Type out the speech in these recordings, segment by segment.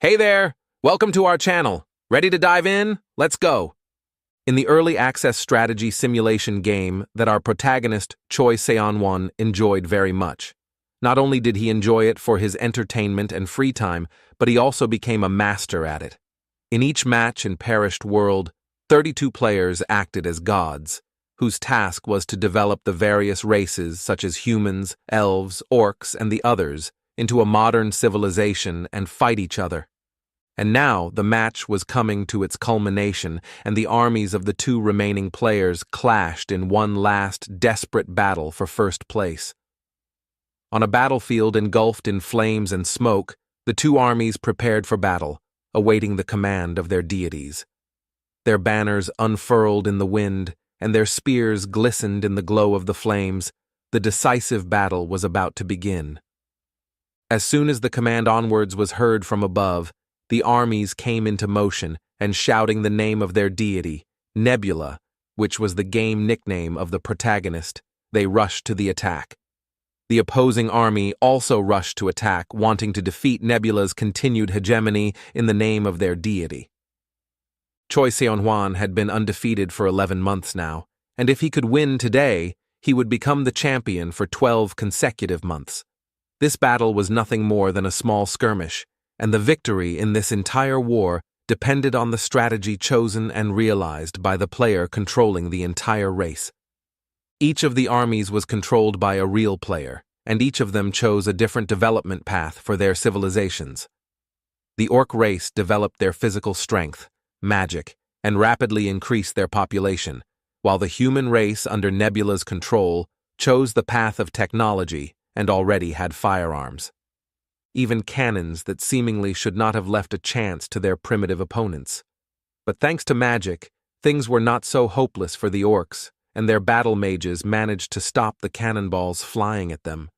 Hey there! Welcome to our channel. Ready to dive in? Let's go! In the early access strategy simulation game that our protagonist, Choi Seon-won, enjoyed very much. Not only did he enjoy it for his entertainment and free time, but he also became a master at it. In each match in Perished World, 32 players acted as gods, whose task was to develop the various races such as humans, elves, orcs, and the others into a modern civilization and fight each other. And now the match was coming to its culmination, and the armies of the two remaining players clashed in one last, desperate battle for first place. On a battlefield engulfed in flames and smoke, the two armies prepared for battle, awaiting the command of their deities. Their banners unfurled in the wind, and their spears glistened in the glow of the flames. The decisive battle was about to begin. As soon as the command onwards was heard from above, the armies came into motion, and shouting the name of their deity, Nebula, which was the game nickname of the protagonist, they rushed to the attack. The opposing army also rushed to attack, wanting to defeat Nebula's continued hegemony in the name of their deity. Choi Seon-won had been undefeated for 11 months now, and if he could win today, he would become the champion for 12 consecutive months. This battle was nothing more than a small skirmish, and the victory in this entire war depended on the strategy chosen and realized by the player controlling the entire race. Each of the armies was controlled by a real player, and each of them chose a different development path for their civilizations. The orc race developed their physical strength, magic, and rapidly increased their population, while the human race under Nebula's control chose the path of technology and already had firearms. Even cannons that seemingly should not have left a chance to their primitive opponents. But thanks to magic, things were not so hopeless for the orcs, and their battle mages managed to stop the cannonballs flying at them.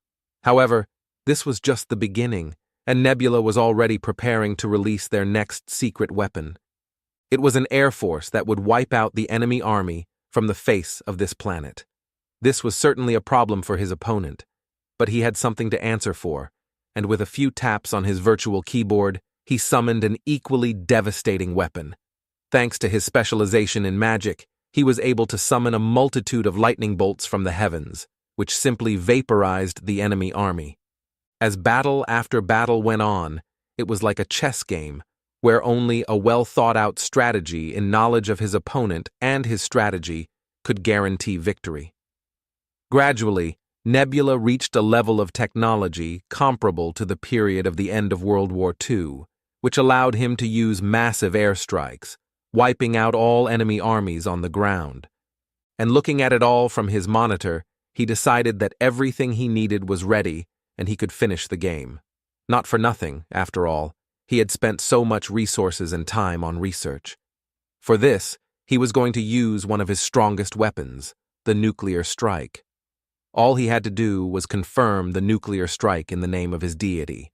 However, this was just the beginning, and Nebula was already preparing to release their next secret weapon. It was an air force that would wipe out the enemy army from the face of this planet. This was certainly a problem for his opponent, but he had something to answer for, and with a few taps on his virtual keyboard, he summoned an equally devastating weapon. Thanks to his specialization in magic, he was able to summon a multitude of lightning bolts from the heavens, which simply vaporized the enemy army. As battle after battle went on, it was like a chess game, where only a well-thought-out strategy in knowledge of his opponent and his strategy could guarantee victory. Gradually, Nebula reached a level of technology comparable to the period of the end of World War II, which allowed him to use massive airstrikes, wiping out all enemy armies on the ground. And looking at it all from his monitor, he decided that everything he needed was ready and he could finish the game. Not for nothing, after all, he had spent so much resources and time on research. For this, he was going to use one of his strongest weapons, the nuclear strike. All he had to do was confirm the nuclear strike in the name of his deity.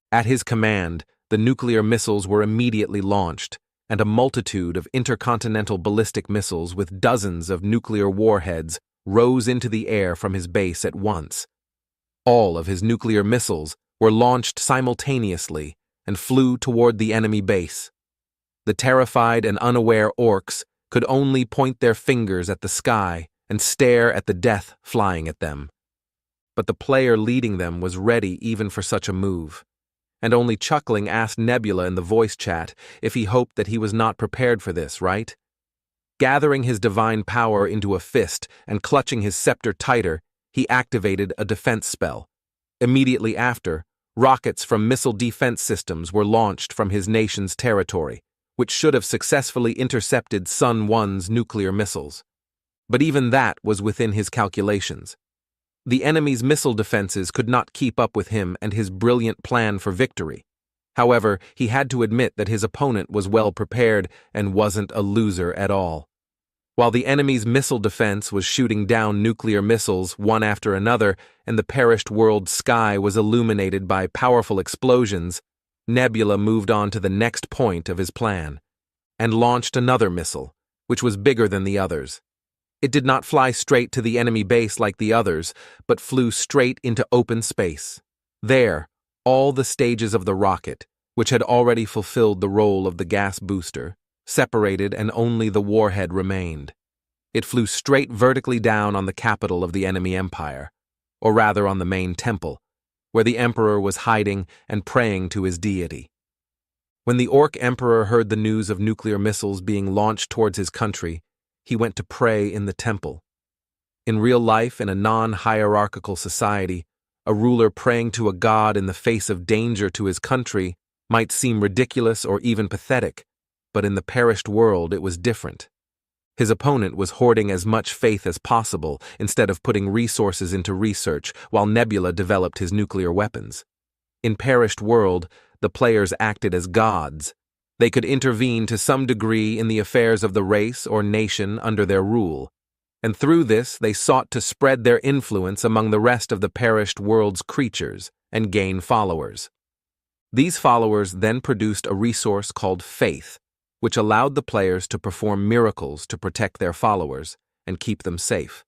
At his command, the nuclear missiles were immediately launched, and a multitude of intercontinental ballistic missiles with dozens of nuclear warheads rose into the air from his base at once. All of his nuclear missiles were launched simultaneously and flew toward the enemy base. The terrified and unaware orcs could only point their fingers at the sky and stare at the death flying at them. But the player leading them was ready even for such a move, and only chuckling asked Nebula in the voice chat if he hoped that he was not prepared for this, right? Gathering his divine power into a fist and clutching his scepter tighter, he activated a defense spell. Immediately after, rockets from missile defense systems were launched from his nation's territory, which should have successfully intercepted Sun 1's nuclear missiles. But even that was within his calculations. The enemy's missile defenses could not keep up with him and his brilliant plan for victory. However, he had to admit that his opponent was well prepared and wasn't a loser at all. While the enemy's missile defense was shooting down nuclear missiles one after another and the perished world sky was illuminated by powerful explosions, Nebula moved on to the next point of his plan and launched another missile, which was bigger than the others. It did not fly straight to the enemy base like the others, but flew straight into open space. There, all the stages of the rocket, which had already fulfilled the role of the gas booster, separated and only the warhead remained. It flew straight vertically down on the capital of the enemy empire, or rather on the main temple, where the emperor was hiding and praying to his deity. When the Orc emperor heard the news of nuclear missiles being launched towards his country, he went to pray in the temple. In real life, in a non-hierarchical society, a ruler praying to a god in the face of danger to his country might seem ridiculous or even pathetic, but in the perished world it was different. His opponent was hoarding as much faith as possible instead of putting resources into research while Nebula developed his nuclear weapons. In perished world, the players acted as gods. They could intervene to some degree in the affairs of the race or nation under their rule, and through this they sought to spread their influence among the rest of the perished world's creatures and gain followers. These followers then produced a resource called faith, which allowed the players to perform miracles to protect their followers and keep them safe.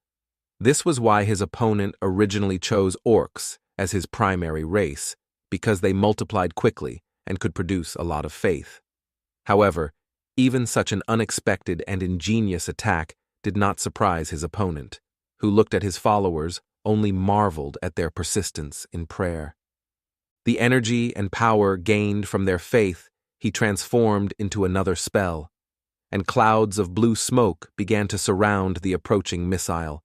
This was why his opponent originally chose orcs as his primary race, because they multiplied quickly and could produce a lot of faith. However, even such an unexpected and ingenious attack did not surprise his opponent, who looked at his followers, only marveled at their persistence in prayer. The energy and power gained from their faith he transformed into another spell, and clouds of blue smoke began to surround the approaching missile.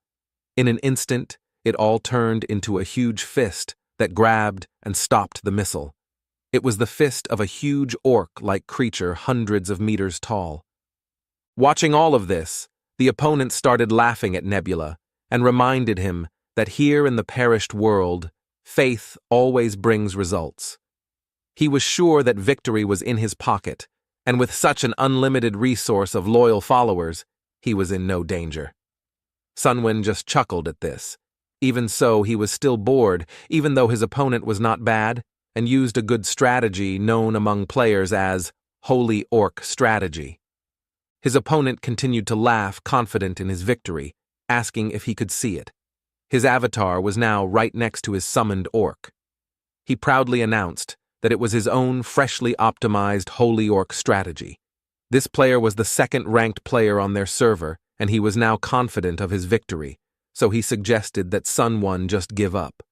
In an instant, it all turned into a huge fist that grabbed and stopped the missile. It was the fist of a huge orc-like creature hundreds of meters tall. Watching all of this, the opponent started laughing at Nebula and reminded him that here in the perished world, faith always brings results. He was sure that victory was in his pocket, and with such an unlimited resource of loyal followers, he was in no danger. Sunwin just chuckled at this. Even so, he was still bored, even though his opponent was not bad, and used a good strategy known among players as Holy Orc Strategy. His opponent continued to laugh, confident in his victory, asking if he could see it. His avatar was now right next to his summoned orc. He proudly announced that it was his own freshly optimized Holy Orc Strategy. This player was the second-ranked player on their server, and he was now confident of his victory, so he suggested that Sunwon just give up.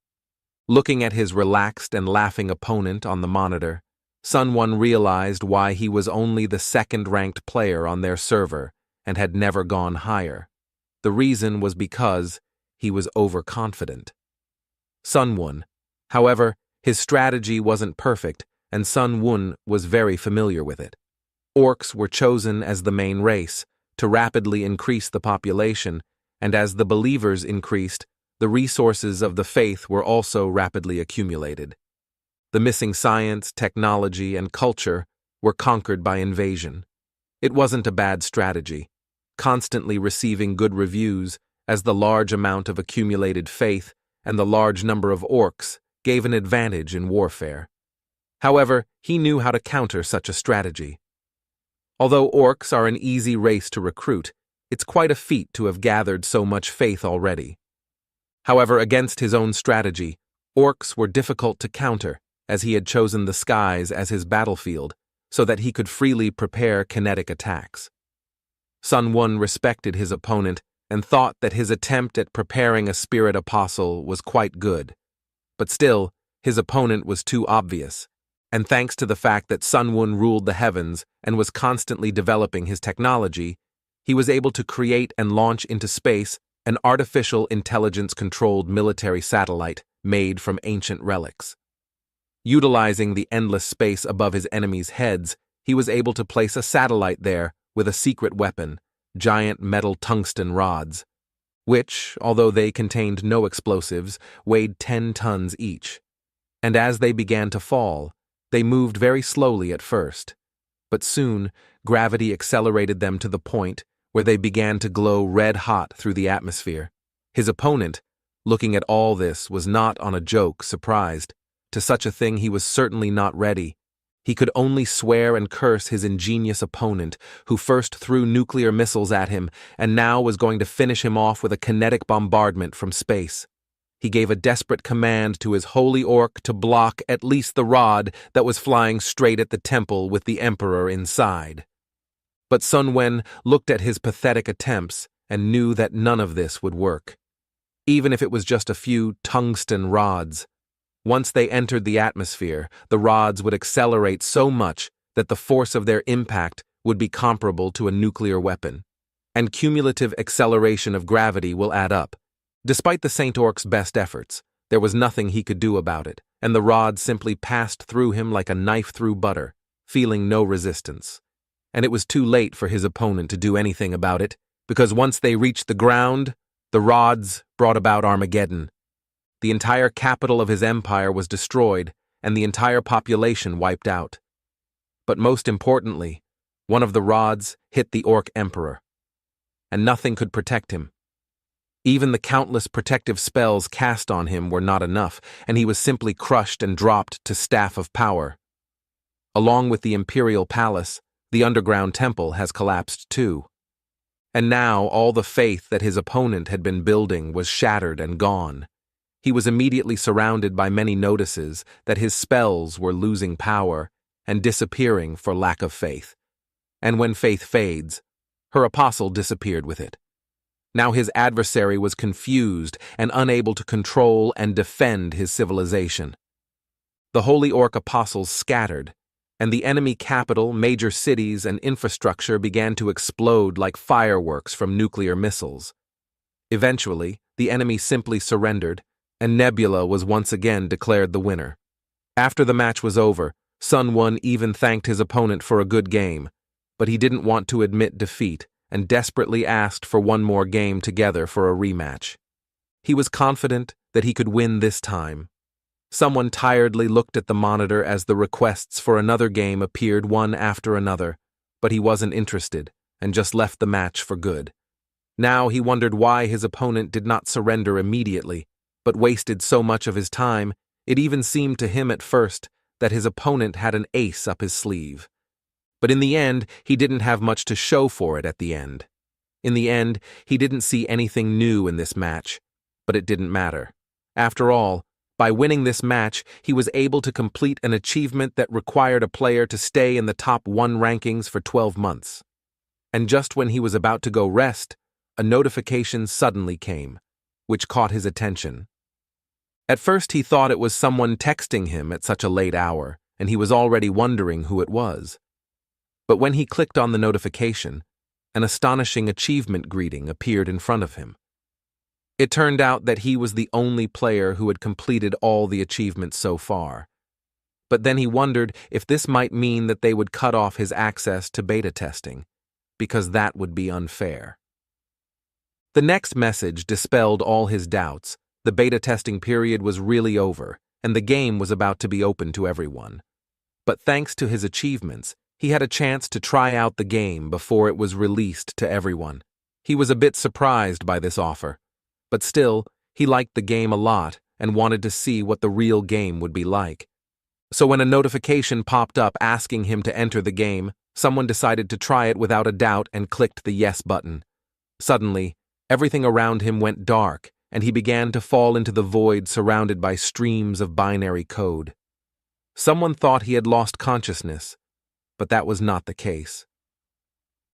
Looking at his relaxed and laughing opponent on the monitor, Sunwon realized why he was only the second-ranked player on their server and had never gone higher. The reason was because he was overconfident. Sunwon, however, his strategy wasn't perfect, and Sunwon was very familiar with it. Orcs were chosen as the main race to rapidly increase the population, and as the believers increased, the resources of the faith were also rapidly accumulated. The missing science, technology, and culture were conquered by invasion. It wasn't a bad strategy, constantly receiving good reviews as the large amount of accumulated faith and the large number of orcs gave an advantage in warfare. However, he knew how to counter such a strategy. Although orcs are an easy race to recruit, it's quite a feat to have gathered so much faith already. However, against his own strategy, orcs were difficult to counter, as he had chosen the skies as his battlefield, so that he could freely prepare kinetic attacks. Sunwon respected his opponent and thought that his attempt at preparing a spirit apostle was quite good. But still, his opponent was too obvious, and thanks to the fact that Sunwon ruled the heavens and was constantly developing his technology, he was able to create and launch into space an artificial intelligence-controlled military satellite made from ancient relics. Utilizing the endless space above his enemies' heads, he was able to place a satellite there with a secret weapon, giant metal tungsten rods, which, although they contained no explosives, weighed 10 tons each. And as they began to fall, they moved very slowly at first, but soon gravity accelerated them to the point where they began to glow red-hot through the atmosphere. His opponent, looking at all this, was not on a joke surprised. To such a thing he was certainly not ready. He could only swear and curse his ingenious opponent, who first threw nuclear missiles at him and now was going to finish him off with a kinetic bombardment from space. He gave a desperate command to his holy orc to block at least the rod that was flying straight at the temple with the emperor inside. But Sun Wen looked at his pathetic attempts and knew that none of this would work. Even if it was just a few tungsten rods. Once they entered the atmosphere, the rods would accelerate so much that the force of their impact would be comparable to a nuclear weapon. And cumulative acceleration of gravity will add up. Despite the Saint Orc's best efforts, there was nothing he could do about it, and the rod simply passed through him like a knife through butter, feeling no resistance. And it was too late for his opponent to do anything about it, because once they reached the ground, the rods brought about Armageddon. The entire capital of his empire was destroyed, and the entire population wiped out. But most importantly, one of the rods hit the Orc Emperor, and nothing could protect him. Even the countless protective spells cast on him were not enough, and he was simply crushed and dropped to Staff of Power. Along with the Imperial Palace, the underground temple has collapsed too. And now all the faith that his opponent had been building was shattered and gone. He was immediately surrounded by many notices that his spells were losing power and disappearing for lack of faith. And when faith fades, her apostle disappeared with it. Now his adversary was confused and unable to control and defend his civilization. The Holy Orc apostles scattered, and the enemy capital, major cities, and infrastructure began to explode like fireworks from nuclear missiles. Eventually, the enemy simply surrendered, and Nebula was once again declared the winner. After the match was over, Sun Wen even thanked his opponent for a good game, but he didn't want to admit defeat and desperately asked for one more game together for a rematch. He was confident that he could win this time. Someone tiredly looked at the monitor as the requests for another game appeared one after another, but he wasn't interested and just left the match for good. Now he wondered why his opponent did not surrender immediately, but wasted so much of his time. It even seemed to him at first that his opponent had an ace up his sleeve. But in the end, he didn't have much to show for it at the end. In the end, he didn't see anything new in this match, but it didn't matter. After all, by winning this match, he was able to complete an achievement that required a player to stay in the top 1 rankings for 12 months. And just when he was about to go rest, a notification suddenly came, which caught his attention. At first he thought it was someone texting him at such a late hour, and he was already wondering who it was. But when he clicked on the notification, an astonishing achievement greeting appeared in front of him. It turned out that he was the only player who had completed all the achievements so far. But then he wondered if this might mean that they would cut off his access to beta testing, because that would be unfair. The next message dispelled all his doubts. The beta testing period was really over, and the game was about to be open to everyone. But thanks to his achievements, he had a chance to try out the game before it was released to everyone. He was a bit surprised by this offer, but still, he liked the game a lot and wanted to see what the real game would be like. So when a notification popped up asking him to enter the game, someone decided to try it without a doubt and clicked the yes button. Suddenly, everything around him went dark, and he began to fall into the void surrounded by streams of binary code. Someone thought he had lost consciousness, but that was not the case.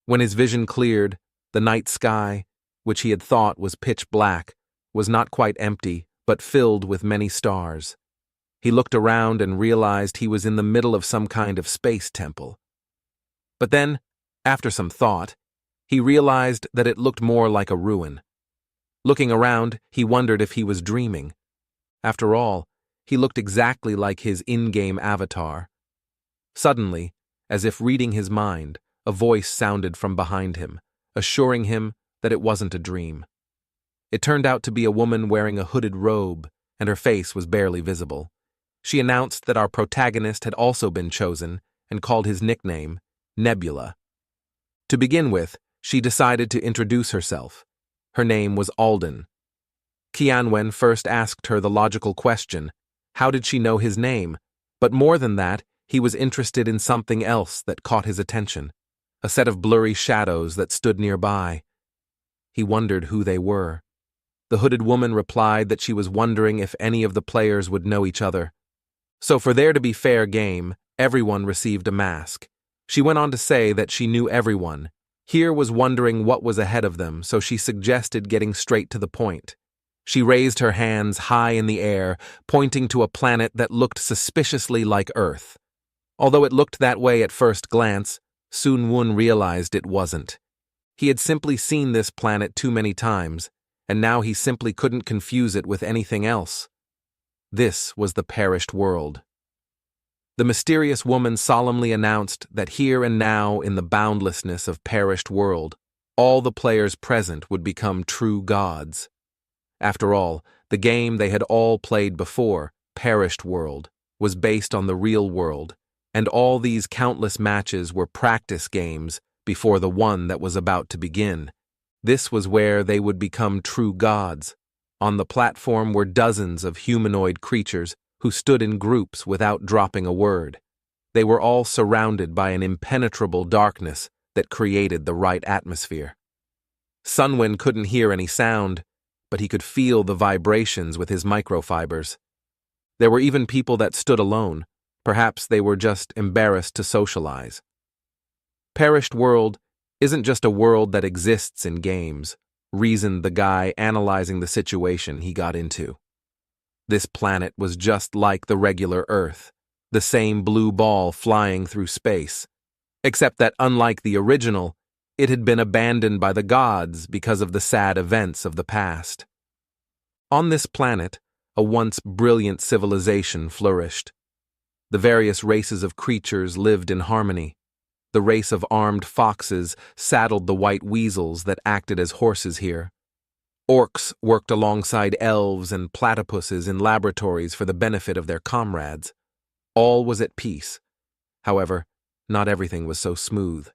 When his vision cleared, the night sky, which he had thought was pitch black, was not quite empty, but filled with many stars. He looked around and realized he was in the middle of some kind of space temple. But then, after some thought, he realized that it looked more like a ruin. Looking around, he wondered if he was dreaming. After all, he looked exactly like his in-game avatar. Suddenly, as if reading his mind, a voice sounded from behind him, assuring him that it wasn't a dream. It turned out to be a woman wearing a hooded robe, and her face was barely visible. She announced that our protagonist had also been chosen and called his nickname Nebula. To begin with, she decided to introduce herself. Her name was Alden. Qianwen first asked her the logical question, how did she know his name? But more than that, he was interested in something else that caught his attention, a set of blurry shadows that stood nearby. He wondered who they were. The hooded woman replied that she was wondering if any of the players would know each other. So for there to be fair game, everyone received a mask. She went on to say that she knew everyone. Here was wondering what was ahead of them, so she suggested getting straight to the point. She raised her hands high in the air, pointing to a planet that looked suspiciously like Earth. Although it looked that way at first glance, Sun-won realized it wasn't. He had simply seen this planet too many times, and now he simply couldn't confuse it with anything else. This was the perished world. The mysterious woman solemnly announced that here and now, in the boundlessness of perished world, all the players present would become true gods. After all, the game they had all played before, Perished World, was based on the real world, and all these countless matches were practice games before the one that was about to begin. This was where they would become true gods. On the platform were dozens of humanoid creatures who stood in groups without dropping a word. They were all surrounded by an impenetrable darkness that created the right atmosphere. Sunwin couldn't hear any sound, but he could feel the vibrations with his microfibers. There were even people that stood alone. Perhaps they were just embarrassed to socialize. Perished World isn't just a world that exists in games, reasoned the guy analyzing the situation he got into. This planet was just like the regular Earth, the same blue ball flying through space, except that unlike the original, it had been abandoned by the gods because of the sad events of the past. On this planet, a once brilliant civilization flourished. The various races of creatures lived in harmony. The race of armed foxes saddled the white weasels that acted as horses here. Orcs worked alongside elves and platypuses in laboratories for the benefit of their comrades. All was at peace. However, not everything was so smooth.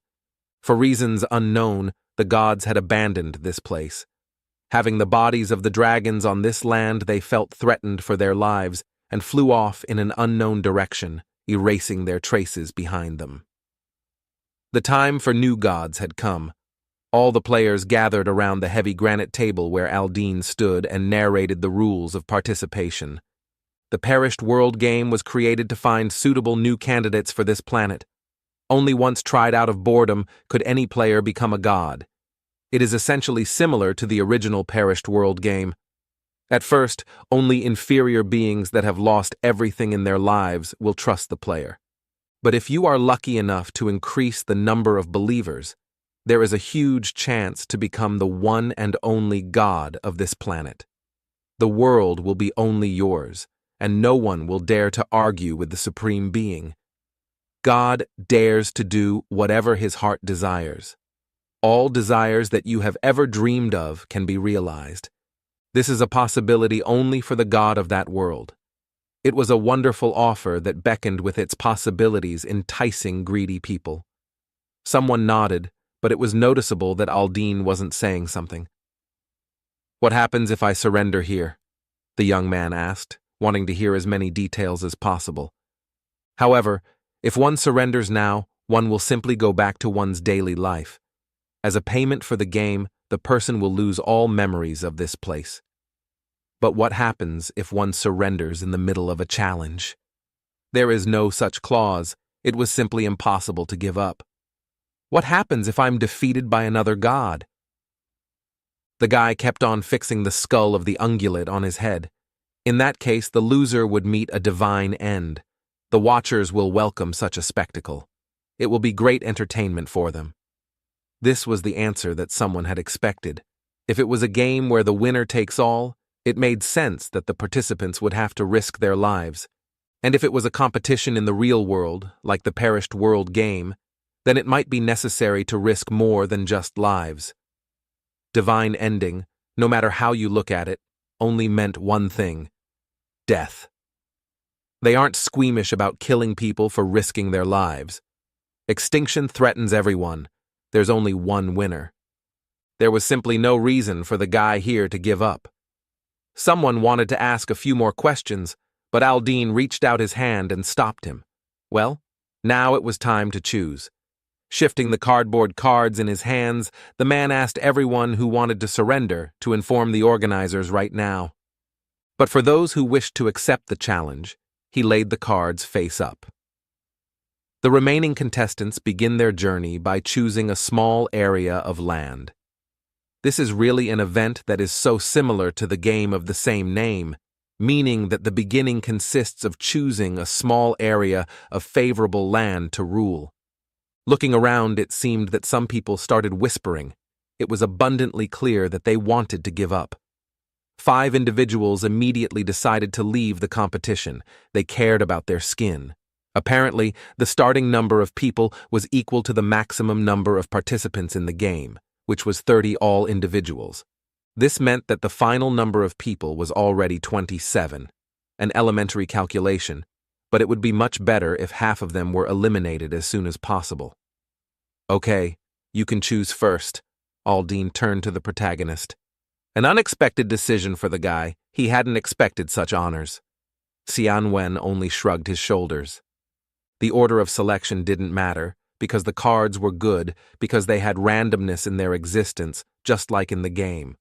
For reasons unknown, the gods had abandoned this place. Having the bodies of the dragons on this land, they felt threatened for their lives and flew off in an unknown direction, erasing their traces behind them. The time for new gods had come. All the players gathered around the heavy granite table where Aldine stood and narrated the rules of participation. The Perished World game was created to find suitable new candidates for this planet. Only once tried out of boredom could any player become a god. It is essentially similar to the original Perished World game. At first, only inferior beings that have lost everything in their lives will trust the player. But if you are lucky enough to increase the number of believers, there is a huge chance to become the one and only god of this planet. The world will be only yours, and no one will dare to argue with the Supreme Being. God dares to do whatever his heart desires. All desires that you have ever dreamed of can be realized. This is a possibility only for the God of that world. It was a wonderful offer that beckoned with its possibilities, enticing greedy people. Someone nodded, but it was noticeable that Aldine wasn't saying something. "What happens if I surrender here?" the young man asked, wanting to hear as many details as possible. However, if one surrenders now, one will simply go back to one's daily life. As a payment for the game, the person will lose all memories of this place. But what happens if one surrenders in the middle of a challenge? There is no such clause. It was simply impossible to give up. What happens if I'm defeated by another god? The guy kept on fixing the skull of the ungulate on his head. In that case, the loser would meet a divine end. The watchers will welcome such a spectacle. It will be great entertainment for them. This was the answer that someone had expected. If it was a game where the winner takes all, it made sense that the participants would have to risk their lives. And if it was a competition in the real world, like the Perished World game, then it might be necessary to risk more than just lives. Divine ending, no matter how you look at it, only meant one thing: death. They aren't squeamish about killing people for risking their lives. Extinction threatens everyone. There's only one winner. There was simply no reason for the guy here to give up. Someone wanted to ask a few more questions, but Aldine reached out his hand and stopped him. Well, now it was time to choose. Shifting the cardboard cards in his hands, the man asked everyone who wanted to surrender to inform the organizers right now. But for those who wished to accept the challenge, he laid the cards face up. The remaining contestants begin their journey by choosing a small area of land. This is really an event that is so similar to the game of the same name, meaning that the beginning consists of choosing a small area of favorable land to rule. Looking around, it seemed that some people started whispering. It was abundantly clear that they wanted to give up. 5 individuals immediately decided to leave the competition. They cared about their skin. Apparently, the starting number of people was equal to the maximum number of participants in the game, which was 30 all individuals. This meant that the final number of people was already 27, an elementary calculation, but it would be much better if half of them were eliminated as soon as possible. Okay, you can choose first. Aldine turned to the protagonist. An unexpected decision for the guy. He hadn't expected such honors. Xianwen only shrugged his shoulders. The order of selection didn't matter, because the cards were good, because they had randomness in their existence, just like in the game.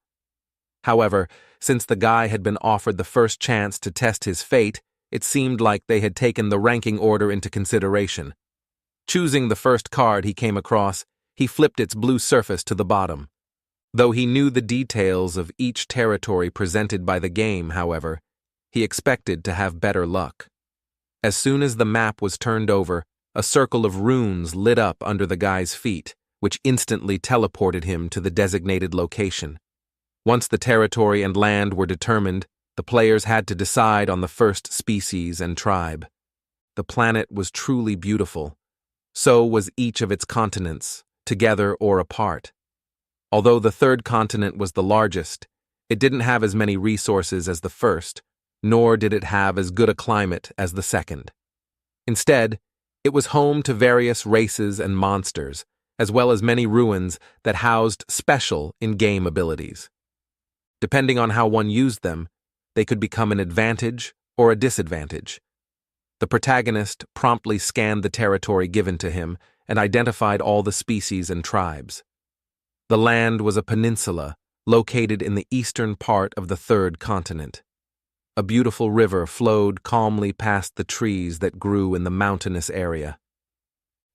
However, since the guy had been offered the first chance to test his fate, it seemed like they had taken the ranking order into consideration. Choosing the first card he came across, he flipped its blue surface to the bottom. Though he knew the details of each territory presented by the game, however, he expected to have better luck. As soon as the map was turned over, a circle of runes lit up under the guy's feet, which instantly teleported him to the designated location. Once the territory and land were determined, the players had to decide on the first species and tribe. The planet was truly beautiful. So was each of its continents, together or apart. Although the third continent was the largest, it didn't have as many resources as the first, nor did it have as good a climate as the second. Instead, it was home to various races and monsters, as well as many ruins that housed special in-game abilities. Depending on how one used them, they could become an advantage or a disadvantage. The protagonist promptly scanned the territory given to him and identified all the species and tribes. The land was a peninsula located in the eastern part of the third continent. A beautiful river flowed calmly past the trees that grew in the mountainous area.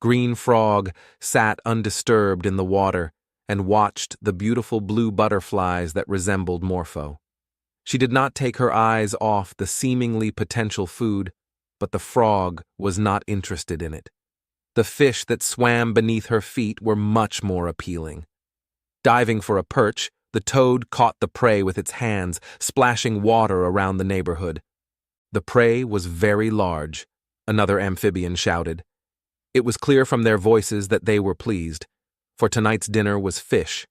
Green Frog sat undisturbed in the water and watched the beautiful blue butterflies that resembled Morpho. She did not take her eyes off the seemingly potential food, but the frog was not interested in it. The fish that swam beneath her feet were much more appealing. Diving for a perch, the toad caught the prey with its hands, splashing water around the neighborhood. The prey was very large, another amphibian shouted. It was clear from their voices that they were pleased, for tonight's dinner was fish.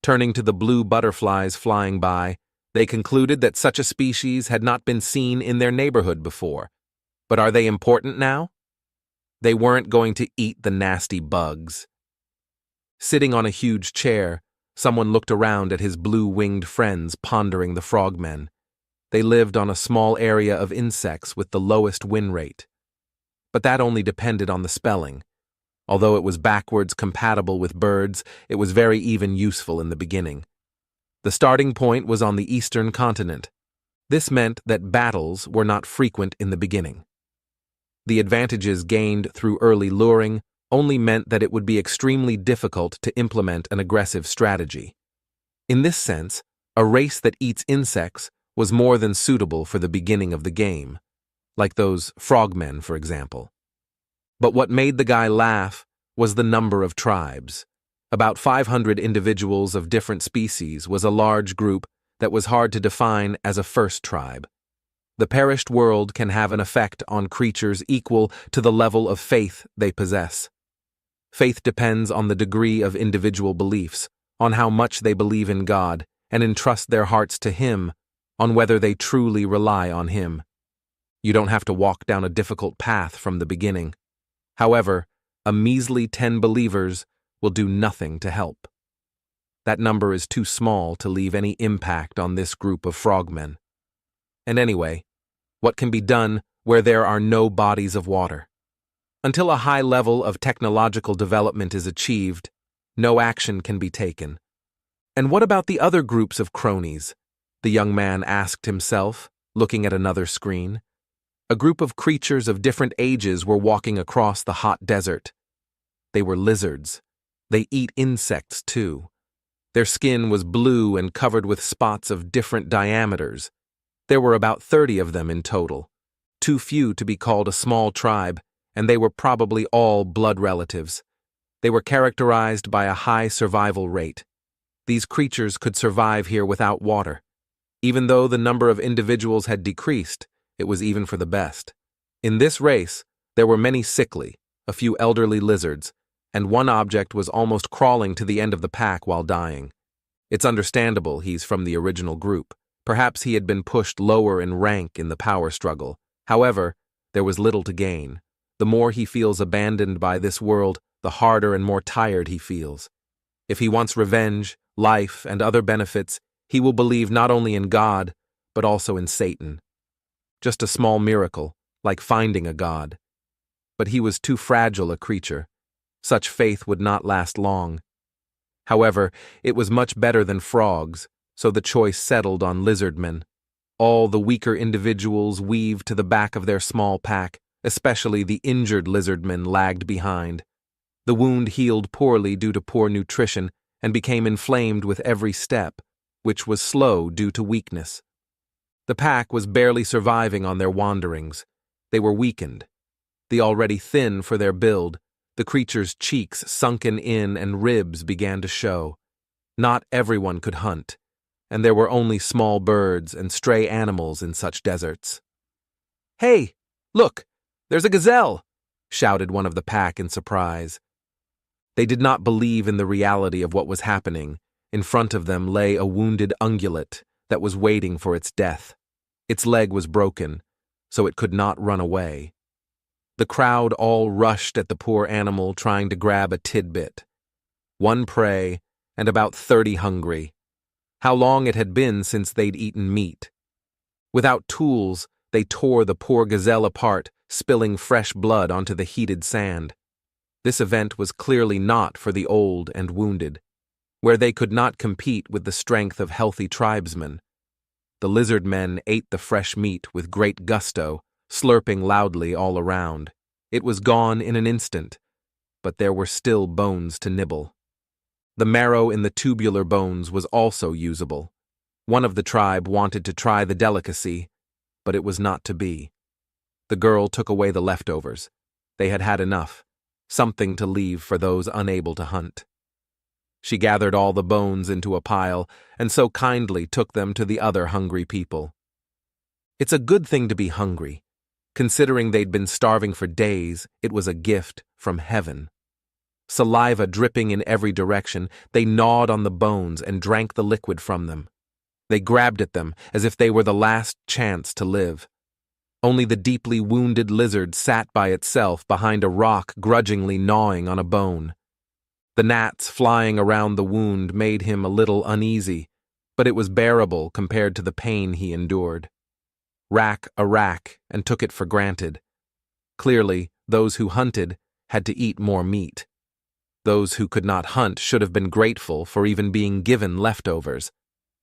Turning to the blue butterflies flying by, they concluded that such a species had not been seen in their neighborhood before. But are they important now? They weren't going to eat the nasty bugs. Sitting on a huge chair, someone looked around at his blue-winged friends pondering the frogmen. They lived on a small area of insects with the lowest win rate. But that only depended on the spelling. Although it was backwards compatible with birds, it was very even useful in the beginning. The starting point was on the eastern continent. This meant that battles were not frequent in the beginning. The advantages gained through early luring only meant that it would be extremely difficult to implement an aggressive strategy. In this sense, a race that eats insects was more than suitable for the beginning of the game, like those frogmen, for example. But what made the guy laugh was the number of tribes. About 500 individuals of different species was a large group that was hard to define as a first tribe. The perished world can have an effect on creatures equal to the level of faith they possess. Faith depends on the degree of individual beliefs, on how much they believe in God and entrust their hearts to Him, on whether they truly rely on Him. You don't have to walk down a difficult path from the beginning. However, a measly 10 believers will do nothing to help. That number is too small to leave any impact on this group of frogmen. And anyway, what can be done where there are no bodies of water? Until a high level of technological development is achieved, no action can be taken. And what about the other groups of cronies? The young man asked himself, looking at another screen. A group of creatures of different ages were walking across the hot desert. They were lizards. They eat insects, too. Their skin was blue and covered with spots of different diameters. There were about 30 of them in total. Too few to be called a small tribe, and they were probably all blood relatives. They were characterized by a high survival rate. These creatures could survive here without water. Even though the number of individuals had decreased, it was even for the best. In this race, there were many sickly, a few elderly lizards, and one object was almost crawling to the end of the pack while dying. It's understandable he's from the original group. Perhaps he had been pushed lower in rank in the power struggle. However, there was little to gain. The more he feels abandoned by this world, the harder and more tired he feels. If he wants revenge, life, and other benefits, he will believe not only in God, but also in Satan. Just a small miracle, like finding a god. But he was too fragile a creature. Such faith would not last long. However, it was much better than frogs, so the choice settled on lizardmen. All the weaker individuals weaved to the back of their small pack, especially the injured lizardmen lagged behind. The wound healed poorly due to poor nutrition and became inflamed with every step, which was slow due to weakness. The pack was barely surviving on their wanderings. They were weakened. The already thin for their build, the creature's cheeks sunken in and ribs began to show. Not everyone could hunt, and there were only small birds and stray animals in such deserts. "Hey, look, there's a gazelle!" shouted one of the pack in surprise. They did not believe in the reality of what was happening. In front of them lay a wounded ungulate that was waiting for its death. Its leg was broken, so it could not run away. The crowd all rushed at the poor animal trying to grab a tidbit. One prey, and about 30 hungry. How long it had been since they'd eaten meat. Without tools, they tore the poor gazelle apart, spilling fresh blood onto the heated sand. This event was clearly not for the old and wounded, where they could not compete with the strength of healthy tribesmen. The lizardmen ate the fresh meat with great gusto, slurping loudly all around. It was gone in an instant, but there were still bones to nibble. The marrow in the tubular bones was also usable. One of the tribe wanted to try the delicacy, but it was not to be. The girl took away the leftovers. They had had enough, something to leave for those unable to hunt. She gathered all the bones into a pile and so kindly took them to the other hungry people. It's a good thing to be hungry. Considering they'd been starving for days, it was a gift from heaven. Saliva dripping in every direction, they gnawed on the bones and drank the liquid from them. They grabbed at them as if they were the last chance to live. Only the deeply wounded lizard sat by itself behind a rock, grudgingly gnawing on a bone. The gnats flying around the wound made him a little uneasy, but it was bearable compared to the pain he endured. Rack a rack and took it for granted. Clearly, those who hunted had to eat more meat. Those who could not hunt should have been grateful for even being given leftovers.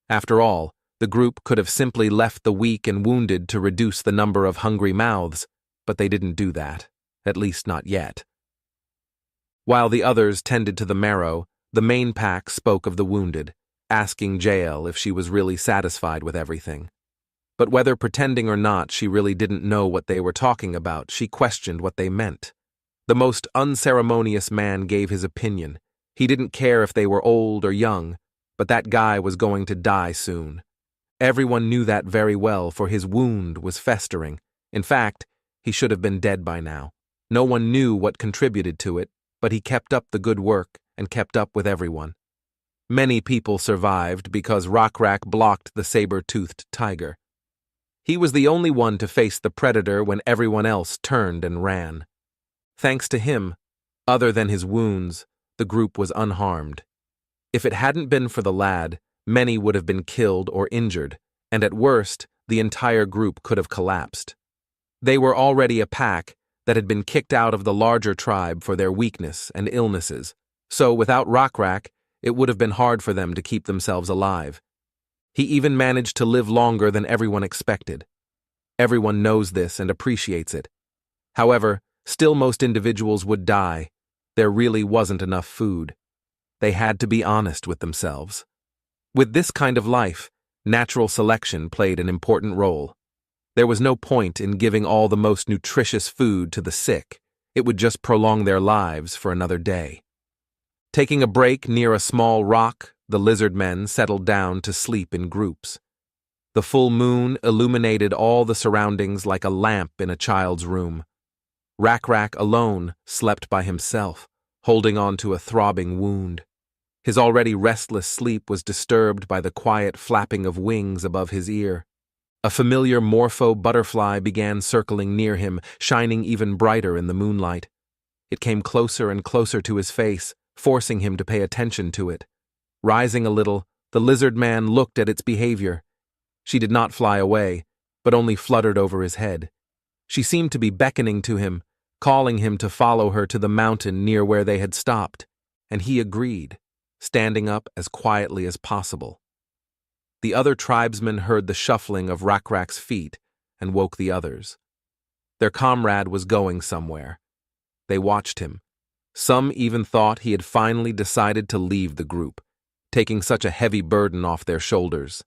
After all, the group could have simply left the weak and wounded to reduce the number of hungry mouths, but they didn't do that, at least not yet. While the others tended to the marrow, the main pack spoke of the wounded, asking Jael if she was really satisfied with everything. But whether pretending or not she really didn't know what they were talking about, she questioned what they meant. The most unceremonious man gave his opinion. He didn't care if they were old or young, but that guy was going to die soon. Everyone knew that very well, for his wound was festering. In fact, he should have been dead by now. No one knew what contributed to it, but he kept up the good work and kept up with everyone. Many people survived because Rockrak blocked the saber-toothed tiger. He was the only one to face the predator when everyone else turned and ran. Thanks to him, other than his wounds, the group was unharmed. If it hadn't been for the lad, many would have been killed or injured, and at worst, the entire group could have collapsed. They were already a pack that had been kicked out of the larger tribe for their weakness and illnesses, so without Rakrak, it would have been hard for them to keep themselves alive. He even managed to live longer than everyone expected. Everyone knows this and appreciates it. However, still most individuals would die. There really wasn't enough food. They had to be honest with themselves. With this kind of life, natural selection played an important role. There was no point in giving all the most nutritious food to the sick. It would just prolong their lives for another day. Taking a break near a small rock, the Lizardmen settled down to sleep in groups. The full moon illuminated all the surroundings like a lamp in a child's room. Rakrak alone slept by himself, holding on to a throbbing wound. His already restless sleep was disturbed by the quiet flapping of wings above his ear. A familiar morpho butterfly began circling near him, shining even brighter in the moonlight. It came closer and closer to his face, forcing him to pay attention to it. Rising a little, the lizard man looked at its behavior. She did not fly away, but only fluttered over his head. She seemed to be beckoning to him, calling him to follow her to the mountain near where they had stopped, and he agreed, standing up as quietly as possible. The other tribesmen heard the shuffling of Rakrak's feet and woke the others. Their comrade was going somewhere. They watched him. Some even thought he had finally decided to leave the group, taking such a heavy burden off their shoulders.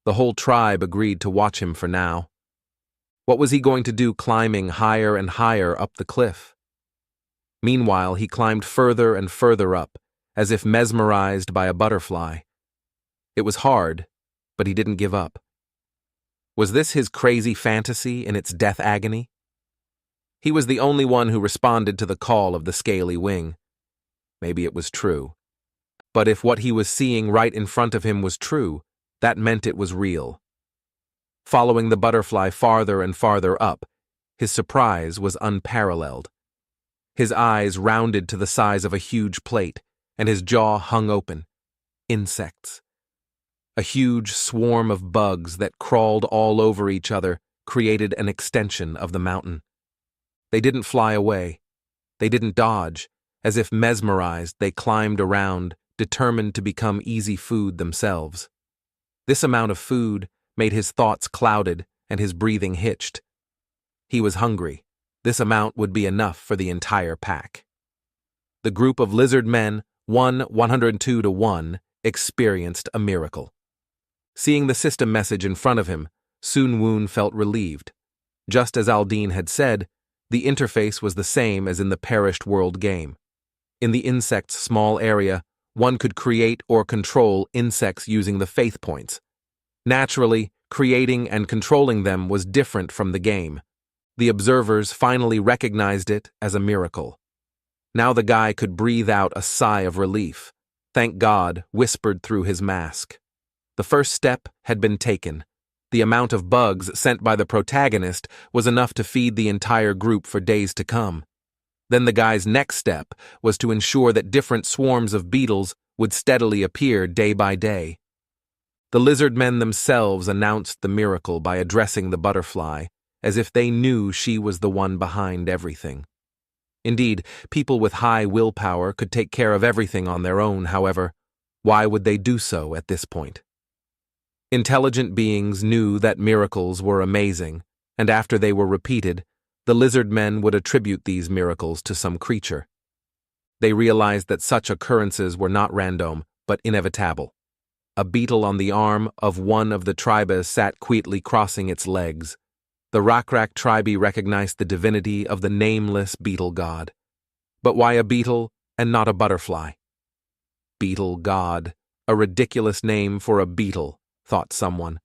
The whole tribe agreed to watch him for now. What was he going to do climbing higher and higher up the cliff? Meanwhile, he climbed further and further up, as if mesmerized by a butterfly. It was hard, but he didn't give up. Was this his crazy fantasy in its death agony? He was the only one who responded to the call of the scaly wing. Maybe it was true. But if what he was seeing right in front of him was true, that meant it was real. Following the butterfly farther and farther up, his surprise was unparalleled. His eyes rounded to the size of a huge plate, and his jaw hung open. Insects. A huge swarm of bugs that crawled all over each other created an extension of the mountain. They didn't fly away. They didn't dodge. As if mesmerized, they climbed around, determined to become easy food themselves. This amount of food made his thoughts clouded and his breathing hitched. He was hungry. This amount would be enough for the entire pack. The group of lizard men, 102 to 1, experienced a miracle. Seeing the system message in front of him, Sun Woon felt relieved. Just as Aldine had said, the interface was the same as in the perished world game. In the insect's small area, one could create or control insects using the faith points. Naturally, creating and controlling them was different from the game. The observers finally recognized it as a miracle. Now the guy could breathe out a sigh of relief. Thank God, whispered through his mask. The first step had been taken. The amount of bugs sent by the protagonist was enough to feed the entire group for days to come. Then the guy's next step was to ensure that different swarms of beetles would steadily appear day by day. The lizard men themselves announced the miracle by addressing the butterfly, as if they knew she was the one behind everything. Indeed, people with high willpower could take care of everything on their own, however. Why would they do so at this point? Intelligent beings knew that miracles were amazing, and after they were repeated, the lizard men would attribute these miracles to some creature. They realized that such occurrences were not random, but inevitable. A beetle on the arm of one of the tribes sat quietly crossing its legs. The Rakrak tribe recognized the divinity of the nameless beetle god. But why a beetle and not a butterfly? Beetle god, a ridiculous name for a beetle, thought someone.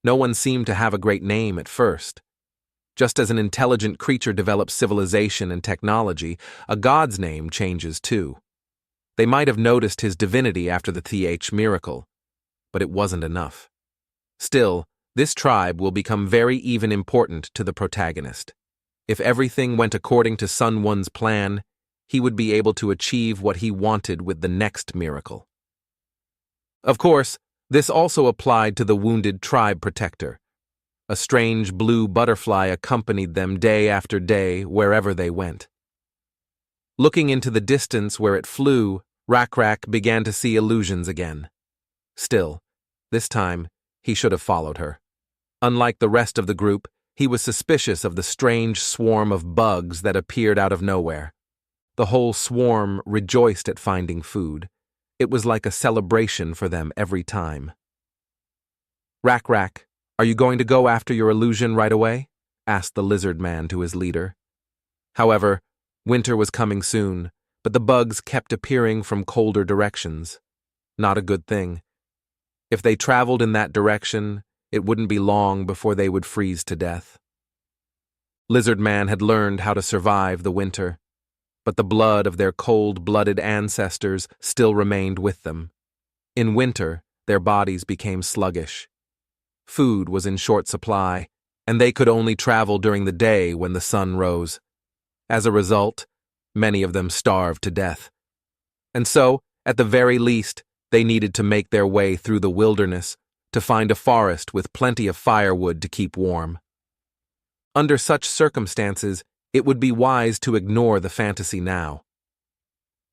No one seemed to have a great name at first. Just as an intelligent creature develops civilization and technology, a god's name changes too. They might have noticed his divinity after the TH miracle, but it wasn't enough. Still, this tribe will become very even important to the protagonist. If everything went according to Sun Won's plan, he would be able to achieve what he wanted with the next miracle. Of course, this also applied to the wounded tribe protector. A strange blue butterfly accompanied them day after day wherever they went. Looking into the distance where it flew, Rak began to see illusions again. Still, this time, he should have followed her. Unlike the rest of the group, he was suspicious of the strange swarm of bugs that appeared out of nowhere. The whole swarm rejoiced at finding food. It was like a celebration for them every time. Rak, are you going to go after your illusion right away? Asked the lizard man to his leader. However, winter was coming soon, but the bugs kept appearing from colder directions. Not a good thing. If they traveled in that direction, it wouldn't be long before they would freeze to death. Lizard Man had learned how to survive the winter, but the blood of their cold-blooded ancestors still remained with them. In winter, their bodies became sluggish. Food was in short supply, and they could only travel during the day when the sun rose. As a result, many of them starved to death. And so, at the very least, they needed to make their way through the wilderness to find a forest with plenty of firewood to keep warm. Under such circumstances, it would be wise to ignore the fantasy now.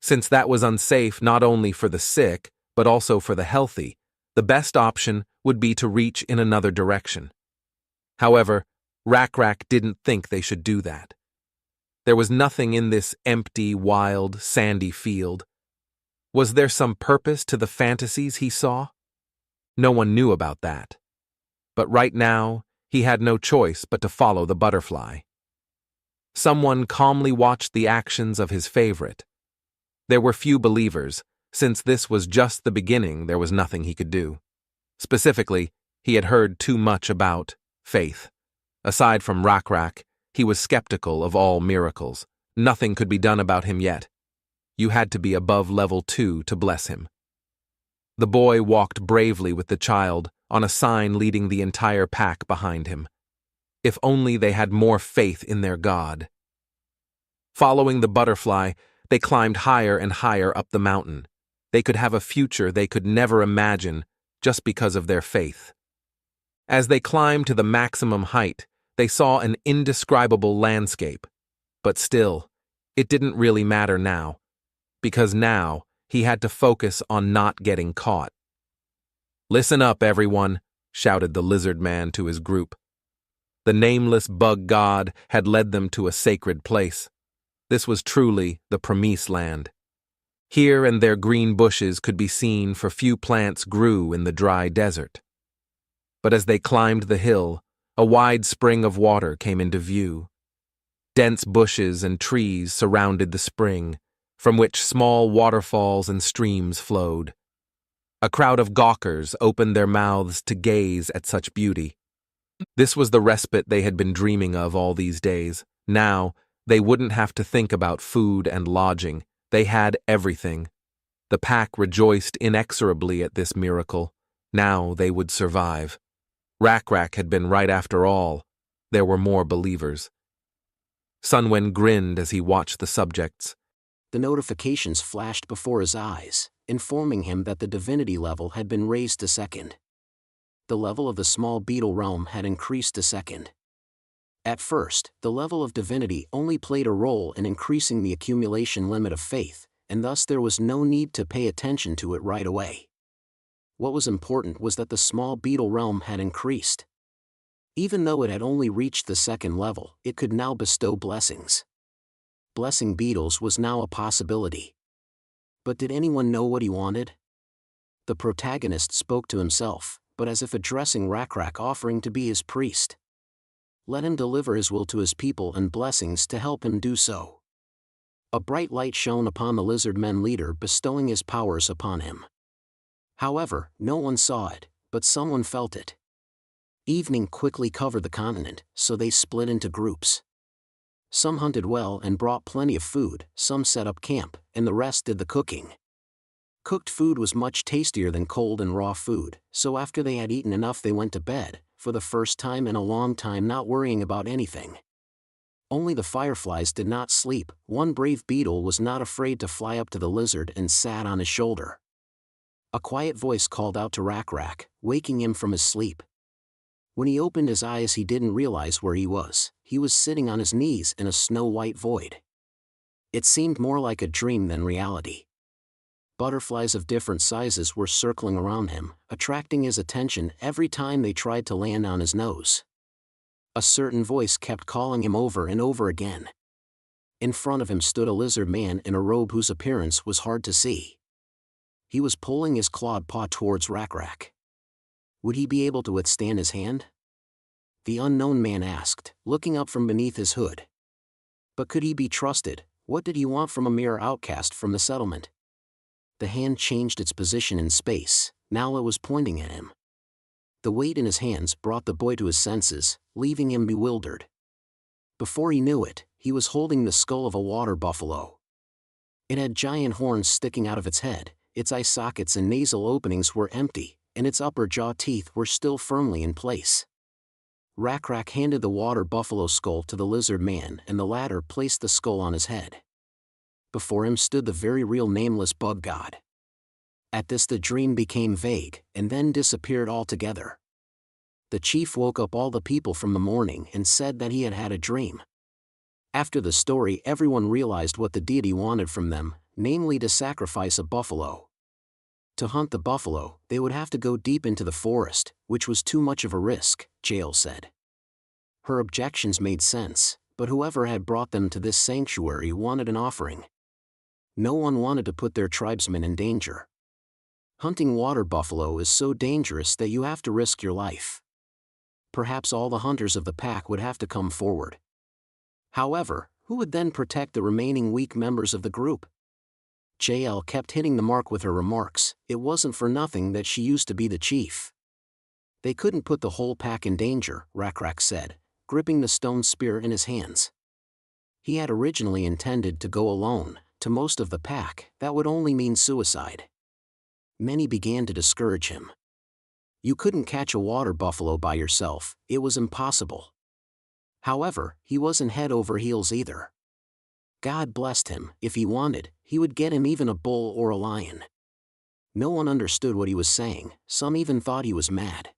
Since that was unsafe not only for the sick, but also for the healthy, the best option would be to reach in another direction. However, Rak didn't think they should do that. There was nothing in this empty, wild, sandy field. Was there some purpose to the fantasies he saw? No one knew about that. But right now, he had no choice but to follow the butterfly. Someone calmly watched the actions of his favorite. There were few believers. Since this was just the beginning, there was nothing he could do. Specifically, he had heard too much about faith. Aside from Rak, he was skeptical of all miracles. Nothing could be done about him yet. You had to be above level 2 to bless him. The boy walked bravely with the child on a sign leading the entire pack behind him. If only they had more faith in their god. Following the butterfly, they climbed higher and higher up the mountain. They could have a future they could never imagine just because of their faith. As they climbed to the maximum height, they saw an indescribable landscape. But still, it didn't really matter now, because now he had to focus on not getting caught. "Listen up, everyone," shouted the lizard man to his group. The nameless bug god had led them to a sacred place. This was truly the Promise land. Here and there green bushes could be seen, for few plants grew in the dry desert. But as they climbed the hill, a wide spring of water came into view. Dense bushes and trees surrounded the spring, from which small waterfalls and streams flowed. A crowd of gawkers opened their mouths to gaze at such beauty. This was the respite they had been dreaming of all these days. Now, they wouldn't have to think about food and lodging. They had everything. The pack rejoiced inexorably at this miracle. Now they would survive. Rak had been right after all. There were more believers. Sunwen grinned as he watched the subjects. The notifications flashed before his eyes, informing him that the divinity level had been raised to 2nd. The level of the small beetle realm had increased to 2nd. At first, the level of divinity only played a role in increasing the accumulation limit of faith, and thus there was no need to pay attention to it right away. What was important was that the small beetle realm had increased. Even though it had only reached the 2nd level, it could now bestow blessings. Blessing beetles was now a possibility. But did anyone know what he wanted? The protagonist spoke to himself, but as if addressing Rak, offering to be his priest. Let him deliver his will to his people and blessings to help him do so. A bright light shone upon the Lizardmen leader, bestowing his powers upon him. However, no one saw it, but someone felt it. Evening quickly covered the continent, so they split into groups. Some hunted well and brought plenty of food, some set up camp, and the rest did the cooking. Cooked food was much tastier than cold and raw food, so after they had eaten enough they went to bed, for the first time in a long time not worrying about anything. Only the fireflies did not sleep. One brave beetle was not afraid to fly up to the lizard and sat on his shoulder. A quiet voice called out to Rak, waking him from his sleep. When he opened his eyes, he didn't realize where he was. He was sitting on his knees in a snow-white void. It seemed more like a dream than reality. Butterflies of different sizes were circling around him, attracting his attention every time they tried to land on his nose. A certain voice kept calling him over and over again. In front of him stood a lizard man in a robe whose appearance was hard to see. He was pulling his clawed paw towards Rakrak. Would he be able to withstand his hand? The unknown man asked, looking up from beneath his hood. But could he be trusted? What did he want from a mere outcast from the settlement? The hand changed its position in space. Now it was pointing at him. The weight in his hands brought the boy to his senses, leaving him bewildered. Before he knew it, he was holding the skull of a water buffalo. It had giant horns sticking out of its head, its eye sockets and nasal openings were empty, and its upper jaw teeth were still firmly in place. Rakrak handed the water buffalo skull to the lizard man, and the latter placed the skull on his head. Before him stood the very real nameless bug god. At this the dream became vague, and then disappeared altogether. The chief woke up all the people from the morning and said that he had had a dream. After the story, everyone realized what the deity wanted from them, namely to sacrifice a buffalo. To hunt the buffalo, they would have to go deep into the forest, which was too much of a risk, Jael said. Her objections made sense, but whoever had brought them to this sanctuary wanted an offering. No one wanted to put their tribesmen in danger. Hunting water buffalo is so dangerous that you have to risk your life. Perhaps all the hunters of the pack would have to come forward. However, who would then protect the remaining weak members of the group? Jael kept hitting the mark with her remarks. It wasn't for nothing that she used to be the chief. They couldn't put the whole pack in danger, Rakrak said, gripping the stone spear in his hands. He had originally intended to go alone. To most of the pack, that would only mean suicide. Many began to discourage him. You couldn't catch a water buffalo by yourself, it was impossible. However, he wasn't head over heels either. God blessed him. If he wanted, he would get him even a bull or a lion. No one understood what he was saying, some even thought he was mad.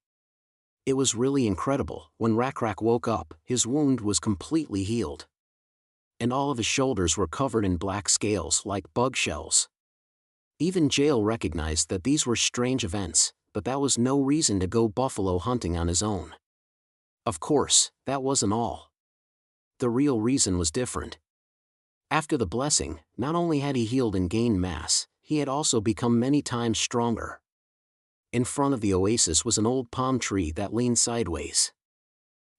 It was really incredible. When Rakrak woke up, his wound was completely healed. And all of his shoulders were covered in black scales like bug shells. Even Jael recognized that these were strange events, but that was no reason to go buffalo hunting on his own. Of course, that wasn't all. The real reason was different. After the blessing, not only had he healed and gained mass, he had also become many times stronger. In front of the oasis was an old palm tree that leaned sideways.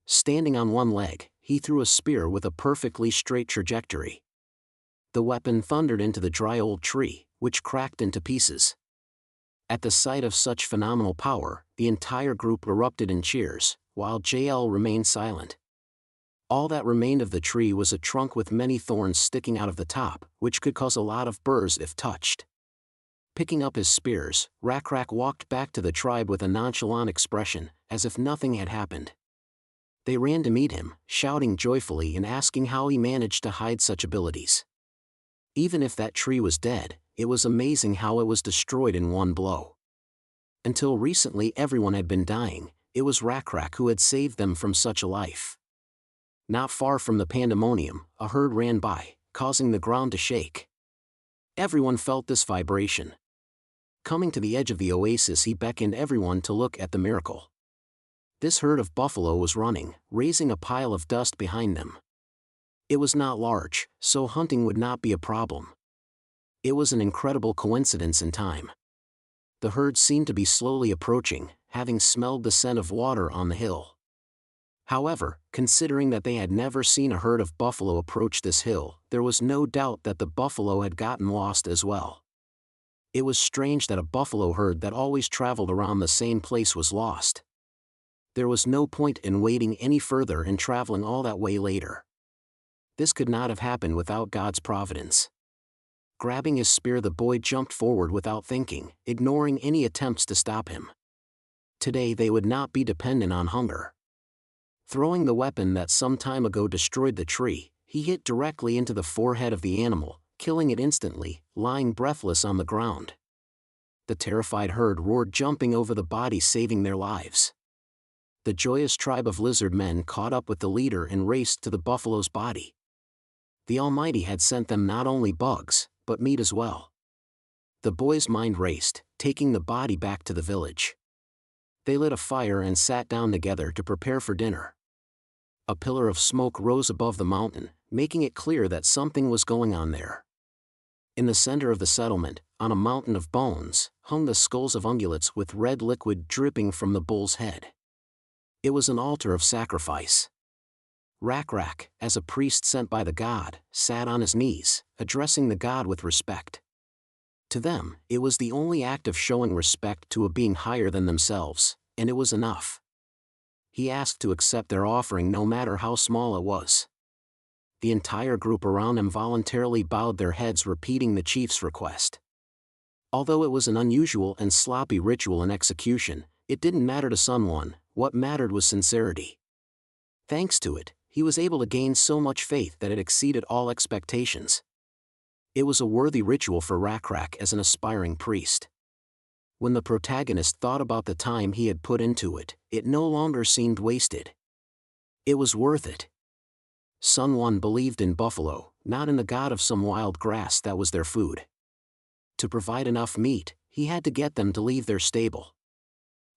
Standing on one leg, he threw a spear with a perfectly straight trajectory. The weapon thundered into the dry old tree, which cracked into pieces. At the sight of such phenomenal power, the entire group erupted in cheers, while Jael remained silent. All that remained of the tree was a trunk with many thorns sticking out of the top, which could cause a lot of burrs if touched. Picking up his spears, Rakrak walked back to the tribe with a nonchalant expression, as if nothing had happened. They ran to meet him, shouting joyfully and asking how he managed to hide such abilities. Even if that tree was dead, it was amazing how it was destroyed in one blow. Until recently everyone had been dying, it was Rakrak who had saved them from such a life. Not far from the pandemonium, a herd ran by, causing the ground to shake. Everyone felt this vibration. Coming to the edge of the oasis, he beckoned everyone to look at the miracle. This herd of buffalo was running, raising a pile of dust behind them. It was not large, so hunting would not be a problem. It was an incredible coincidence in time. The herd seemed to be slowly approaching, having smelled the scent of water on the hill. However, considering that they had never seen a herd of buffalo approach this hill, there was no doubt that the buffalo had gotten lost as well. It was strange that a buffalo herd that always traveled around the same place was lost. There was no point in waiting any further and traveling all that way later. This could not have happened without God's providence. Grabbing his spear, the boy jumped forward without thinking, ignoring any attempts to stop him. Today they would not be dependent on hunger. Throwing the weapon that some time ago destroyed the tree, he hit directly into the forehead of the animal, killing it instantly, lying breathless on the ground. The terrified herd roared, jumping over the body, saving their lives. The joyous tribe of lizardmen caught up with the leader and raced to the buffalo's body. The Almighty had sent them not only bugs, but meat as well. The boy's mind raced, taking the body back to the village. They lit a fire and sat down together to prepare for dinner. A pillar of smoke rose above the mountain, making it clear that something was going on there. In the center of the settlement, on a mountain of bones, hung the skulls of ungulates with red liquid dripping from the bull's head. It was an altar of sacrifice. Rak, as a priest sent by the god, sat on his knees, addressing the god with respect. To them, it was the only act of showing respect to a being higher than themselves, and it was enough. He asked to accept their offering no matter how small it was. The entire group around him voluntarily bowed their heads, repeating the chief's request. Although it was an unusual and sloppy ritual in execution, it didn't matter to Sun One. What mattered was sincerity. Thanks to it, he was able to gain so much faith that it exceeded all expectations. It was a worthy ritual for Rak as an aspiring priest. When the protagonist thought about the time he had put into it, it no longer seemed wasted. It was worth it. Sun One believed in buffalo, not in the god of some wild grass that was their food. To provide enough meat, he had to get them to leave their stable.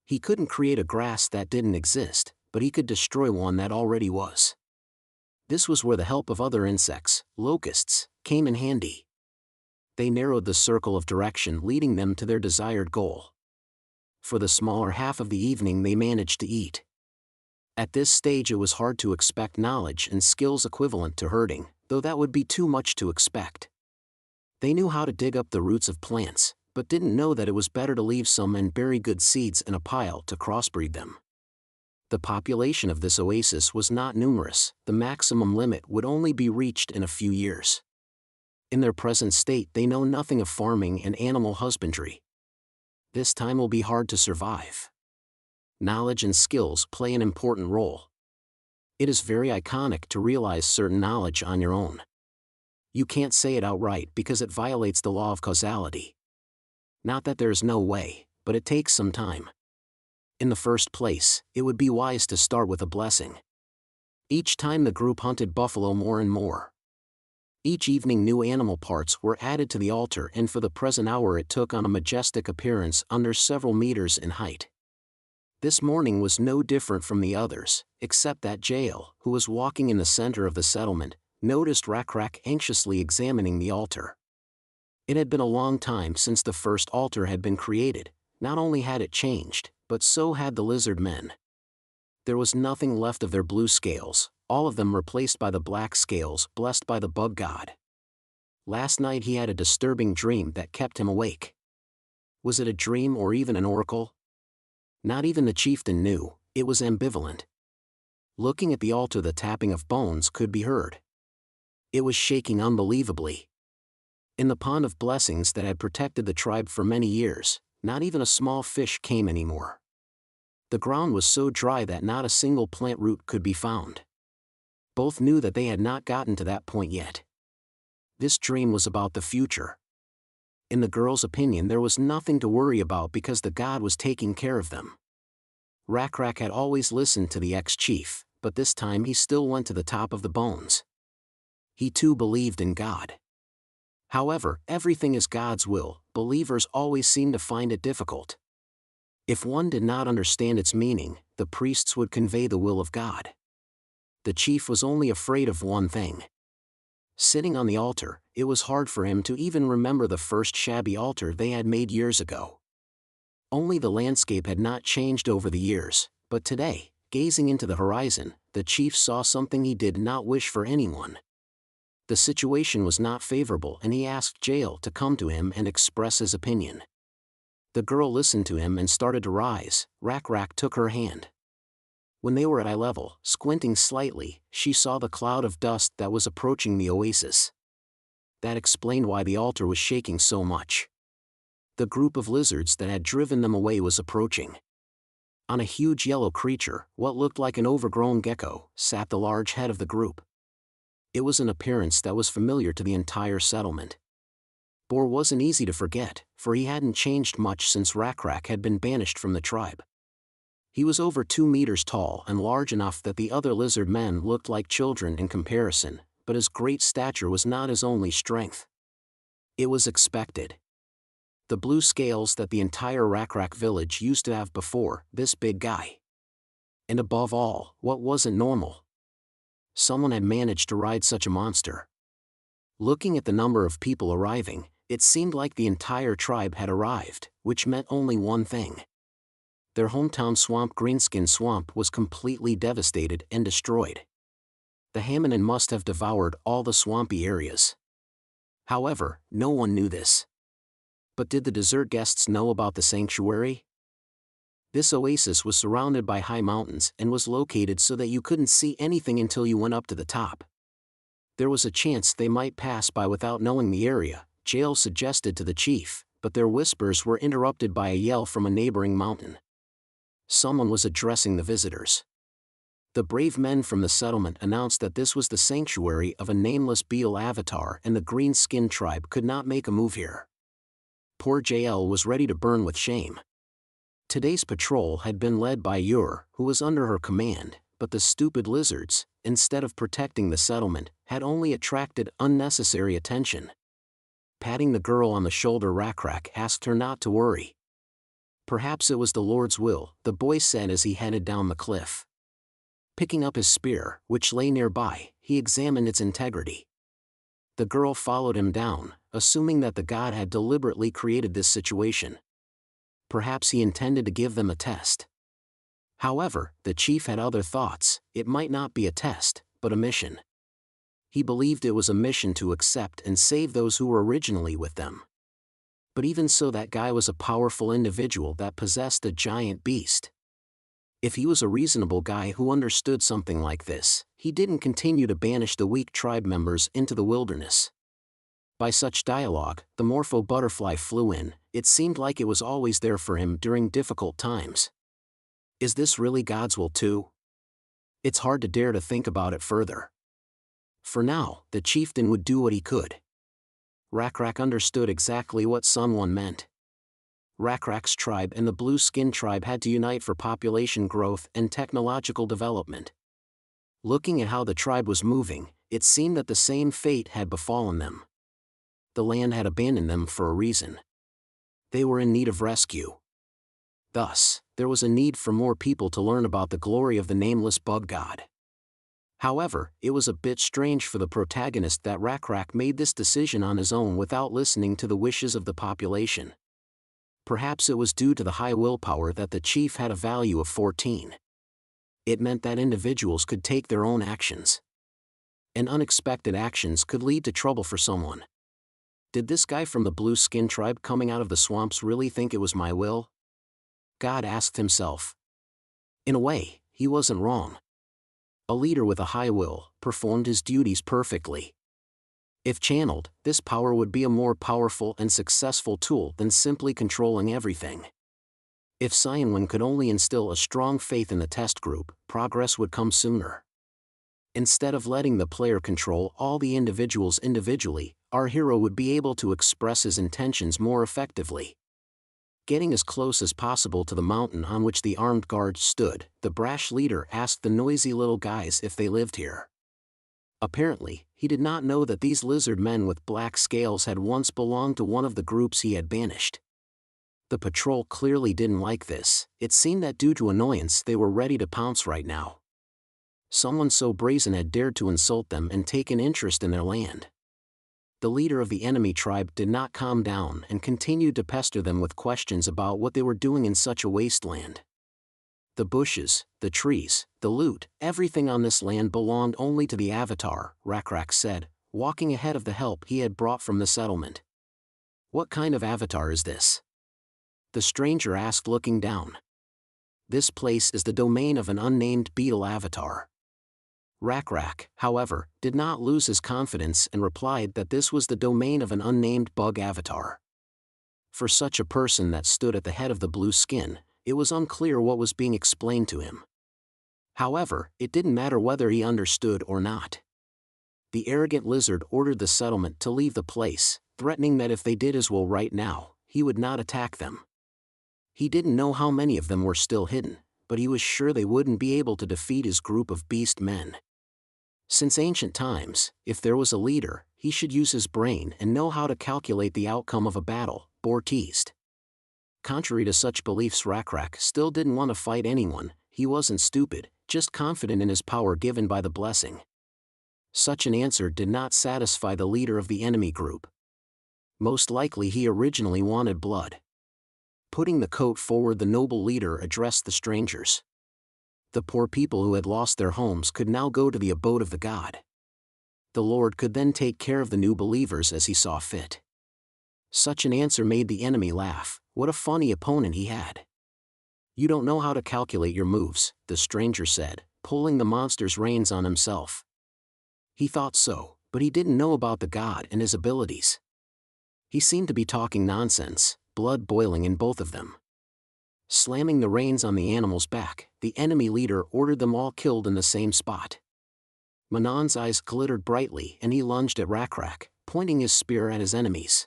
He couldn't create a grass that didn't exist, but he could destroy one that already was. This was where the help of other insects, locusts, came in handy. They narrowed the circle of direction, leading them to their desired goal. For the smaller half of the evening they managed to eat. At this stage it was hard to expect knowledge and skills equivalent to herding, though that would be too much to expect. They knew how to dig up the roots of plants, but didn't know that it was better to leave some and bury good seeds in a pile to crossbreed them. The population of this oasis was not numerous, the maximum limit would only be reached in a few years. In their present state they know nothing of farming and animal husbandry. This time will be hard to survive. Knowledge and skills play an important role. It is very iconic to realize certain knowledge on your own. You can't say it outright because it violates the law of causality. Not that there is no way, but it takes some time. In the first place, it would be wise to start with a blessing. Each time the group hunted buffalo more and more. Each evening new animal parts were added to the altar, and for the present hour it took on a majestic appearance under several meters in height. This morning was no different from the others, except that Jael, who was walking in the center of the settlement, noticed Rak anxiously examining the altar. It had been a long time since the first altar had been created. Not only had it changed, but so had the lizardmen. There was nothing left of their blue scales, all of them replaced by the black scales blessed by the bug god. Last night he had a disturbing dream that kept him awake. Was it a dream or even an oracle? Not even the chieftain knew. It was ambivalent. Looking at the altar, the tapping of bones could be heard. It was shaking unbelievably. In the pond of blessings that had protected the tribe for many years, not even a small fish came anymore. The ground was so dry that not a single plant root could be found. Both knew that they had not gotten to that point yet. This dream was about the future. In the girl's opinion, there was nothing to worry about because the god was taking care of them. Rak had always listened to the ex-chief, but this time he still went to the top of the bones. He too believed in God. However, everything is God's will. Believers always seem to find it difficult. If one did not understand its meaning, the priests would convey the will of God. The chief was only afraid of one thing. Sitting on the altar, it was hard for him to even remember the first shabby altar they had made years ago. Only the landscape had not changed over the years, but today, gazing into the horizon, the chief saw something he did not wish for anyone. The situation was not favorable, and he asked Jael to come to him and express his opinion. The girl listened to him and started to rise. Rak took her hand. When they were at eye level, squinting slightly, she saw the cloud of dust that was approaching the oasis. That explained why the altar was shaking so much. The group of lizards that had driven them away was approaching. On a huge yellow creature, what looked like an overgrown gecko, sat the large head of the group. It was an appearance that was familiar to the entire settlement. Boar wasn't easy to forget, for he hadn't changed much since Rak had been banished from the tribe. He was over 2 meters tall and large enough that the other lizard men looked like children in comparison, but his great stature was not his only strength. It was expected. The blue scales that the entire Rakrak village used to have before this big guy. And above all, what wasn't normal? Someone had managed to ride such a monster. Looking at the number of people arriving, it seemed like the entire tribe had arrived, which meant only one thing. Their hometown swamp, Greenskin Swamp, was completely devastated and destroyed. The Hamminen must have devoured all the swampy areas. However, no one knew this. But did the dessert guests know about the sanctuary? This oasis was surrounded by high mountains and was located so that you couldn't see anything until you went up to the top. There was a chance they might pass by without knowing the area, Jael suggested to the chief, but their whispers were interrupted by a yell from a neighboring mountain. Someone was addressing the visitors. The brave men from the settlement announced that this was the sanctuary of a nameless beetle avatar and the green skin tribe could not make a move here. Poor Jael was ready to burn with shame. Today's patrol had been led by Ur, who was under her command, but the stupid lizards, instead of protecting the settlement, had only attracted unnecessary attention. Patting the girl on the shoulder, Rakrak asked her not to worry. Perhaps it was the Lord's will, the boy said as he headed down the cliff. Picking up his spear, which lay nearby, he examined its integrity. The girl followed him down, assuming that the god had deliberately created this situation. Perhaps he intended to give them a test. However, the chief had other thoughts. It might not be a test, but a mission. He believed it was a mission to accept and save those who were originally with them. But even so, that guy was a powerful individual that possessed a giant beast. If he was a reasonable guy who understood something like this, he didn't continue to banish the weak tribe members into the wilderness. By such dialogue, the Morpho butterfly flew in. It seemed like it was always there for him during difficult times. Is this really God's will too? It's hard to dare to think about it further. For now, the chieftain would do what he could. Rakrak understood exactly what Sun One meant. Rakrak's tribe and the Blue Skin tribe had to unite for population growth and technological development. Looking at how the tribe was moving, it seemed that the same fate had befallen them. The land had abandoned them for a reason. They were in need of rescue. Thus, there was a need for more people to learn about the glory of the nameless bug god. However, it was a bit strange for the protagonist that Rakrak made this decision on his own without listening to the wishes of the population. Perhaps it was due to the high willpower that the chief had a value of 14. It meant that individuals could take their own actions. And unexpected actions could lead to trouble for someone. Did this guy from the Blue Skin tribe coming out of the swamps really think it was my will? God asked himself. In a way, he wasn't wrong. A leader with a high will performed his duties perfectly. If channeled, this power would be a more powerful and successful tool than simply controlling everything. If Cyanwen could only instill a strong faith in the test group, progress would come sooner. Instead of letting the player control all the individuals individually, our hero would be able to express his intentions more effectively. Getting as close as possible to the mountain on which the armed guards stood, the brash leader asked the noisy little guys if they lived here. Apparently, he did not know that these lizard men with black scales had once belonged to one of the groups he had banished. The patrol clearly didn't like this. It seemed that due to annoyance they were ready to pounce right now. Someone so brazen had dared to insult them and take an interest in their land. The leader of the enemy tribe did not calm down and continued to pester them with questions about what they were doing in such a wasteland. The bushes, the trees, the loot, everything on this land belonged only to the Avatar, Rakrak said, walking ahead of the help he had brought from the settlement. What kind of avatar is this? The stranger asked, looking down. This place is the domain of an unnamed beetle avatar. Rakrak, however, did not lose his confidence and replied that this was the domain of an unnamed bug avatar. For such a person that stood at the head of the Blue Skin, it was unclear what was being explained to him. However, it didn't matter whether he understood or not. The arrogant lizard ordered the settlement to leave the place, threatening that if they did his will right now, he would not attack them. He didn't know how many of them were still hidden, but he was sure they wouldn't be able to defeat his group of beast men. Since ancient times, if there was a leader, he should use his brain and know how to calculate the outcome of a battle, Boar teased. Contrary to such beliefs, Rakrak still didn't want to fight anyone. He wasn't stupid, just confident in his power given by the blessing. Such an answer did not satisfy the leader of the enemy group. Most likely he originally wanted blood. Putting the coat forward, the noble leader addressed the strangers. The poor people who had lost their homes could now go to the abode of the god. The Lord could then take care of the new believers as he saw fit. Such an answer made the enemy laugh. What a funny opponent he had. You don't know how to calculate your moves, the stranger said, pulling the monster's reins on himself. He thought so, but he didn't know about the god and his abilities. He seemed to be talking nonsense, blood boiling in both of them. Slamming the reins on the animal's back, the enemy leader ordered them all killed in the same spot. Manon's eyes glittered brightly and he lunged at Rakrak, pointing his spear at his enemies.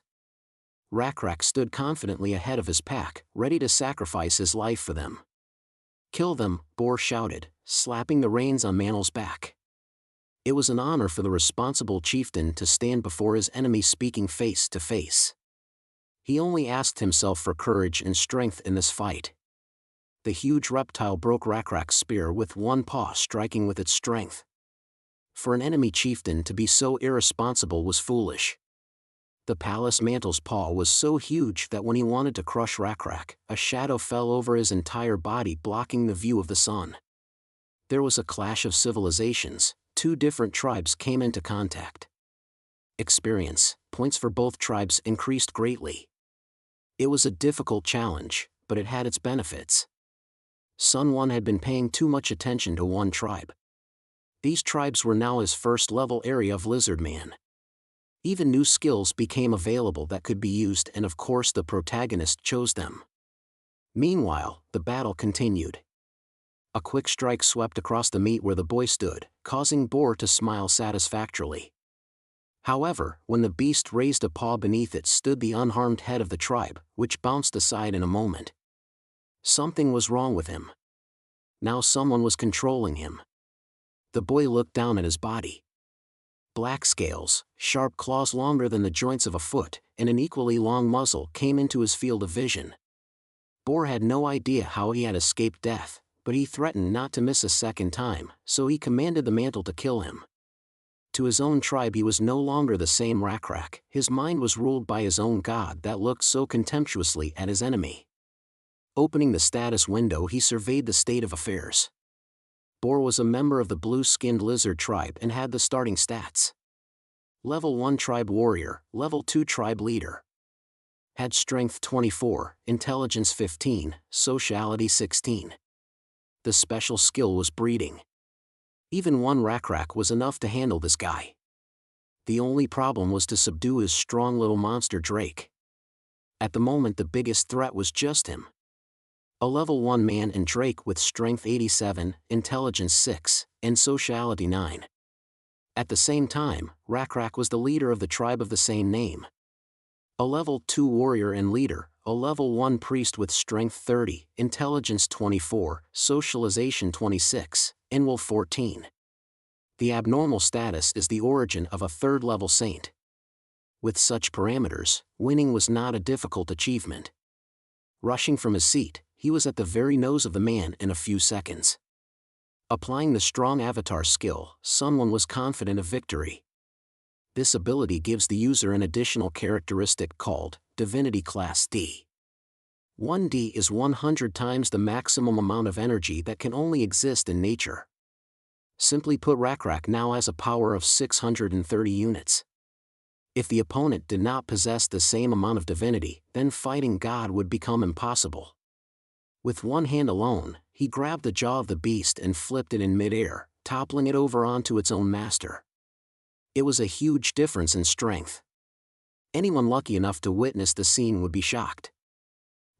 Rakrak stood confidently ahead of his pack, ready to sacrifice his life for them. Kill them, Boar shouted, slapping the reins on Manon's back. It was an honor for the responsible chieftain to stand before his enemy speaking face to face. He only asked himself for courage and strength in this fight. The huge reptile broke Rakrak's spear with one paw, striking with its strength. For an enemy chieftain to be so irresponsible was foolish. The palace mantle's paw was so huge that when he wanted to crush Rakrak, a shadow fell over his entire body, blocking the view of the sun. There was a clash of civilizations. Two different tribes came into contact. Experience points for both tribes increased greatly. It was a difficult challenge, but it had its benefits. Sun One had been paying too much attention to one tribe. These tribes were now his first-level area of Lizardman. Even new skills became available that could be used, and of course the protagonist chose them. Meanwhile, the battle continued. A quick strike swept across the meat where the boy stood, causing Boar to smile satisfactorily. However, when the beast raised a paw, beneath it stood the unharmed head of the tribe, which bounced aside in a moment. Something was wrong with him. Now someone was controlling him. The boy looked down at his body. Black scales, sharp claws longer than the joints of a foot, and an equally long muzzle came into his field of vision. Boar had no idea how he had escaped death, but he threatened not to miss a second time, so he commanded the mantle to kill him. To his own tribe he was no longer the same Rakrak. His mind was ruled by his own god that looked so contemptuously at his enemy. Opening the status window, he surveyed the state of affairs. Boar was a member of the blue-skinned lizard tribe and had the starting stats. Level 1 tribe warrior, Level 2 tribe leader. Had strength 24, intelligence 15, sociality 16. The special skill was breeding. Even one Rakrak was enough to handle this guy. The only problem was to subdue his strong little monster Drake. At the moment the biggest threat was just him. A level 1 man and Drake with strength 87, intelligence 6, and sociality 9. At the same time, Rakrak was the leader of the tribe of the same name. A level 2 warrior and leader, a level 1 priest with strength 30, intelligence 24, socialization 26, and will 14. The abnormal status is the origin of a third-level saint. With such parameters, winning was not a difficult achievement. Rushing from his seat, he was at the very nose of the man in a few seconds. Applying the strong avatar skill, someone was confident of victory. This ability gives the user an additional characteristic called Divinity Class D. 1D is 100 times the maximum amount of energy that can only exist in nature. Simply put, Rakrak now has a power of 630 units. If the opponent did not possess the same amount of divinity, then fighting God would become impossible. With one hand alone, he grabbed the jaw of the beast and flipped it in midair, toppling it over onto its own master. It was a huge difference in strength. Anyone lucky enough to witness the scene would be shocked.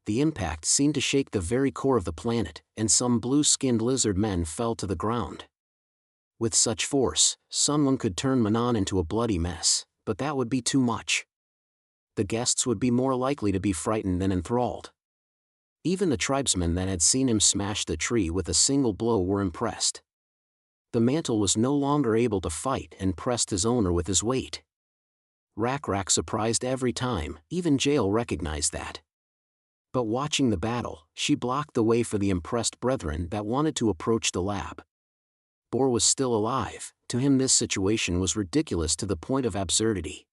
The impact seemed to shake the very core of the planet, and some blue-skinned lizard men fell to the ground. With such force, someone could turn Manon into a bloody mess, but that would be too much. The guests would be more likely to be frightened than enthralled. Even the tribesmen that had seen him smash the tree with a single blow were impressed. The mantle was no longer able to fight and pressed his owner with his weight. Rak surprised every time, even Jael recognized that. But watching the battle, she blocked the way for the impressed brethren that wanted to approach the lab. Bor was still alive. To him this situation was ridiculous to the point of absurdity.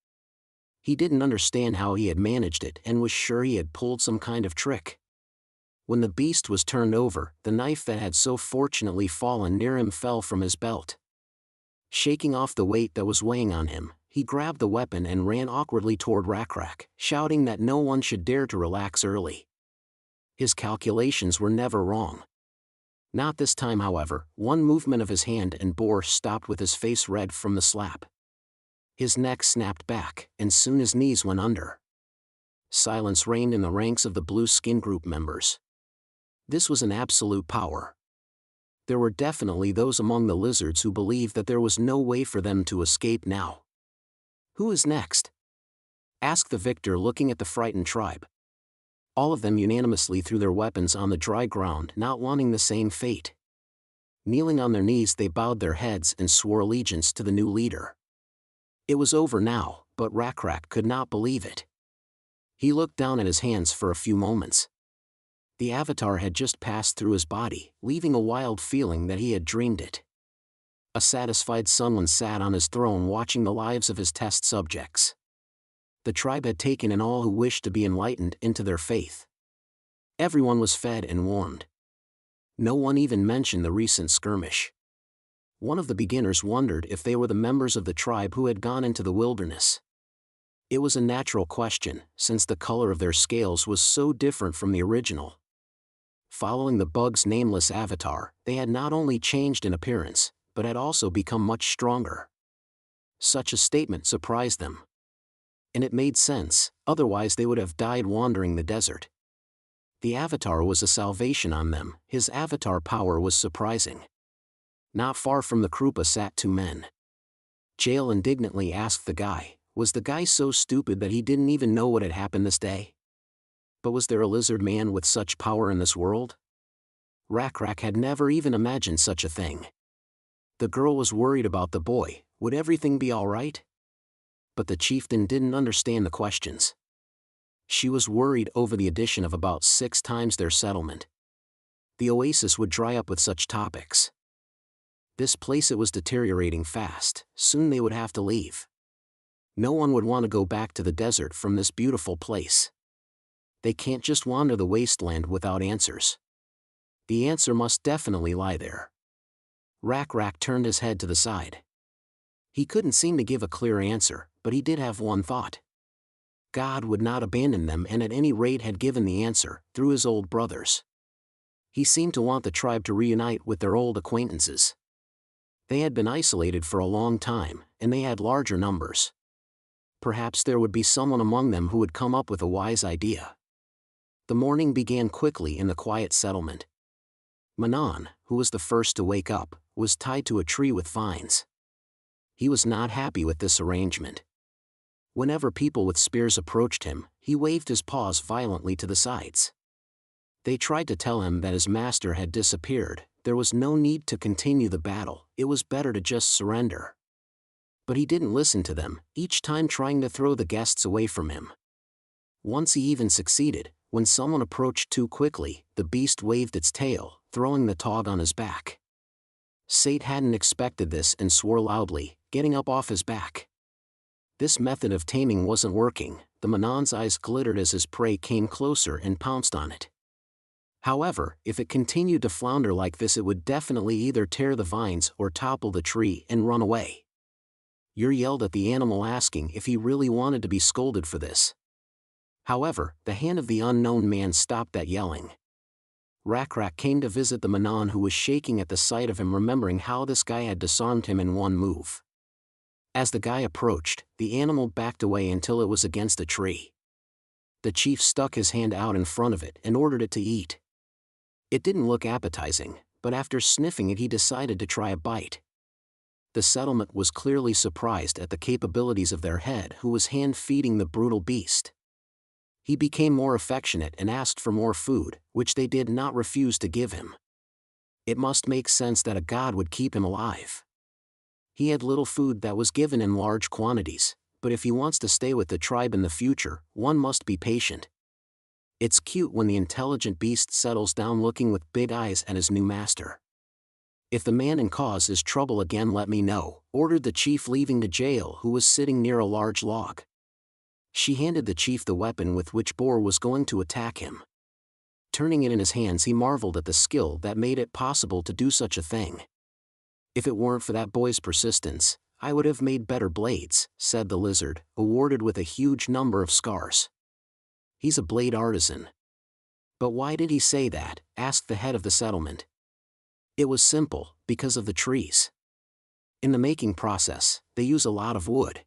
He didn't understand how he had managed it and was sure he had pulled some kind of trick. When the beast was turned over, the knife that had so fortunately fallen near him fell from his belt. Shaking off the weight that was weighing on him, he grabbed the weapon and ran awkwardly toward Rak, shouting that no one should dare to relax early. His calculations were never wrong. Not this time, however. One movement of his hand and Bor stopped with his face red from the slap. His neck snapped back, and soon his knees went under. Silence reigned in the ranks of the Blue Skin Group members. This was an absolute power. There were definitely those among the lizards who believed that there was no way for them to escape now. "Who is next?" asked the victor, looking at the frightened tribe. All of them unanimously threw their weapons on the dry ground, not wanting the same fate. Kneeling on their knees, they bowed their heads and swore allegiance to the new leader. It was over now, but Rak could not believe it. He looked down at his hands for a few moments. The avatar had just passed through his body, leaving a wild feeling that he had dreamed it. A satisfied Sunland sat on his throne watching the lives of his test subjects. The tribe had taken in all who wished to be enlightened into their faith. Everyone was fed and warmed. No one even mentioned the recent skirmish. One of the beginners wondered if they were the members of the tribe who had gone into the wilderness. It was a natural question, since the color of their scales was so different from the original. Following the bug's nameless avatar, they had not only changed in appearance, but had also become much stronger. Such a statement surprised them. And it made sense, otherwise they would have died wandering the desert. The avatar was a salvation on them. His avatar power was surprising. Not far from the Krupa sat two men. Jael indignantly asked the guy, was the guy so stupid that he didn't even know what had happened this day? But was there a lizard man with such power in this world? Rak had never even imagined such a thing. The girl was worried about the boy. Would everything be all right? But the chieftain didn't understand the questions. She was worried over the addition of about 6 times their settlement. The oasis would dry up with such topics. This place, it was deteriorating fast. Soon they would have to leave. No one would want to go back to the desert from this beautiful place. They can't just wander the wasteland without answers. The answer must definitely lie there. Rak turned his head to the side. He couldn't seem to give a clear answer, but he did have one thought. God would not abandon them, and at any rate had given the answer, through his old brothers. He seemed to want the tribe to reunite with their old acquaintances. They had been isolated for a long time, and they had larger numbers. Perhaps there would be someone among them who would come up with a wise idea. The morning began quickly in the quiet settlement. Manon, who was the first to wake up, was tied to a tree with vines. He was not happy with this arrangement. Whenever people with spears approached him, he waved his paws violently to the sides. They tried to tell him that his master had disappeared. There was no need to continue the battle, it was better to just surrender. But he didn't listen to them, each time trying to throw the guests away from him. Once he even succeeded. When someone approached too quickly, the beast waved its tail, throwing the tog on his back. Sate hadn't expected this and swore loudly, getting up off his back. This method of taming wasn't working. The Manon's eyes glittered as his prey came closer and pounced on it. However, if it continued to flounder like this, it would definitely either tear the vines or topple the tree and run away. Yer yelled at the animal, asking if he really wanted to be scolded for this. However, the hand of the unknown man stopped that yelling. Rak came to visit the Manon, who was shaking at the sight of him, remembering how this guy had disarmed him in one move. As the guy approached, the animal backed away until it was against a tree. The chief stuck his hand out in front of it and ordered it to eat. It didn't look appetizing, but after sniffing it he decided to try a bite. The settlement was clearly surprised at the capabilities of their head, who was hand-feeding the brutal beast. He became more affectionate and asked for more food, which they did not refuse to give him. It must make sense that a god would keep him alive. He had little food that was given in large quantities, but if he wants to stay with the tribe in the future, one must be patient. It's cute when the intelligent beast settles down looking with big eyes at his new master. If the man in cause is trouble again, let me know, ordered the chief, leaving the jail, who was sitting near a large log. She handed the chief the weapon with which Boar was going to attack him. Turning it in his hands, he marveled at the skill that made it possible to do such a thing. If it weren't for that boy's persistence, I would have made better blades, said the lizard, awarded with a huge number of scars. He's a blade artisan. But why did he say that? Asked the head of the settlement. It was simple, because of the trees. In the making process, they use a lot of wood.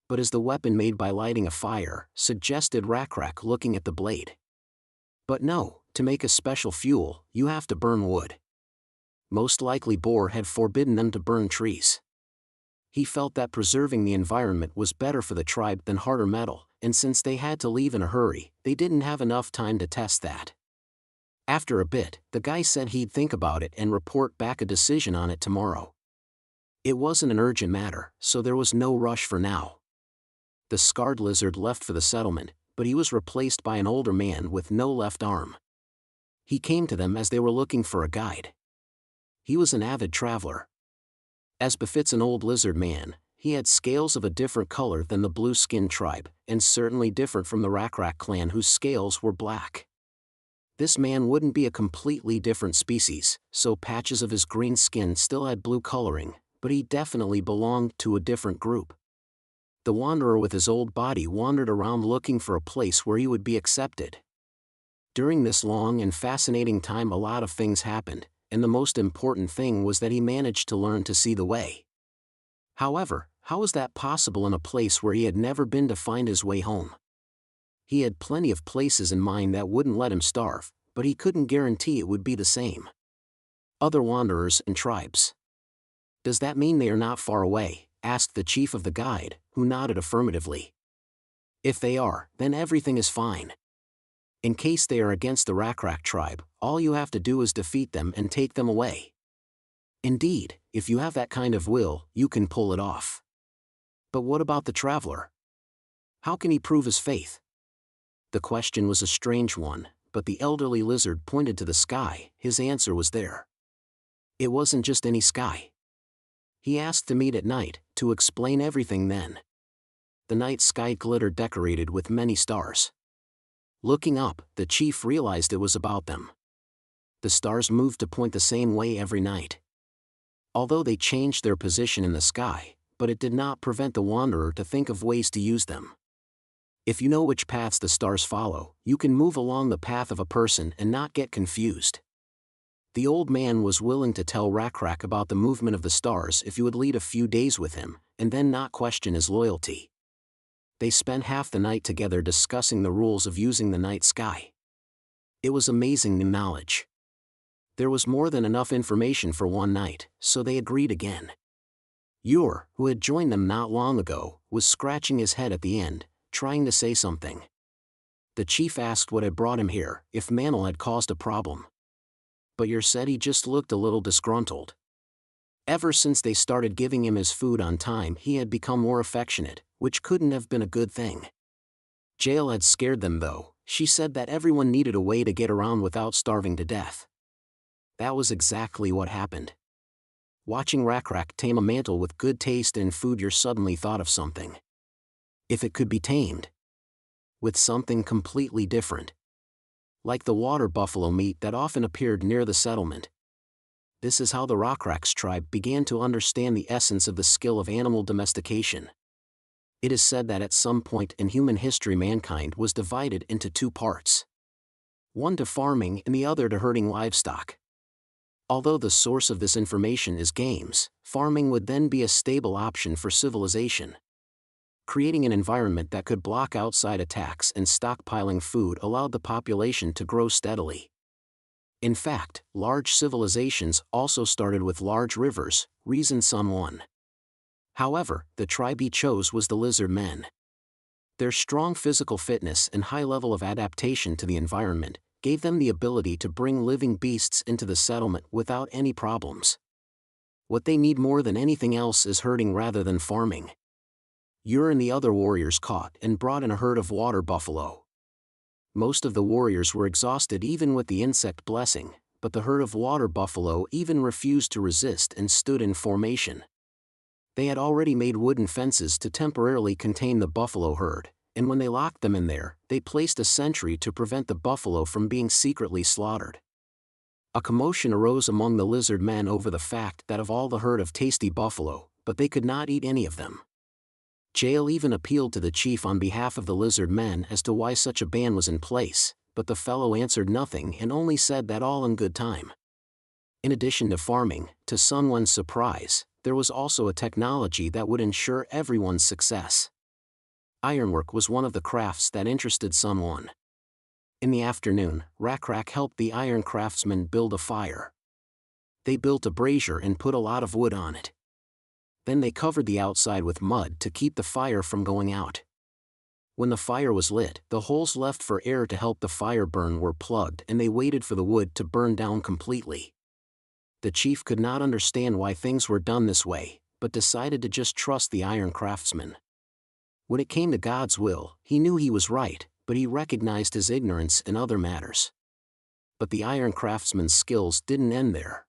But is the weapon made by lighting a fire? Suggested Rakrak, looking at the blade. But no, to make a special fuel, you have to burn wood. Most likely Boar had forbidden them to burn trees. He felt that preserving the environment was better for the tribe than harder metal, and since they had to leave in a hurry, they didn't have enough time to test that. After a bit, the guy said he'd think about it and report back a decision on it tomorrow. It wasn't an urgent matter, so there was no rush for now. The scarred lizard left for the settlement, but he was replaced by an older man with no left arm. He came to them as they were looking for a guide. He was an avid traveler. As befits an old lizard man, he had scales of a different color than the blue-skinned tribe, and certainly different from the Rakrak clan, whose scales were black. This man wouldn't be a completely different species, so patches of his green skin still had blue coloring, but he definitely belonged to a different group. The wanderer with his old body wandered around looking for a place where he would be accepted. During this long and fascinating time, a lot of things happened, and the most important thing was that he managed to learn to see the way. However, how was that possible in a place where he had never been to find his way home? He had plenty of places in mind that wouldn't let him starve, but he couldn't guarantee it would be the same. Other wanderers and tribes. Does that mean they are not far away? Asked the chief of the guide, who nodded affirmatively. If they are, then everything is fine. In case they are against the Rakrak tribe, all you have to do is defeat them and take them away. Indeed, if you have that kind of will, you can pull it off. But what about the traveler? How can he prove his faith? The question was a strange one, but the elderly lizard pointed to the sky. His answer was there. It wasn't just any sky. He asked to meet at night, to explain everything then. The night sky glittered, decorated with many stars. Looking up, the chief realized it was about them. The stars moved to point the same way every night. Although they changed their position in the sky, but it did not prevent the wanderer to think of ways to use them. If you know which paths the stars follow, you can move along the path of a person and not get confused. The old man was willing to tell Rakrak about the movement of the stars if you would lead a few days with him, and then not question his loyalty. They spent half the night together discussing the rules of using the night sky. It was amazing new knowledge. There was more than enough information for one night, so they agreed again. Yor, who had joined them not long ago, was scratching his head at the end, trying to say something. The chief asked what had brought him here, if Manhwa had caused a problem. But Yor said he just looked a little disgruntled. Ever since they started giving him his food on time, he had become more affectionate, which couldn't have been a good thing. Jail had scared them though. She said that everyone needed a way to get around without starving to death. That was exactly what happened. Watching Rakrak tame a mantle with good taste and food, Yor suddenly thought of something. If it could be tamed with something completely different. Like the water buffalo meat that often appeared near the settlement. This is how the Rakrak's tribe began to understand the essence of the skill of animal domestication. It is said that at some point in human history mankind was divided into two parts. One to farming and the other to herding livestock. Although the source of this information is games, farming would then be a stable option for civilization. Creating an environment that could block outside attacks and stockpiling food allowed the population to grow steadily. In fact, large civilizations also started with large rivers, reason Sun 1. However, the tribe he chose was the Lizardmen. Their strong physical fitness and high level of adaptation to the environment gave them the ability to bring living beasts into the settlement without any problems. What they need more than anything else is herding rather than farming. Ur and the other warriors caught and brought in a herd of water buffalo. Most of the warriors were exhausted even with the insect blessing, but the herd of water buffalo even refused to resist and stood in formation. They had already made wooden fences to temporarily contain the buffalo herd, and when they locked them in there, they placed a sentry to prevent the buffalo from being secretly slaughtered. A commotion arose among the Lizardmen over the fact that of all the herd of tasty buffalo, but they could not eat any of them. Jael even appealed to the chief on behalf of the Lizardmen as to why such a ban was in place, but the fellow answered nothing and only said that all in good time. In addition to farming, to Sun Won's surprise, there was also a technology that would ensure everyone's success. Ironwork was one of the crafts that interested Sun Won. In the afternoon, Rakrak helped the iron craftsmen build a fire. They built a brazier and put a lot of wood on it. Then they covered the outside with mud to keep the fire from going out. When the fire was lit, the holes left for air to help the fire burn were plugged and they waited for the wood to burn down completely. The chief could not understand why things were done this way, but decided to just trust the iron craftsman. When it came to God's will, he knew he was right, but he recognized his ignorance in other matters. But the iron craftsman's skills didn't end there.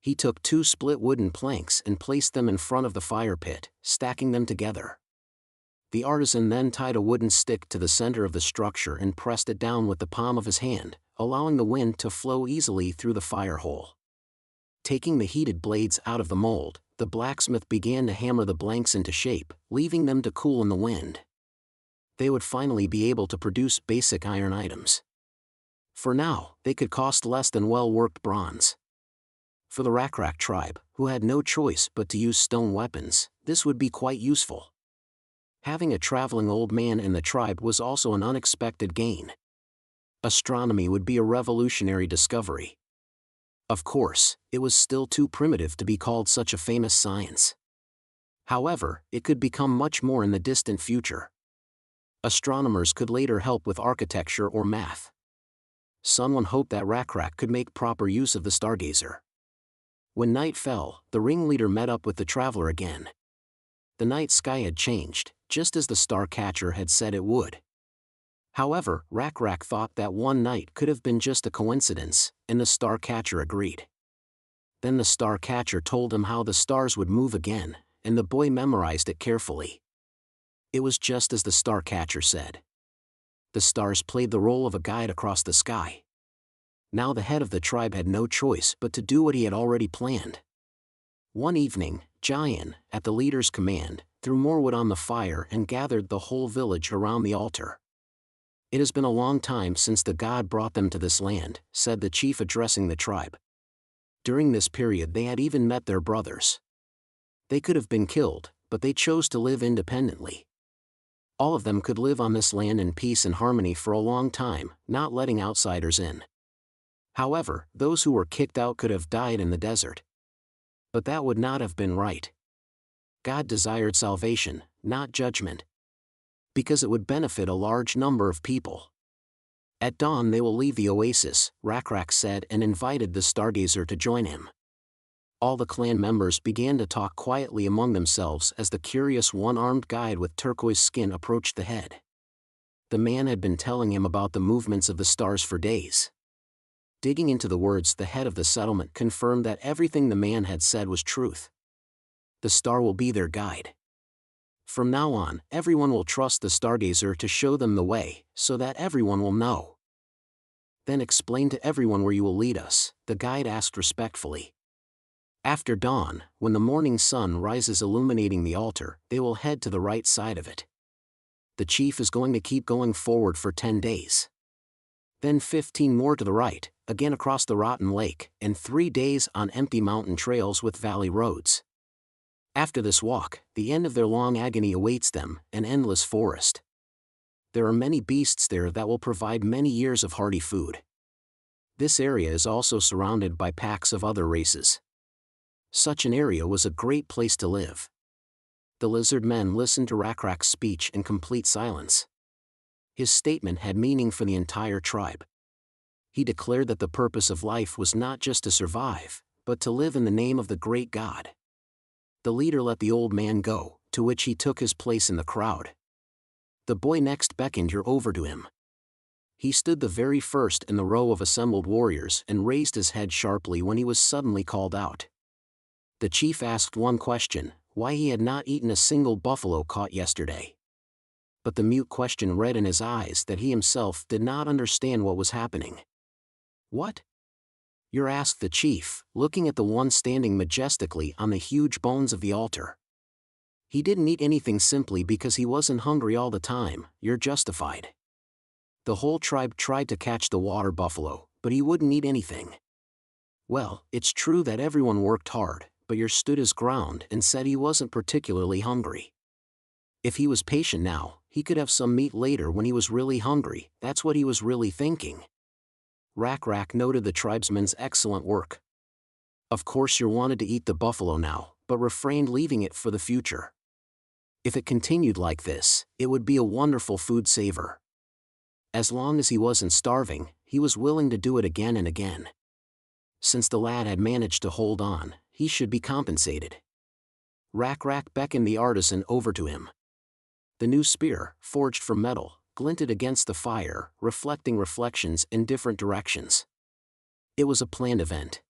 He took 2 split wooden planks and placed them in front of the fire pit, stacking them together. The artisan then tied a wooden stick to the center of the structure and pressed it down with the palm of his hand, allowing the wind to flow easily through the fire hole. Taking the heated blades out of the mold, the blacksmith began to hammer the blanks into shape, leaving them to cool in the wind. They would finally be able to produce basic iron items. For now, they could cost less than well-worked bronze. For the Rakrak tribe, who had no choice but to use stone weapons, this would be quite useful. Having a traveling old man in the tribe was also an unexpected gain. Astronomy would be a revolutionary discovery. Of course, it was still too primitive to be called such a famous science. However, it could become much more in the distant future. Astronomers could later help with architecture or math. Sun Won hoped that Rakrak could make proper use of the stargazer. When night fell, the ringleader met up with the traveler again. The night sky had changed, just as the star catcher had said it would. However, Rakrak thought that one night could have been just a coincidence, and the star catcher agreed. Then the star catcher told him how the stars would move again, and the boy memorized it carefully. It was just as the star catcher said. The stars played the role of a guide across the sky. Now the head of the tribe had no choice but to do what he had already planned. One evening, Jayan, at the leader's command, threw more wood on the fire and gathered the whole village around the altar. "It has been a long time since the god brought them to this land," said the chief addressing the tribe. During this period they had even met their brothers. They could have been killed, but they chose to live independently. All of them could live on this land in peace and harmony for a long time, not letting outsiders in. However, those who were kicked out could have died in the desert. But that would not have been right. God desired salvation, not judgment. Because it would benefit a large number of people. At dawn they will leave the oasis, Rakrak said, and invited the stargazer to join him. All the clan members began to talk quietly among themselves as the curious one-armed guide with turquoise skin approached the head. The man had been telling him about the movements of the stars for days. Digging into the words, the head of the settlement confirmed that everything the man had said was truth. The star will be their guide. From now on, everyone will trust the stargazer to show them the way, so that everyone will know. Then explain to everyone where you will lead us, the guide asked respectfully. After dawn, when the morning sun rises illuminating the altar, they will head to the right side of it. The chief is going to keep going forward for 10 days. Then 15 more to the right, again across the rotten lake, and 3 days on empty mountain trails with valley roads. After this walk, the end of their long agony awaits them, an endless forest. There are many beasts there that will provide many years of hearty food. This area is also surrounded by packs of other races. Such an area was a great place to live. The Lizardmen listened to Rakrak's speech in complete silence. His statement had meaning for the entire tribe. He declared that the purpose of life was not just to survive, but to live in the name of the great God. The leader let the old man go, to which he took his place in the crowd. The boy next beckoned her over to him. He stood the very first in the row of assembled warriors and raised his head sharply when he was suddenly called out. The chief asked one question: why he had not eaten a single buffalo caught yesterday. But the mute question read in his eyes that he himself did not understand what was happening. "What?" "You're," asked the chief, looking at the one standing majestically on the huge bones of the altar. "He didn't eat anything simply because he wasn't hungry all the time. You're justified." The whole tribe tried to catch the water buffalo, but he wouldn't eat anything. "Well, it's true that everyone worked hard, but Yer stood his ground and said he wasn't particularly hungry. If he was patient now, he could have some meat later when he was really hungry. That's what he was really thinking." Rakrak noted the tribesman's excellent work. "Of course you wanted to eat the buffalo now, but refrained leaving it for the future. If it continued like this, it would be a wonderful food saver. As long as he wasn't starving, he was willing to do it again and again. Since the lad had managed to hold on, he should be compensated." Rakrak beckoned the artisan over to him. The new spear, forged from metal, glinted against the fire, reflecting reflections in different directions. It was a planned event.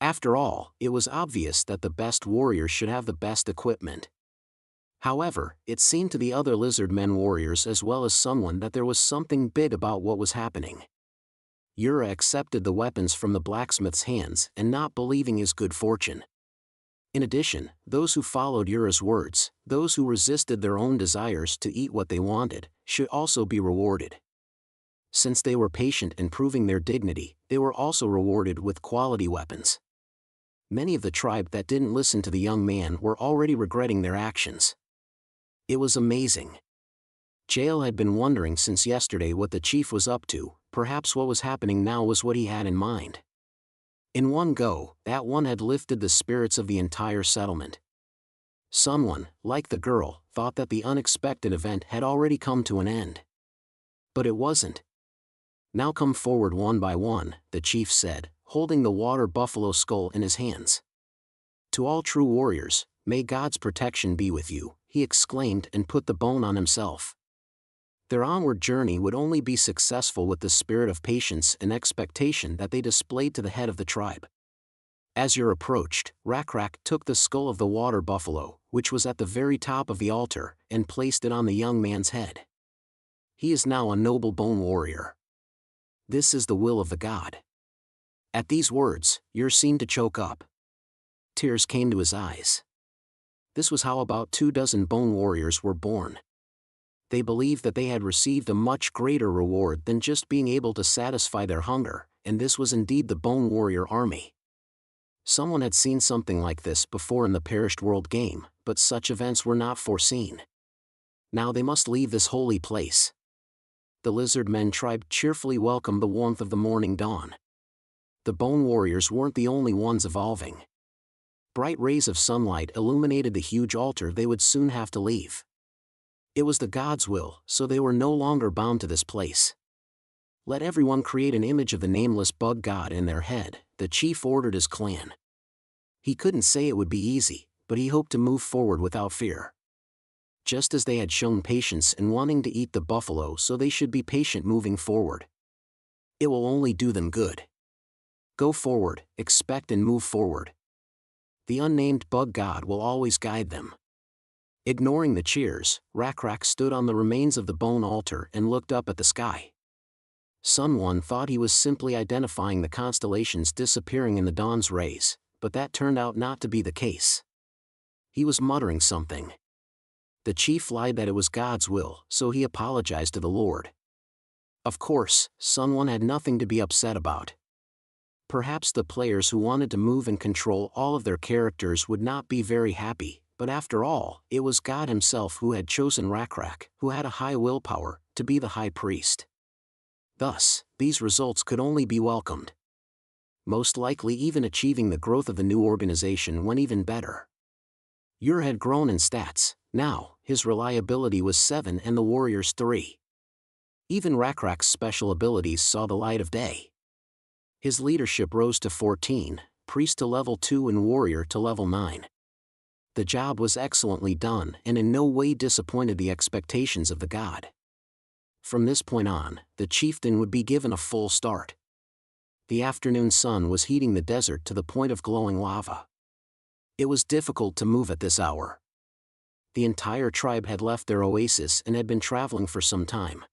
After all, it was obvious that the best warriors should have the best equipment. However, it seemed to the other Lizardmen warriors as well as someone that there was something big about what was happening. Yura accepted the weapons from the blacksmith's hands and not believing his good fortune. In addition, those who followed Yura's words, those who resisted their own desires to eat what they wanted, should also be rewarded. Since they were patient in proving their dignity, they were also rewarded with quality weapons. Many of the tribe that didn't listen to the young man were already regretting their actions. It was amazing. Jael had been wondering since yesterday what the chief was up to. Perhaps what was happening now was what he had in mind. In one go, that one had lifted the spirits of the entire settlement. Someone, like the girl, thought that the unexpected event had already come to an end. But it wasn't. "Now come forward one by one," the chief said, holding the water buffalo skull in his hands. "To all true warriors, may God's protection be with you," he exclaimed and put the bone on himself. Their onward journey would only be successful with the spirit of patience and expectation that they displayed to the head of the tribe. As Yer approached, Rakrak took the skull of the water buffalo, which was at the very top of the altar, and placed it on the young man's head. "He is now a noble bone warrior. This is the will of the God." At these words, Yer seemed to choke up. Tears came to his eyes. This was how about 24 bone warriors were born. They believed that they had received a much greater reward than just being able to satisfy their hunger, and this was indeed the Bone Warrior Army. Someone had seen something like this before in the Perished World game, but such events were not foreseen. Now they must leave this holy place. The Lizardmen tribe cheerfully welcomed the warmth of the morning dawn. The Bone Warriors weren't the only ones evolving. Bright rays of sunlight illuminated the huge altar they would soon have to leave. It was the God's will, so they were no longer bound to this place. "Let everyone create an image of the nameless bug god in their head," the chief ordered his clan. He couldn't say it would be easy, but he hoped to move forward without fear. Just as they had shown patience in wanting to eat the buffalo, so they should be patient moving forward. It will only do them good. Go forward, expect and move forward. The unnamed bug god will always guide them. Ignoring the cheers, Rakrak stood on the remains of the bone altar and looked up at the sky. Someone thought he was simply identifying the constellations disappearing in the dawn's rays, but that turned out not to be the case. He was muttering something. The chief lied that it was God's will, so he apologized to the Lord. Of course, someone had nothing to be upset about. Perhaps the players who wanted to move and control all of their characters would not be very happy. But after all, it was God himself who had chosen Rakrak, who had a high willpower, to be the high priest. Thus, these results could only be welcomed. Most likely even achieving the growth of the new organization went even better. Ur had grown in stats. Now, his reliability was 7 and the warriors 3. Even Rakrak's special abilities saw the light of day. His leadership rose to 14, priest to level 2 and warrior to level 9. The job was excellently done and in no way disappointed the expectations of the god. From this point on, the chieftain would be given a full start. The afternoon sun was heating the desert to the point of glowing lava. It was difficult to move at this hour. The entire tribe had left their oasis and had been traveling for some time.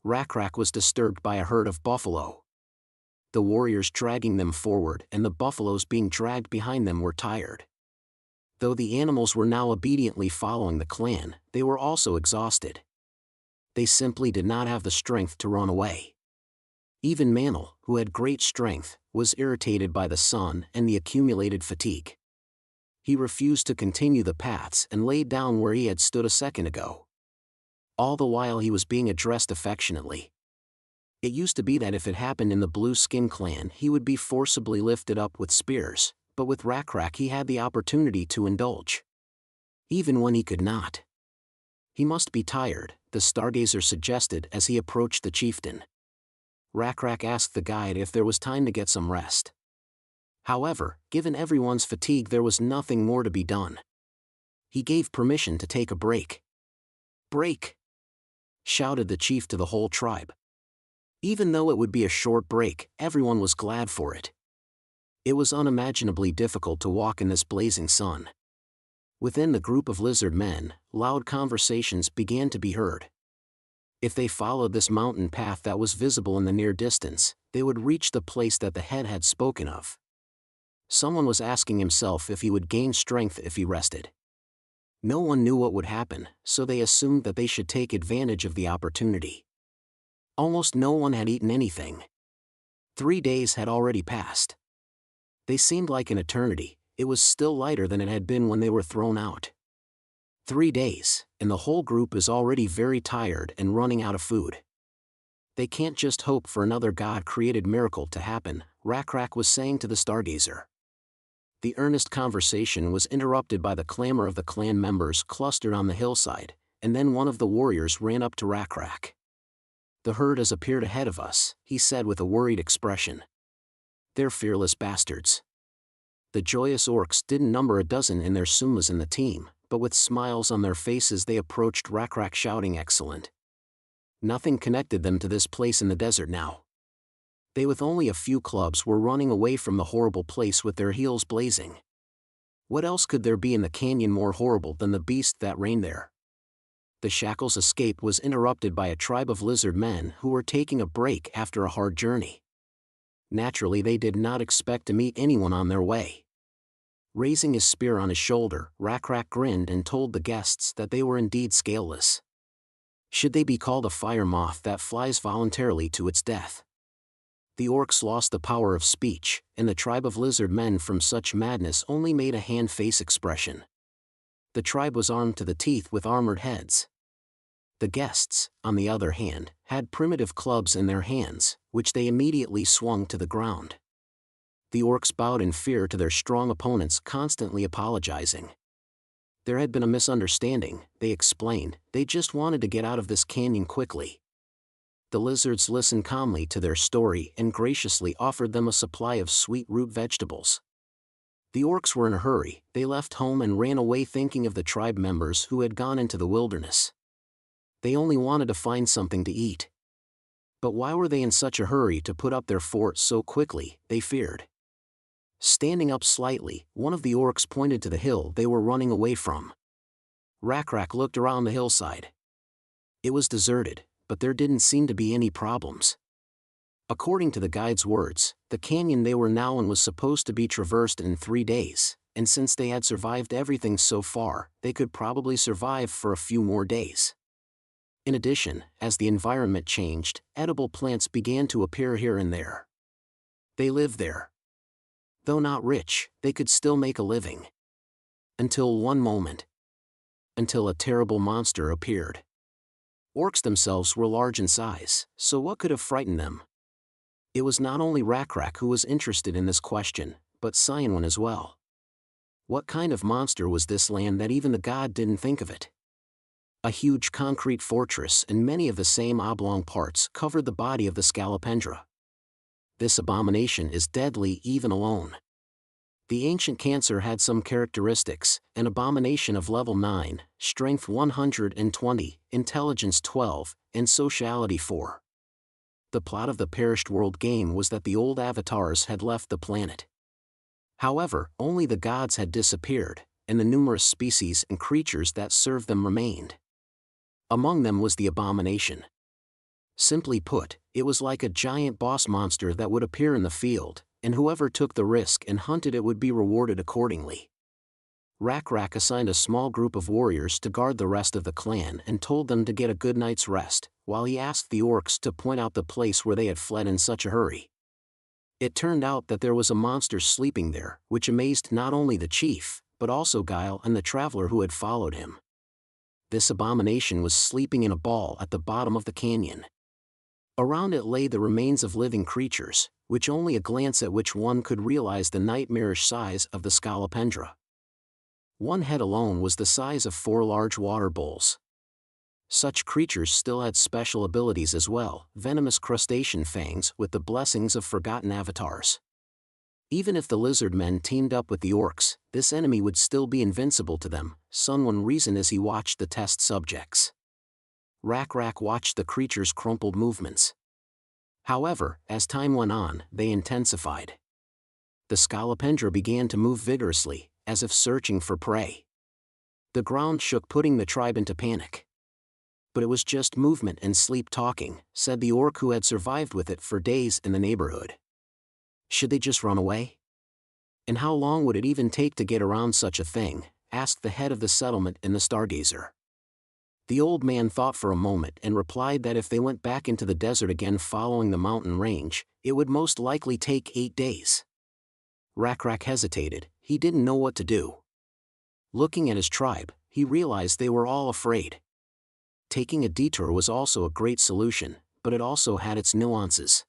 Rakrak was disturbed by a herd of buffalo. The warriors dragging them forward and the buffaloes being dragged behind them were tired. Though the animals were now obediently following the clan, they were also exhausted. They simply did not have the strength to run away. Even Manhwa, who had great strength, was irritated by the sun and the accumulated fatigue. He refused to continue the paths and laid down where he had stood a second ago. All the while he was being addressed affectionately. It used to be that if it happened in the Blue Skin clan he would be forcibly lifted up with spears, but with Rakrak he had the opportunity to indulge. Even when he could not. He must be tired, the stargazer suggested as he approached the chieftain. Rakrak asked the guide if there was time to get some rest. However, given everyone's fatigue there was nothing more to be done. He gave permission to take a break. "Break!" shouted the chief to the whole tribe. Even though it would be a short break, everyone was glad for it. It was unimaginably difficult to walk in this blazing sun. Within the group of lizard men, loud conversations began to be heard. If they followed this mountain path that was visible in the near distance, they would reach the place that the head had spoken of. Someone was asking himself if he would gain strength if he rested. No one knew what would happen, so they assumed that they should take advantage of the opportunity. Almost no one had eaten anything. 3 days had already passed. They seemed like an eternity. It was still lighter than it had been when they were thrown out. 3 days, and the whole group is already very tired and running out of food. They can't just hope for another God-created miracle to happen, Rakrak was saying to the stargazer. The earnest conversation was interrupted by the clamor of the clan members clustered on the hillside, and then one of the warriors ran up to Rakrak. "The herd has appeared ahead of us," he said with a worried expression. "They're fearless bastards." The joyous orcs didn't number a dozen in their sumas in the team, but with smiles on their faces they approached Rakrak shouting excellent. Nothing connected them to this place in the desert now. They with only a few clubs were running away from the horrible place with their heels blazing. What else could there be in the canyon more horrible than the beast that reigned there? The shackles' escape was interrupted by a tribe of lizard men who were taking a break after a hard journey. Naturally they did not expect to meet anyone on their way. Raising his spear on his shoulder, Rakrak grinned and told the guests that they were indeed scaleless. Should they be called a fire moth that flies voluntarily to its death? The orcs lost the power of speech, and the tribe of lizard men from such madness only made a hand-face expression. The tribe was armed to the teeth with armored heads. The guests, on the other hand, had primitive clubs in their hands, which they immediately swung to the ground. The orcs bowed in fear to their strong opponents, constantly apologizing. There had been a misunderstanding, they explained, they just wanted to get out of this canyon quickly. The lizards listened calmly to their story and graciously offered them a supply of sweet root vegetables. The orcs were in a hurry, they left home and ran away thinking of the tribe members who had gone into the wilderness. They only wanted to find something to eat. But why were they in such a hurry to put up their fort so quickly, they feared. Standing up slightly, one of the orcs pointed to the hill they were running away from. Rakrak looked around the hillside. It was deserted, but there didn't seem to be any problems. According to the guide's words, the canyon they were now in was supposed to be traversed in 3 days, and since they had survived everything so far, they could probably survive for a few more days. In addition, as the environment changed, edible plants began to appear here and there. They lived there. Though not rich, they could still make a living. Until one moment. Until a terrible monster appeared. Orcs themselves were large in size, so what could have frightened them? It was not only Rakrak who was interested in this question, but Cyanwan as well. What kind of monster was this land that even the god didn't think of it? A huge concrete fortress and many of the same oblong parts covered the body of the Scolopendra. This abomination is deadly even alone. The ancient cancer had some characteristics: an abomination of level 9, strength 120, intelligence 12, and sociality 4. The plot of the Perished World game was that the old avatars had left the planet. However, only the gods had disappeared, and the numerous species and creatures that served them remained. Among them was the abomination. Simply put, it was like a giant boss monster that would appear in the field, and whoever took the risk and hunted it would be rewarded accordingly. Rak assigned a small group of warriors to guard the rest of the clan and told them to get a good night's rest, while he asked the orcs to point out the place where they had fled in such a hurry. It turned out that there was a monster sleeping there, which amazed not only the chief, but also Guile and the traveler who had followed him. This abomination was sleeping in a ball at the bottom of the canyon. Around it lay the remains of living creatures, which only a glance at which one could realize the nightmarish size of the Scolopendra. One head alone was the size of 4 large water bowls. Such creatures still had special abilities as well, venomous crustacean fangs with the blessings of forgotten avatars. Even if the Lizardmen teamed up with the orcs, this enemy would still be invincible to them, Sunwon reasoned as he watched the test subjects. Rak watched the creature's crumpled movements. However, as time went on, they intensified. The Scolopendra began to move vigorously, as if searching for prey. The ground shook, putting the tribe into panic. But it was just movement and sleep talking, said the orc who had survived with it for days in the neighborhood. Should they just run away? And how long would it even take to get around such a thing? Asked the head of the settlement in the Stargazer. The old man thought for a moment and replied that if they went back into the desert again following the mountain range, it would most likely take 8 days. Rak hesitated, he didn't know what to do. Looking at his tribe, he realized they were all afraid. Taking a detour was also a great solution, but it also had its nuances.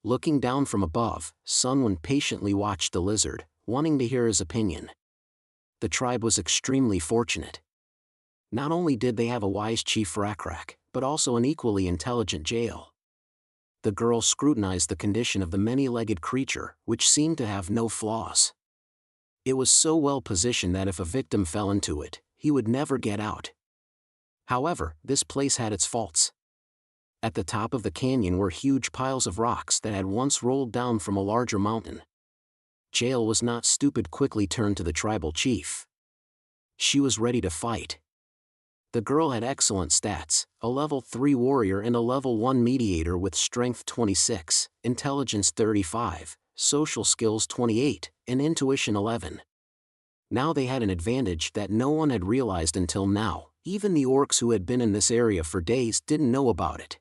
Looking down from above, Sunwon patiently watched the lizard, wanting to hear his opinion. The tribe was extremely fortunate. Not only did they have a wise chief Rak, but also an equally intelligent Jael. The girl scrutinized the condition of the many-legged creature, which seemed to have no flaws. It was so well positioned that if a victim fell into it, he would never get out. However, this place had its faults. At the top of the canyon were huge piles of rocks that had once rolled down from a larger mountain. Jael was not stupid, quickly turned to the tribal chief. She was ready to fight. The girl had excellent stats, a level 3 warrior and a level 1 mediator with strength 26, intelligence 35, social skills 28, and intuition 11. Now they had an advantage that no one had realized until now. Even the orcs who had been in this area for days didn't know about it.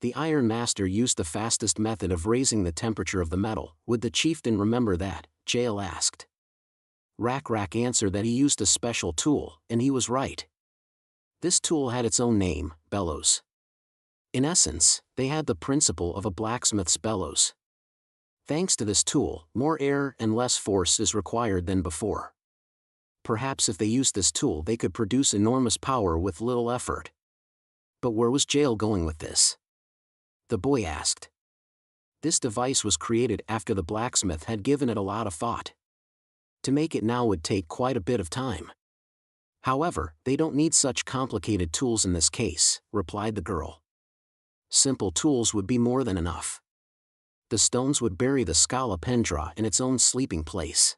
The Iron Master used the fastest method of raising the temperature of the metal. Would the chieftain remember that? Jael asked. Rak answered that he used a special tool, and he was right. This tool had its own name, bellows. In essence, they had the principle of a blacksmith's bellows. Thanks to this tool, more air and less force is required than before. Perhaps if they used this tool they could produce enormous power with little effort. But where was Jael going with this? The boy asked. This device was created after the blacksmith had given it a lot of thought. To make it now would take quite a bit of time. However, they don't need such complicated tools in this case, replied the girl. Simple tools would be more than enough. The stones would bury the Scolopendra in its own sleeping place.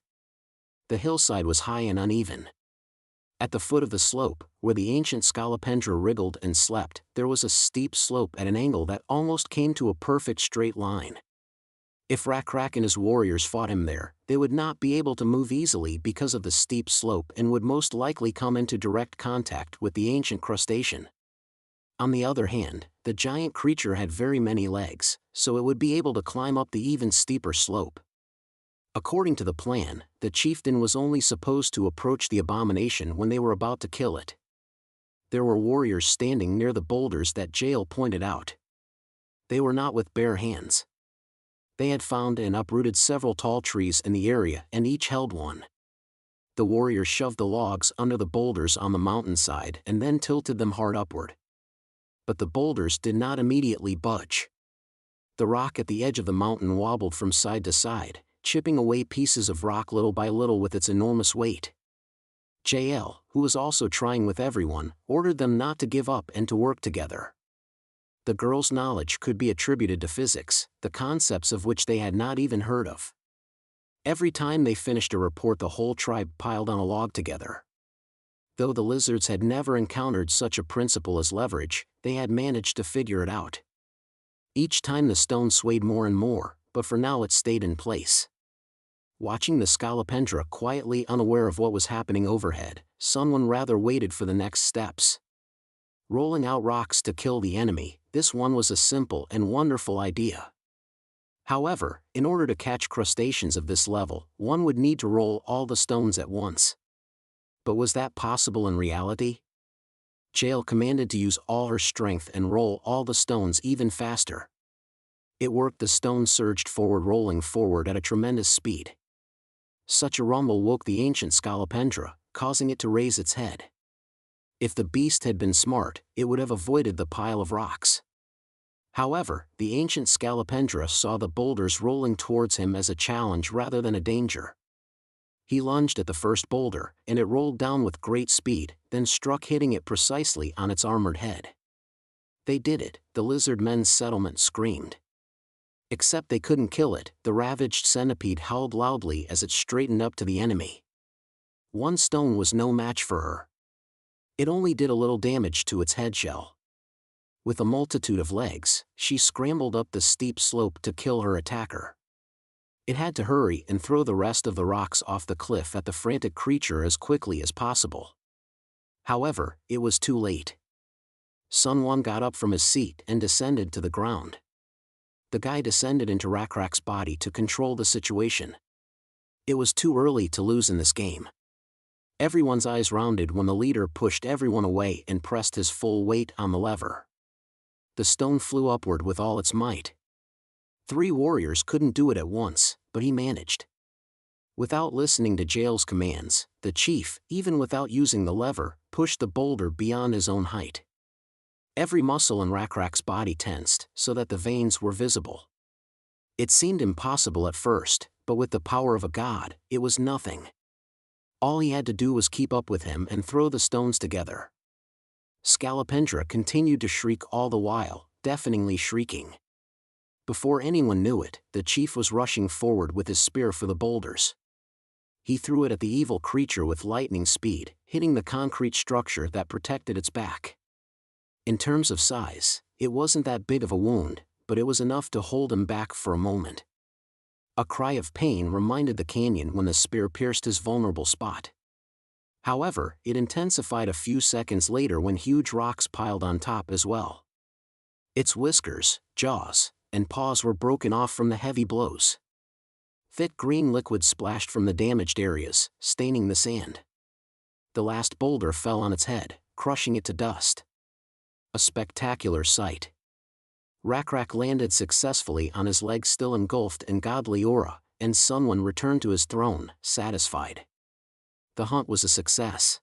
The hillside was high and uneven. At the foot of the slope, where the ancient Scolopendra wriggled and slept, there was a steep slope at an angle that almost came to a perfect straight line. If Rak and his warriors fought him there, they would not be able to move easily because of the steep slope and would most likely come into direct contact with the ancient crustacean. On the other hand, the giant creature had very many legs, so it would be able to climb up the even steeper slope. According to the plan, the chieftain was only supposed to approach the abomination when they were about to kill it. There were warriors standing near the boulders that Jael pointed out. They were not with bare hands. They had found and uprooted several tall trees in the area and each held one. The warrior shoved the logs under the boulders on the mountainside and then tilted them hard upward. But the boulders did not immediately budge. The rock at the edge of the mountain wobbled from side to side, chipping away pieces of rock little by little with its enormous weight. JL, who was also trying with everyone, ordered them not to give up and to work together. The girls' knowledge could be attributed to physics, the concepts of which they had not even heard of. Every time they finished a report, the whole tribe piled on a log together. Though the lizards had never encountered such a principle as leverage, they had managed to figure it out. Each time the stone swayed more and more, but for now it stayed in place. Watching the Scolopendra quietly unaware of what was happening overhead, Sunwon rather waited for the next steps. Rolling out rocks to kill the enemy, this one was a simple and wonderful idea. However, in order to catch crustaceans of this level, one would need to roll all the stones at once. But was that possible in reality? Jael commanded to use all her strength and roll all the stones even faster. It worked. The stones surged forward, rolling forward at a tremendous speed. Such a rumble woke the ancient Scolopendra, causing it to raise its head. If the beast had been smart, it would have avoided the pile of rocks. However, the ancient Scolopendra saw the boulders rolling towards him as a challenge rather than a danger. He lunged at the first boulder, and it rolled down with great speed, then struck, hitting it precisely on its armored head. They did it, the Lizardmen's settlement screamed. Except they couldn't kill it. The ravaged centipede howled loudly as it straightened up to the enemy. One stone was no match for her. It only did a little damage to its head shell. With a multitude of legs, she scrambled up the steep slope to kill her attacker. It had to hurry and throw the rest of the rocks off the cliff at the frantic creature as quickly as possible. However, it was too late. Sunwon got up from his seat and descended to the ground. The guy descended into Rakrak's body to control the situation. It was too early to lose in this game. Everyone's eyes rounded when the leader pushed everyone away and pressed his full weight on the lever. The stone flew upward with all its might. 3 warriors couldn't do it at once, but he managed. Without listening to Jael's commands, the chief, even without using the lever, pushed the boulder beyond his own height. Every muscle in Rakrak's body tensed, so that the veins were visible. It seemed impossible at first, but with the power of a god, it was nothing. All he had to do was keep up with him and throw the stones together. Scolopendra continued to shriek all the while, deafeningly shrieking. Before anyone knew it, the chief was rushing forward with his spear for the boulders. He threw it at the evil creature with lightning speed, hitting the concrete structure that protected its back. In terms of size, it wasn't that big of a wound, but it was enough to hold him back for a moment. A cry of pain reminded the canyon when the spear pierced his vulnerable spot. However, it intensified a few seconds later when huge rocks piled on top as well. Its whiskers, jaws, and paws were broken off from the heavy blows. Thick green liquid splashed from the damaged areas, staining the sand. The last boulder fell on its head, crushing it to dust. A spectacular sight. Rakrak landed successfully on his legs, still engulfed in godly aura, and Sunwon returned to his throne, satisfied. The hunt was a success.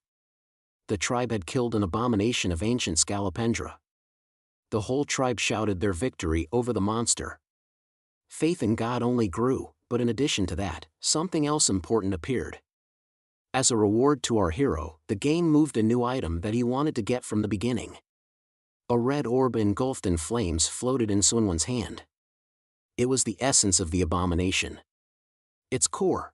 The tribe had killed an abomination of ancient Scolopendra. The whole tribe shouted their victory over the monster. Faith in God only grew, but in addition to that, something else important appeared. As a reward to our hero, the game moved a new item that he wanted to get from the beginning. A red orb engulfed in flames floated in Sunwon's hand. It was the essence of the abomination. Its core.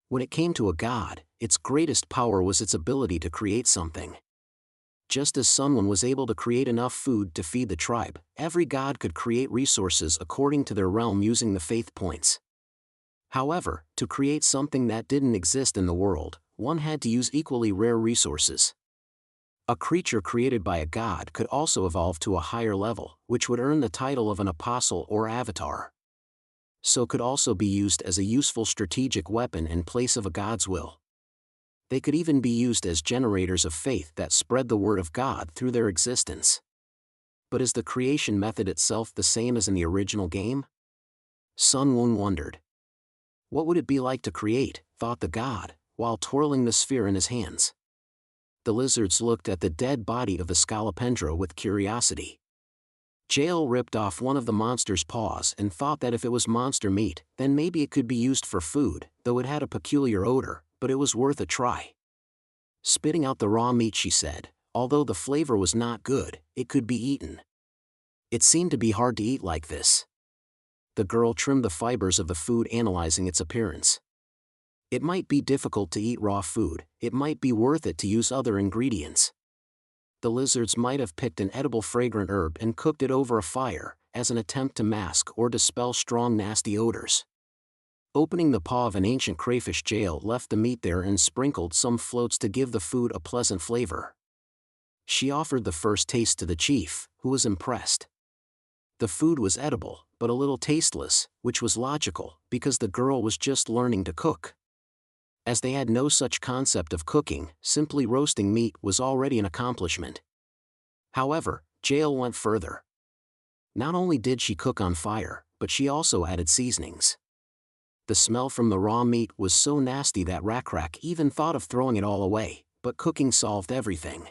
When it came to a god, its greatest power was its ability to create something. Just as Sunwon was able to create enough food to feed the tribe, every god could create resources according to their realm using the faith points. However, to create something that didn't exist in the world, one had to use equally rare resources. A creature created by a god could also evolve to a higher level, which would earn the title of an apostle or avatar. So could also be used as a useful strategic weapon in place of a god's will. They could even be used as generators of faith that spread the word of God through their existence. But is the creation method itself the same as in the original game? Sunwon wondered. What would it be like to create, thought the god, while twirling the sphere in his hands. The lizards looked at the dead body of the scolopendra with curiosity. Jael ripped off one of the monster's paws and thought that if it was monster meat, then maybe it could be used for food, though it had a peculiar odor, but it was worth a try. Spitting out the raw meat, she said, although the flavor was not good, it could be eaten. It seemed to be hard to eat like this. The girl trimmed the fibers of the food, analyzing its appearance. It might be difficult to eat raw food, it might be worth it to use other ingredients. The lizards might have picked an edible fragrant herb and cooked it over a fire, as an attempt to mask or dispel strong nasty odors. Opening the paw of an ancient crayfish, Jael left the meat there and sprinkled some floats to give the food a pleasant flavor. She offered the first taste to the chief, who was impressed. The food was edible, but a little tasteless, which was logical, because the girl was just learning to cook. As they had no such concept of cooking, simply roasting meat was already an accomplishment. However, Jael went further. Not only did she cook on fire, but she also added seasonings. The smell from the raw meat was so nasty that Rakrak even thought of throwing it all away, but cooking solved everything.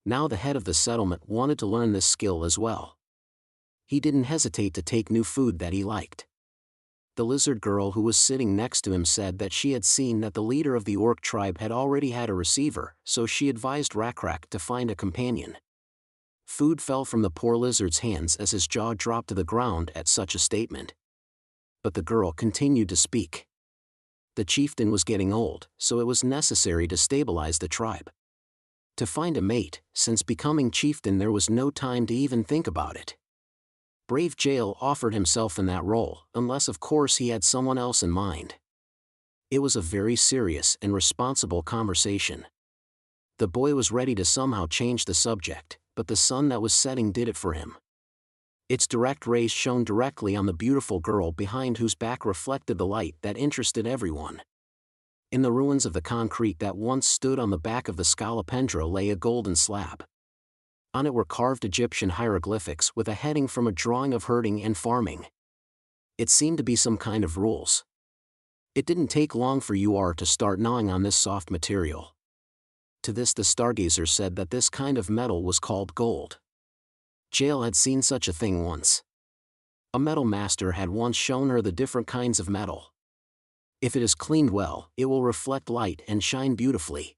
Now the head of the settlement wanted to learn this skill as well. He didn't hesitate to take new food that he liked. The lizard girl who was sitting next to him said that she had seen that the leader of the orc tribe had already had a receiver, so she advised Rakrak to find a companion. Food fell from the poor lizard's hands as his jaw dropped to the ground at such a statement. But the girl continued to speak. The chieftain was getting old, so it was necessary to stabilize the tribe. To find a mate, since becoming chieftain there was no time to even think about it. Brave Jael offered himself in that role, unless of course he had someone else in mind. It was a very serious and responsible conversation. The boy was ready to somehow change the subject, but the sun that was setting did it for him. Its direct rays shone directly on the beautiful girl behind whose back reflected the light that interested everyone. In the ruins of the concrete that once stood on the back of the scolopendra lay a golden slab. On it were carved Egyptian hieroglyphics with a heading from a drawing of herding and farming. It seemed to be some kind of rules. It didn't take long for UR to start gnawing on this soft material. To this the stargazer said that this kind of metal was called gold. Jael had seen such a thing once. A metal master had once shown her the different kinds of metal. If it is cleaned well, it will reflect light and shine beautifully.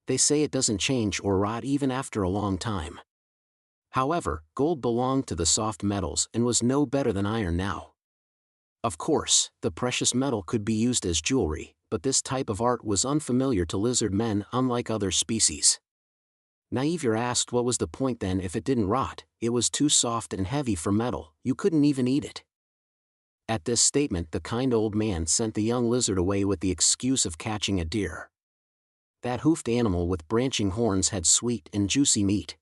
They say it doesn't change or rot even after a long time. However, gold belonged to the soft metals and was no better than iron now. Of course, the precious metal could be used as jewelry, but this type of art was unfamiliar to lizard men, unlike other species. Naivere asked what was the point then if it didn't rot. It was too soft and heavy for metal, you couldn't even eat it. At this statement the kind old man sent the young lizard away with the excuse of catching a deer. That hoofed animal with branching horns had sweet and juicy meat.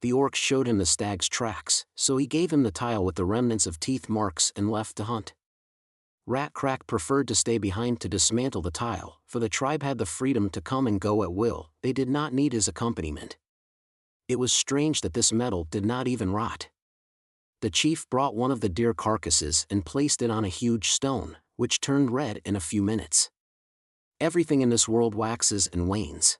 The orc showed him the stag's tracks, so he gave him the tile with the remnants of teeth marks and left to hunt. Rakrak preferred to stay behind to dismantle the tile, for the tribe had the freedom to come and go at will, they did not need his accompaniment. It was strange that this metal did not even rot. The chief brought one of the deer carcasses and placed it on a huge stone, which turned red in a few minutes. Everything in this world waxes and wanes.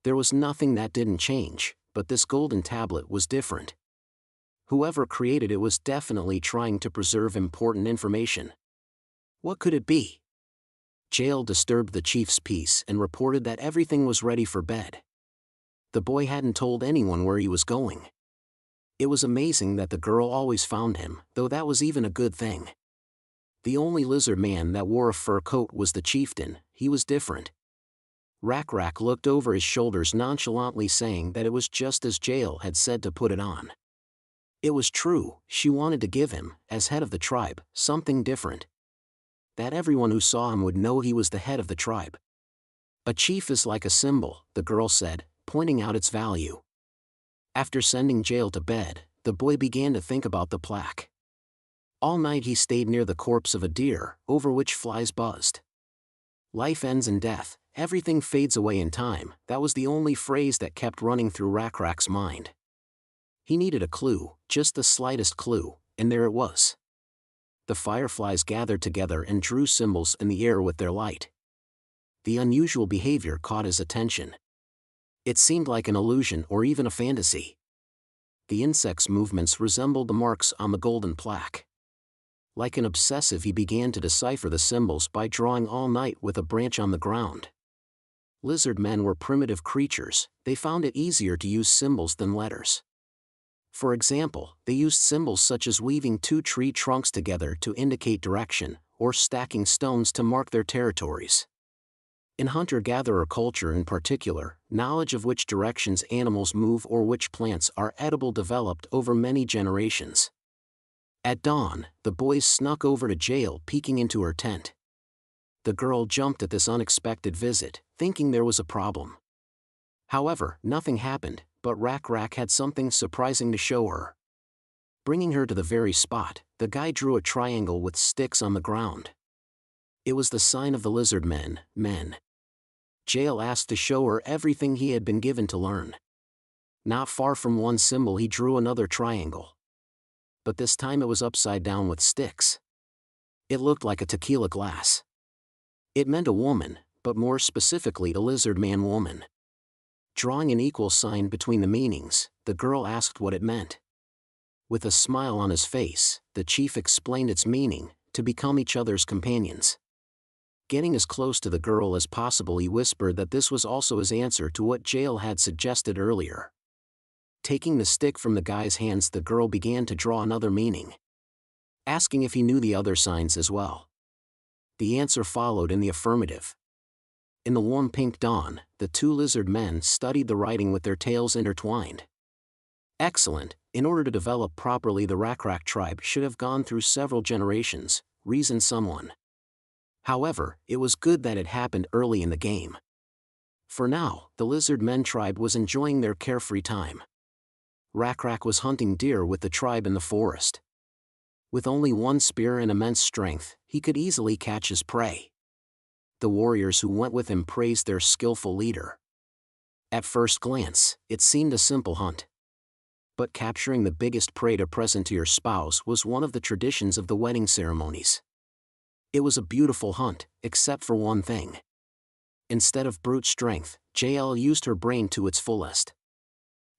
There was nothing that didn't change, but this golden tablet was different. Whoever created it was definitely trying to preserve important information. What could it be? Jael disturbed the chief's peace and reported that everything was ready for bed. The boy hadn't told anyone where he was going. It was amazing that the girl always found him, though that was even a good thing. The only lizard man that wore a fur coat was the chieftain. He was different. Rakrak looked over his shoulders nonchalantly, saying that it was just as Jael had said to put it on. It was true, she wanted to give him, as head of the tribe, something different. That everyone who saw him would know he was the head of the tribe. A chief is like a symbol, the girl said, pointing out its value. After sending Jael to bed, the boy began to think about the plaque. All night he stayed near the corpse of a deer, over which flies buzzed. Life ends in death, everything fades away in time, that was the only phrase that kept running through Rakrak's mind. He needed a clue, just the slightest clue, and there it was. The fireflies gathered together and drew symbols in the air with their light. The unusual behavior caught his attention. It seemed like an illusion or even a fantasy. The insect's movements resembled the marks on the golden plaque. Like an obsessive, he began to decipher the symbols by drawing all night with a branch on the ground. Lizardmen were primitive creatures. They found it easier to use symbols than letters. For example, they used symbols such as weaving two tree trunks together to indicate direction, or stacking stones to mark their territories. In hunter-gatherer culture in particular, knowledge of which directions animals move or which plants are edible developed over many generations. At dawn, the boys snuck over to Jael, peeking into her tent. The girl jumped at this unexpected visit, thinking there was a problem. However, nothing happened, but Rak had something surprising to show her. Bringing her to the very spot, the guy drew a triangle with sticks on the ground. It was the sign of the Lizardmen, men. Jael asked to show her everything he had been given to learn. Not far from one symbol he drew another triangle. But this time it was upside down with sticks. It looked like a tequila glass. It meant a woman, but more specifically a Lizardman woman. Drawing an equal sign between the meanings, the girl asked what it meant. With a smile on his face, the chief explained its meaning: to become each other's companions. Getting as close to the girl as possible, he whispered that this was also his answer to what Jael had suggested earlier. Taking the stick from the guy's hands, the girl began to draw another meaning, asking if he knew the other signs as well. The answer followed in the affirmative. In the warm pink dawn, the two lizard men studied the writing with their tails intertwined. Excellent. In order to develop properly, the Rak tribe should have gone through several generations, reasoned someone. However, it was good that it happened early in the game. For now, the Lizardmen tribe was enjoying their carefree time. Rak was hunting deer with the tribe in the forest. With only one spear and immense strength, he could easily catch his prey. The warriors who went with him praised their skillful leader. At first glance, it seemed a simple hunt. But capturing the biggest prey to present to your spouse was one of the traditions of the wedding ceremonies. It was a beautiful hunt, except for one thing. Instead of brute strength, Jael used her brain to its fullest.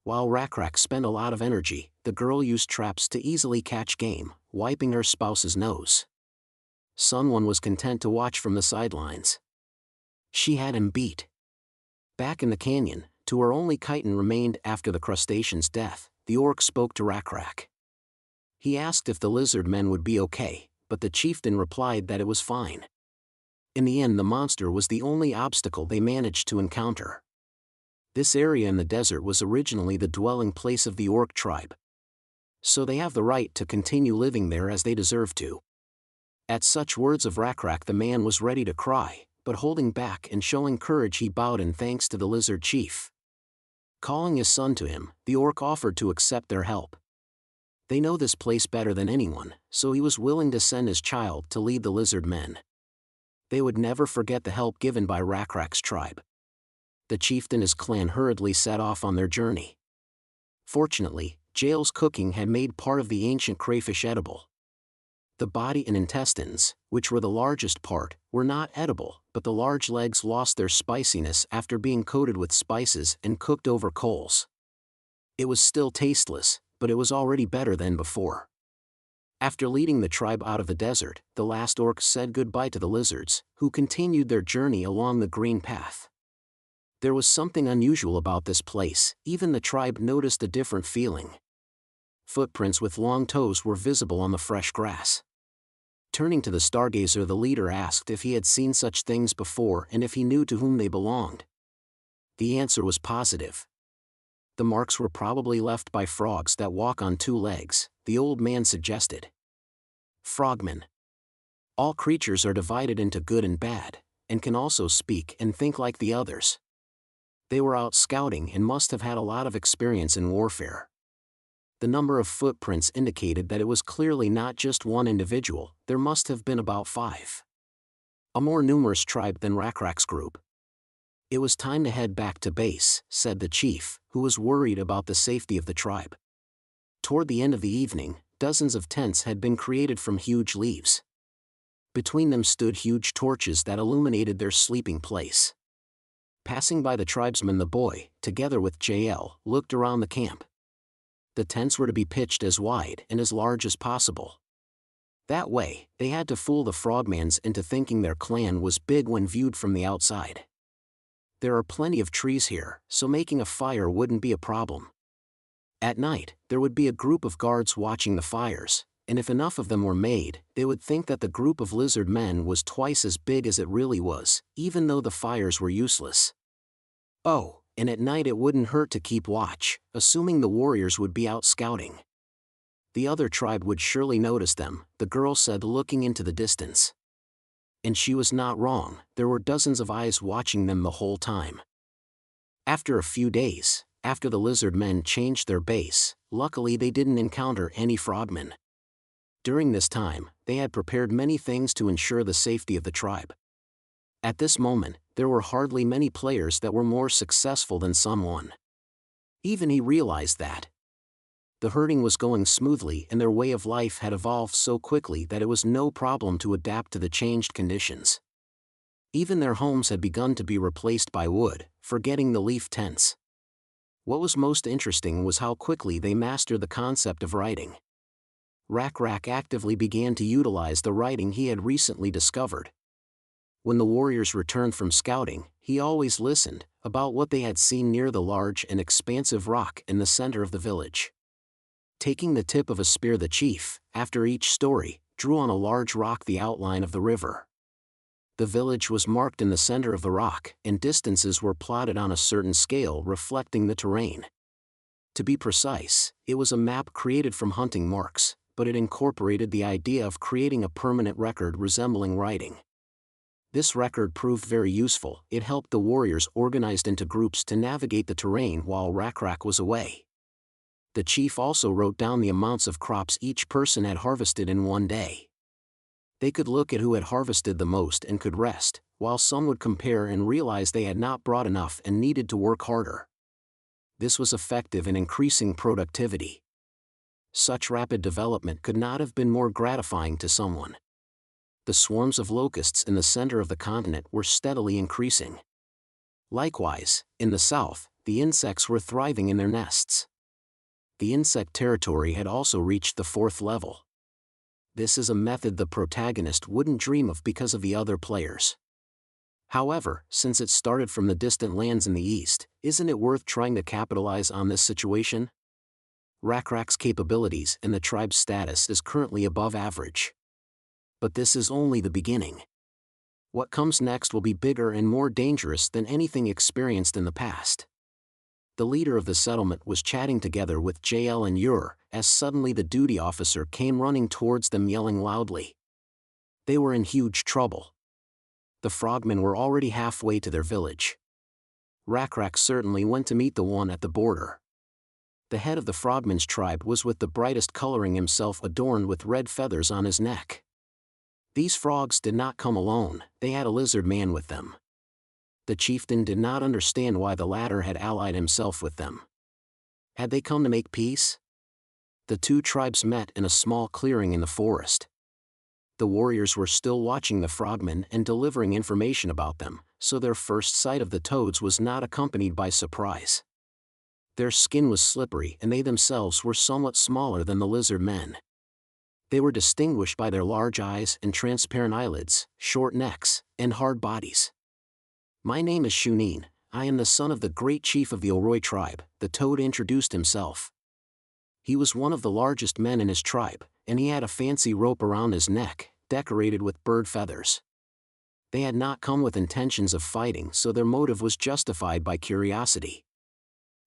While Rak spent a lot of energy, the girl used traps to easily catch game, wiping her spouse's nose. Sunwon was content to watch from the sidelines. She had him beat. Back in the canyon, to where only chitin remained after the crustacean's death, the orc spoke to Rak. He asked if the Lizardmen would be okay, but the chieftain replied that it was fine. In the end, the monster was the only obstacle they managed to encounter. This area in the desert was originally the dwelling place of the orc tribe. So they have the right to continue living there as they deserve to. At such words of Rak, the man was ready to cry, but holding back and showing courage, he bowed in thanks to the lizard chief. Calling his son to him, the orc offered to accept their help. They know this place better than anyone, so he was willing to send his child to lead the lizard men. They would never forget the help given by Rak's tribe. The chief and his clan hurriedly set off on their journey. Fortunately, Jael's cooking had made part of the ancient crayfish edible. The body and intestines, which were the largest part, were not edible, but the large legs lost their spiciness after being coated with spices and cooked over coals. It was still tasteless, but it was already better than before. After leading the tribe out of the desert, the last orc said goodbye to the lizards, who continued their journey along the green path. There was something unusual about this place. Even the tribe noticed a different feeling. Footprints with long toes were visible on the fresh grass. Turning to the stargazer, the leader asked if he had seen such things before and if he knew to whom they belonged. The answer was positive. The marks were probably left by frogs that walk on two legs, the old man suggested. Frogmen. All creatures are divided into good and bad, and can also speak and think like the others. They were out scouting and must have had a lot of experience in warfare. The number of footprints indicated that it was clearly not just one individual. There must have been about 5. A more numerous tribe than Rak's group. It was time to head back to base, said the chief, who was worried about the safety of the tribe. Toward the end of the evening, dozens of tents had been created from huge leaves. Between them stood huge torches that illuminated their sleeping place. Passing by the tribesmen, the boy, together with JL, looked around the camp. The tents were to be pitched as wide and as large as possible. That way, they had to fool the frogmans into thinking their clan was big when viewed from the outside. There are plenty of trees here, so making a fire wouldn't be a problem. At night, there would be a group of guards watching the fires, and if enough of them were made, they would think that the group of lizard men was twice as big as it really was, even though the fires were useless. Oh, and at night it wouldn't hurt to keep watch, assuming the warriors would be out scouting. The other tribe would surely notice them, the girl said, looking into the distance. And she was not wrong, there were dozens of eyes watching them the whole time. After a few days, after the lizard men changed their base, luckily they didn't encounter any frogmen. During this time, they had prepared many things to ensure the safety of the tribe. At this moment, there were hardly many players that were more successful than someone. Even he realized that. The herding was going smoothly and their way of life had evolved so quickly that it was no problem to adapt to the changed conditions. Even their homes had begun to be replaced by wood, forgetting the leaf tents. What was most interesting was how quickly they mastered the concept of writing. Rak actively began to utilize the writing he had recently discovered. When the warriors returned from scouting, he always listened about what they had seen near the large and expansive rock in the center of the village. Taking the tip of a spear, the chief, after each story, drew on a large rock the outline of the river. The village was marked in the center of the rock, and distances were plotted on a certain scale reflecting the terrain. To be precise, it was a map created from hunting marks, but it incorporated the idea of creating a permanent record resembling writing. This record proved very useful. It helped the warriors organized into groups to navigate the terrain while Rak was away. The chief also wrote down the amounts of crops each person had harvested in one day. They could look at who had harvested the most and could rest, while some would compare and realize they had not brought enough and needed to work harder. This was effective in increasing productivity. Such rapid development could not have been more gratifying to someone. The swarms of locusts in the center of the continent were steadily increasing. Likewise, in the south, the insects were thriving in their nests. The insect territory had also reached the 4th level. This is a method the protagonist wouldn't dream of because of the other players. However, since it started from the distant lands in the east, isn't it worth trying to capitalize on this situation? Rak's capabilities and the tribe's status is currently above average. But this is only the beginning. What comes next will be bigger and more dangerous than anything experienced in the past. The leader of the settlement was chatting together with JL and Ur, as suddenly the duty officer came running towards them yelling loudly. They were in huge trouble. The frogmen were already halfway to their village. Rak certainly went to meet the one at the border. The head of the frogmen's tribe was with the brightest coloring, himself adorned with red feathers on his neck. These frogs did not come alone, they had a lizard man with them. The chieftain did not understand why the latter had allied himself with them. Had they come to make peace? The two tribes met in a small clearing in the forest. The warriors were still watching the frogmen and delivering information about them, so their first sight of the toads was not accompanied by surprise. Their skin was slippery and they themselves were somewhat smaller than the lizard men. They were distinguished by their large eyes and transparent eyelids, short necks, and hard bodies. "My name is Shunin, I am the son of the great chief of the Oroi tribe," the toad introduced himself. He was one of the largest men in his tribe, and he had a fancy rope around his neck, decorated with bird feathers. They had not come with intentions of fighting, so their motive was justified by curiosity.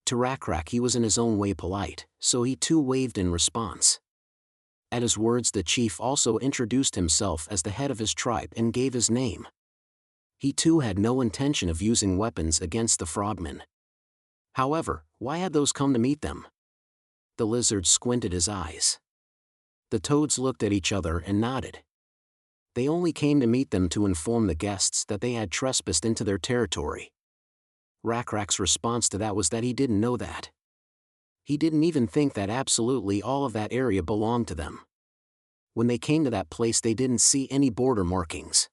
To Rak he was in his own way polite, so he too waved in response. At his words, the chief also introduced himself as the head of his tribe and gave his name. He too had no intention of using weapons against the frogmen. However, why had those come to meet them? The lizard squinted his eyes. The toads looked at each other and nodded. They only came to meet them to inform the guests that they had trespassed into their territory. Rak's response to that was that he didn't know that. He didn't even think that absolutely all of that area belonged to them. When they came to that place, they didn't see any border markings.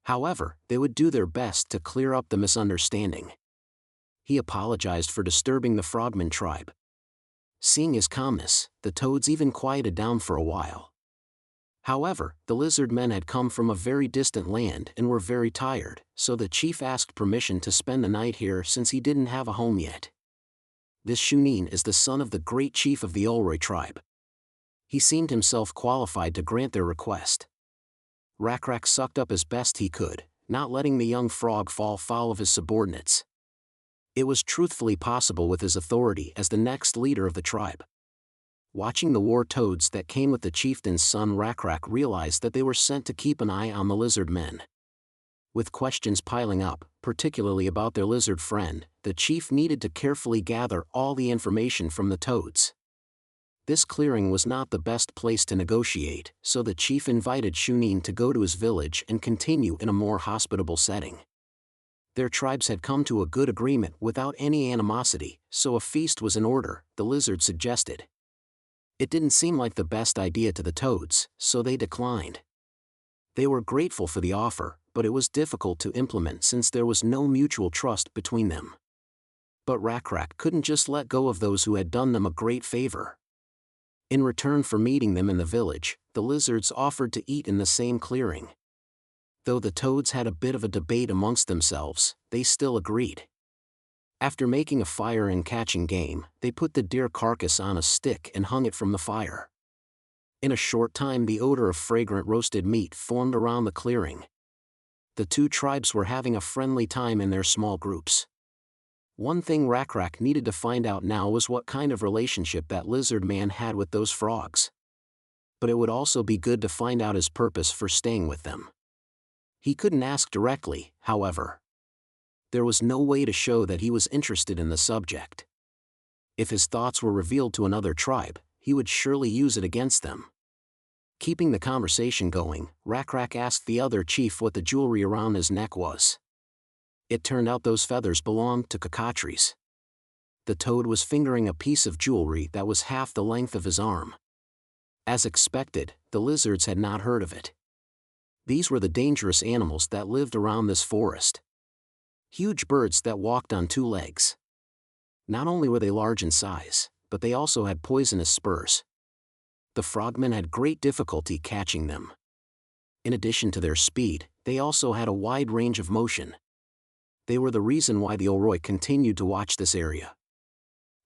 However, they would do their best to clear up the misunderstanding. He apologized for disturbing the Frogman tribe. Seeing his calmness, the toads even quieted down for a while. However, the Lizardmen had come from a very distant land and were very tired, so the chief asked permission to spend the night here since he didn't have a home yet. This Shunin is the son of the great chief of the Olroy tribe. He seemed himself qualified to grant their request. Rakrak sucked up as best he could, not letting the young frog fall foul of his subordinates. It was truthfully possible with his authority as the next leader of the tribe. Watching the war toads that came with the chieftain's son, Rakrak realized that they were sent to keep an eye on the Lizardmen. With questions piling up, particularly about their lizard friend, the chief needed to carefully gather all the information from the toads. This clearing was not the best place to negotiate, so the chief invited Shunin to go to his village and continue in a more hospitable setting. Their tribes had come to a good agreement without any animosity, so a feast was in order, the lizard suggested. It didn't seem like the best idea to the toads, so they declined. They were grateful for the offer, but it was difficult to implement since there was no mutual trust between them. But Rakrak couldn't just let go of those who had done them a great favor. In return for meeting them in the village, the lizards offered to eat in the same clearing. Though the toads had a bit of a debate amongst themselves, they still agreed. After making a fire and catching game, they put the deer carcass on a stick and hung it from the fire. In a short time, the odor of fragrant roasted meat formed around the clearing. The two tribes were having a friendly time in their small groups. One thing Rakrak needed to find out now was what kind of relationship that lizard man had with those frogs. But it would also be good to find out his purpose for staying with them. He couldn't ask directly, however. There was no way to show that he was interested in the subject. If his thoughts were revealed to another tribe, he would surely use it against them. Keeping the conversation going, Rakrak asked the other chief what the jewelry around his neck was. It turned out those feathers belonged to Kakatris. The toad was fingering a piece of jewelry that was half the length of his arm. As expected, the lizards had not heard of it. These were the dangerous animals that lived around this forest. Huge birds that walked on two legs. Not only were they large in size, but they also had poisonous spurs. The frogmen had great difficulty catching them. In addition to their speed, they also had a wide range of motion. They were the reason why the Olroy continued to watch this area.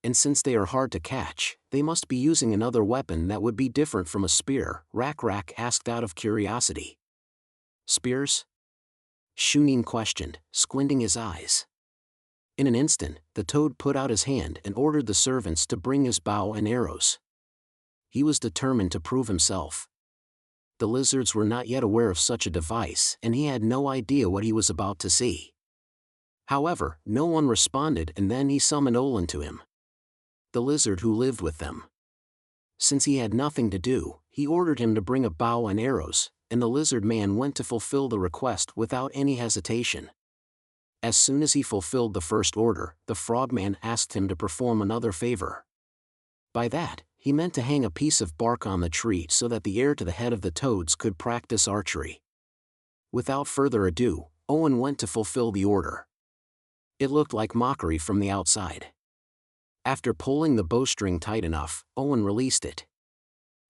And since they are hard to catch, they must be using another weapon that would be different from a spear, Rakrak asked out of curiosity. Spears? Shunin questioned, squinting his eyes. In an instant, the toad put out his hand and ordered the servants to bring his bow and arrows. He was determined to prove himself. The lizards were not yet aware of such a device, and he had no idea what he was about to see. However, no one responded, and then he summoned Olin to him, the lizard who lived with them. Since he had nothing to do, he ordered him to bring a bow and arrows, and the lizard man went to fulfill the request without any hesitation. As soon as he fulfilled the first order, the frogman asked him to perform another favor. By that, he meant to hang a piece of bark on the tree so that the heir to the head of the toads could practice archery. Without further ado, Owen went to fulfill the order. It looked like mockery from the outside. After pulling the bowstring tight enough, Owen released it.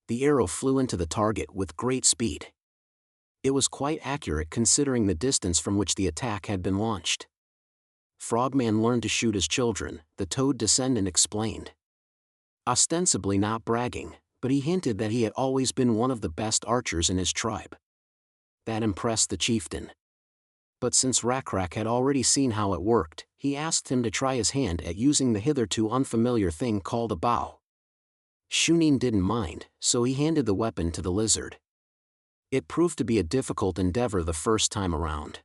The arrow flew into the target with great speed. It was quite accurate considering the distance from which the attack had been launched. Frogman learned to shoot as children, the toad descendant explained. Ostensibly not bragging, but he hinted that he had always been one of the best archers in his tribe. That impressed the chieftain. But since Rakrak had already seen how it worked, he asked him to try his hand at using the hitherto unfamiliar thing called a bow. Shunin didn't mind, so he handed the weapon to the lizard. It proved to be a difficult endeavor the first time around.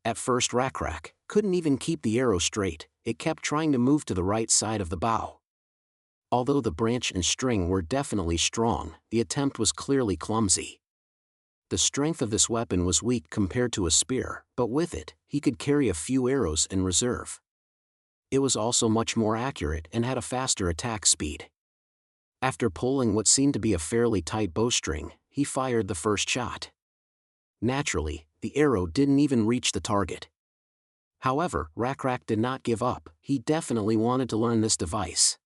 At first Rakrak couldn't even keep the arrow straight, it kept trying to move to the right side of the bow. Although the branch and string were definitely strong, the attempt was clearly clumsy. The strength of this weapon was weak compared to a spear, but with it, he could carry a few arrows in reserve. It was also much more accurate and had a faster attack speed. After pulling what seemed to be a fairly tight bowstring, he fired the first shot. Naturally, the arrow didn't even reach the target. However, Rakrak did not give up. He definitely wanted to learn this device.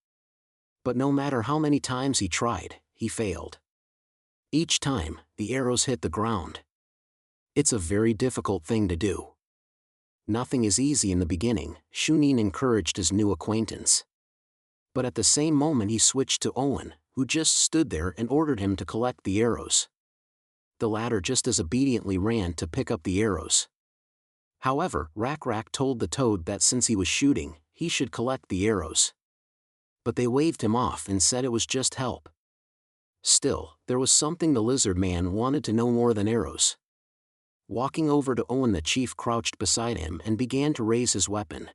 But no matter how many times he tried, he failed. Each time, the arrows hit the ground. It's a very difficult thing to do. Nothing is easy in the beginning, Shunin encouraged his new acquaintance. But at the same moment he switched to Owen, who just stood there and ordered him to collect the arrows. The latter just as obediently ran to pick up the arrows. However, Rakrak told the toad that since he was shooting, he should collect the arrows. But they waved him off and said it was just help. Still, there was something the lizard man wanted to know more than arrows. Walking over to Owen, the chief crouched beside him and began to raise his weapon.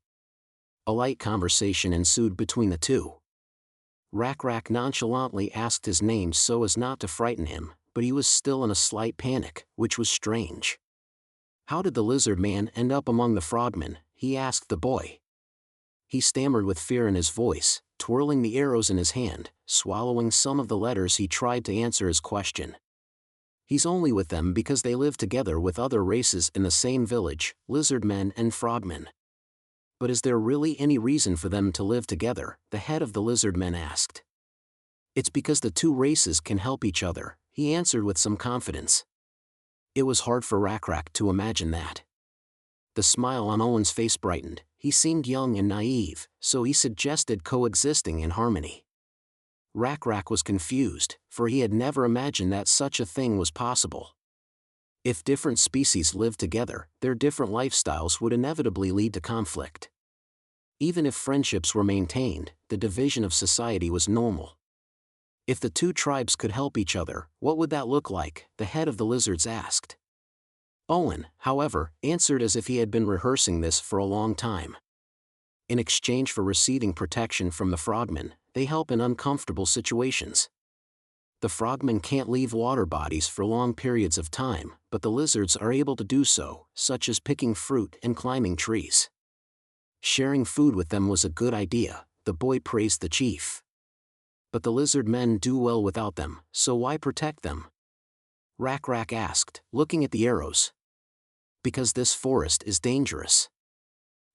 A light conversation ensued between the two. Rakrak nonchalantly asked his name so as not to frighten him, but he was still in a slight panic, which was strange. How did the lizard man end up among the frogmen? He asked the boy. He stammered with fear in his voice, twirling the arrows in his hand, swallowing some of the letters. He tried to answer his question. He's only with them because they live together with other races in the same village, lizardmen and frogmen. But is there really any reason for them to live together? The head of the lizardmen asked. It's because the two races can help each other, he answered with some confidence. It was hard for Rakrak to imagine that. The smile on Owen's face brightened. He seemed young and naive, so he suggested coexisting in harmony. Rakrak was confused, for he had never imagined that such a thing was possible. If different species lived together, their different lifestyles would inevitably lead to conflict. Even if friendships were maintained, the division of society was normal. If the two tribes could help each other, what would that look like? The head of the lizards asked. Owen, however, answered as if he had been rehearsing this for a long time. In exchange for receiving protection from the frogmen, they help in uncomfortable situations. The frogmen can't leave water bodies for long periods of time, but the lizards are able to do so, such as picking fruit and climbing trees. Sharing food with them was a good idea, the boy praised the chief. But the lizard men do well without them, so why protect them? Rakrak asked, looking at the arrows. Because this forest is dangerous.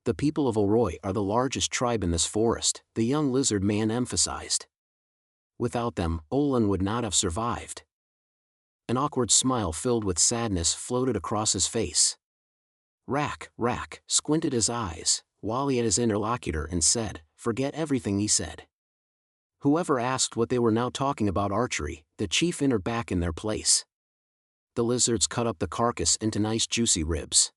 The people of Oroi are the largest tribe in this forest, the young lizard man emphasized. Without them, Olin would not have survived. An awkward smile filled with sadness floated across his face. Rak squinted his eyes, while he had his interlocutor and said, forget everything he said. Whoever asked what they were now talking about archery, the chief entered back in their place. The lizards cut up the carcass into nice juicy ribs.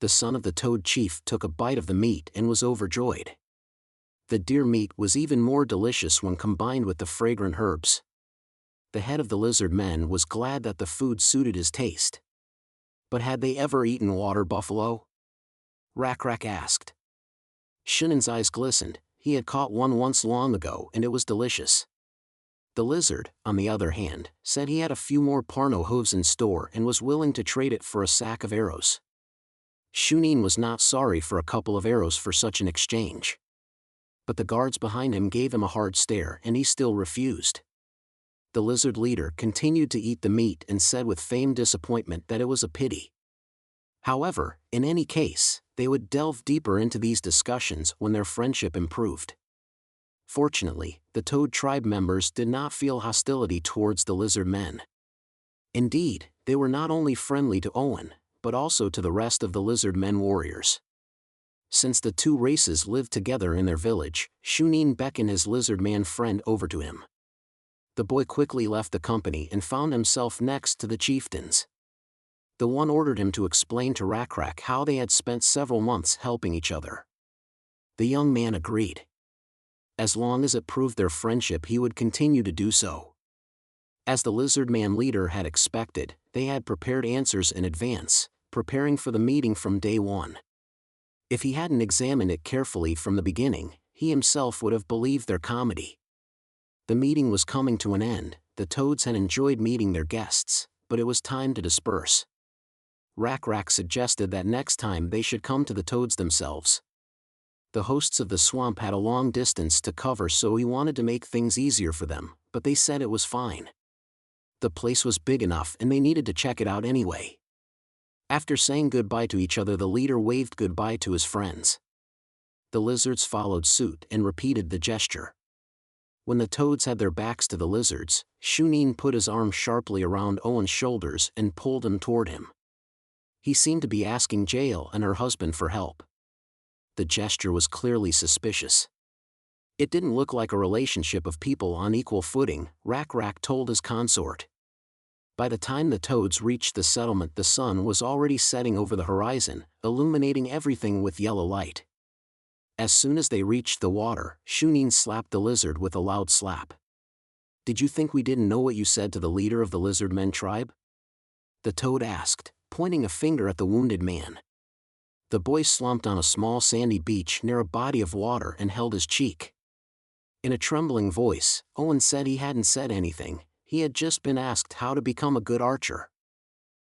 The son of the toad chief took a bite of the meat and was overjoyed. The deer meat was even more delicious when combined with the fragrant herbs. The head of the lizard men was glad that the food suited his taste. But had they ever eaten water buffalo? Rakrak asked. Shunin's eyes glistened. He had caught one once long ago and it was delicious. The lizard, on the other hand, said he had a few more Parno hooves in store and was willing to trade it for a sack of arrows. Shunin was not sorry for a couple of arrows for such an exchange. But the guards behind him gave him a hard stare and he still refused. The lizard leader continued to eat the meat and said with feigned disappointment that it was a pity. However, in any case, they would delve deeper into these discussions when their friendship improved. Fortunately, the Toad tribe members did not feel hostility towards the lizard men. Indeed, they were not only friendly to Owen, but also to the rest of the lizard men warriors. Since the two races lived together in their village, Shunin beckoned his lizard man friend over to him. The boy quickly left the company and found himself next to the chieftains. The one ordered him to explain to Rakrak how they had spent several months helping each other. The young man agreed. As long as it proved their friendship, he would continue to do so. As the lizard man leader had expected, they had prepared answers in advance, preparing for the meeting from day one. If he hadn't examined it carefully from the beginning, he himself would have believed their comedy. The meeting was coming to an end. The Toads had enjoyed meeting their guests, but it was time to disperse. Rakrak suggested that next time they should come to the Toads themselves. The hosts of the swamp had a long distance to cover, so he wanted to make things easier for them, but they said it was fine. The place was big enough and they needed to check it out anyway. After saying goodbye to each other, the leader waved goodbye to his friends. The lizards followed suit and repeated the gesture. When the toads had their backs to the lizards, Shunin put his arm sharply around Owen's shoulders and pulled him toward him. He seemed to be asking Jael and her husband for help. The gesture was clearly suspicious. It didn't look like a relationship of people on equal footing, Rak told his consort. By the time the toads reached the settlement, the sun was already setting over the horizon, illuminating everything with yellow light. As soon as they reached the water, Shunin slapped the lizard with a loud slap. "Did you think we didn't know what you said to the leader of the Lizardmen tribe?" the toad asked, pointing a finger at the wounded man. The boy slumped on a small sandy beach near a body of water and held his cheek. In a trembling voice, Owen said he hadn't said anything, he had just been asked how to become a good archer.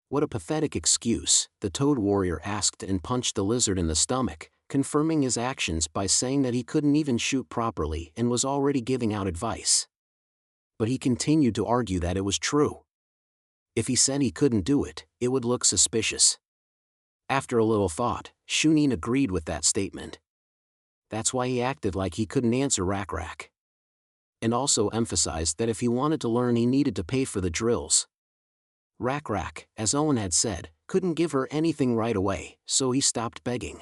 "What a pathetic excuse," the toad warrior asked and punched the lizard in the stomach, confirming his actions by saying that he couldn't even shoot properly and was already giving out advice. But he continued to argue that it was true. If he said he couldn't do it, it would look suspicious. After a little thought, Shunin agreed with that statement. That's why he acted like he couldn't answer Rak. And also emphasized that if he wanted to learn, he needed to pay for the drills. Rak, as Owen had said, couldn't give her anything right away, so he stopped begging.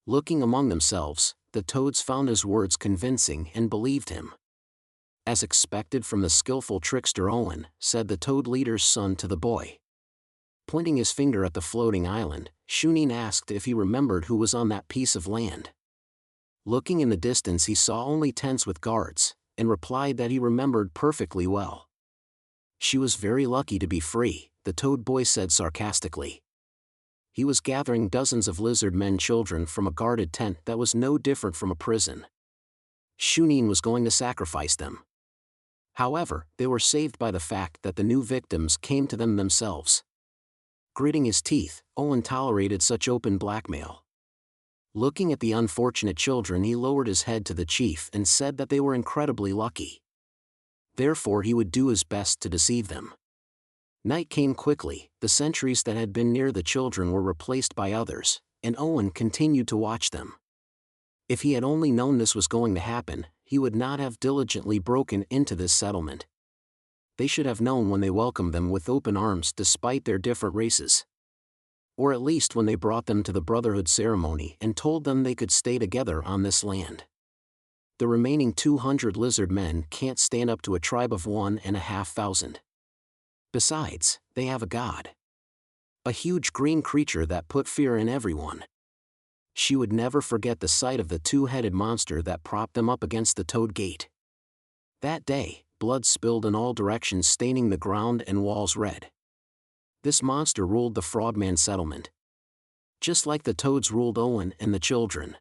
Looking among themselves, the toads found his words convincing and believed him. As expected from the skillful trickster Owen, said the toad leader's son to the boy. Pointing his finger at the floating island, Shunin asked if he remembered who was on that piece of land. Looking in the distance, he saw only tents with guards, and replied that he remembered perfectly well. "She was very lucky to be free," the toad boy said sarcastically. He was gathering dozens of Lizardmen children from a guarded tent that was no different from a prison. Shunin was going to sacrifice them. However, they were saved by the fact that the new victims came to them themselves. Gritting his teeth, Owen tolerated such open blackmail. Looking at the unfortunate children, he lowered his head to the chief and said that they were incredibly lucky. Therefore he would do his best to deceive them. Night came quickly, the sentries that had been near the children were replaced by others, and Owen continued to watch them. If he had only known this was going to happen, he would not have diligently broken into this settlement. They should have known when they welcomed them with open arms despite their different races. Or at least when they brought them to the Brotherhood ceremony and told them they could stay together on this land. The remaining 200 Lizardmen can't stand up to a tribe of 1,500. Besides, they have a god. A huge green creature that put fear in everyone. She would never forget the sight of the two-headed monster that propped them up against the toad gate. That day, blood spilled in all directions, staining the ground and walls red. This monster ruled the Frogman settlement. Just like the toads ruled Owen and the children.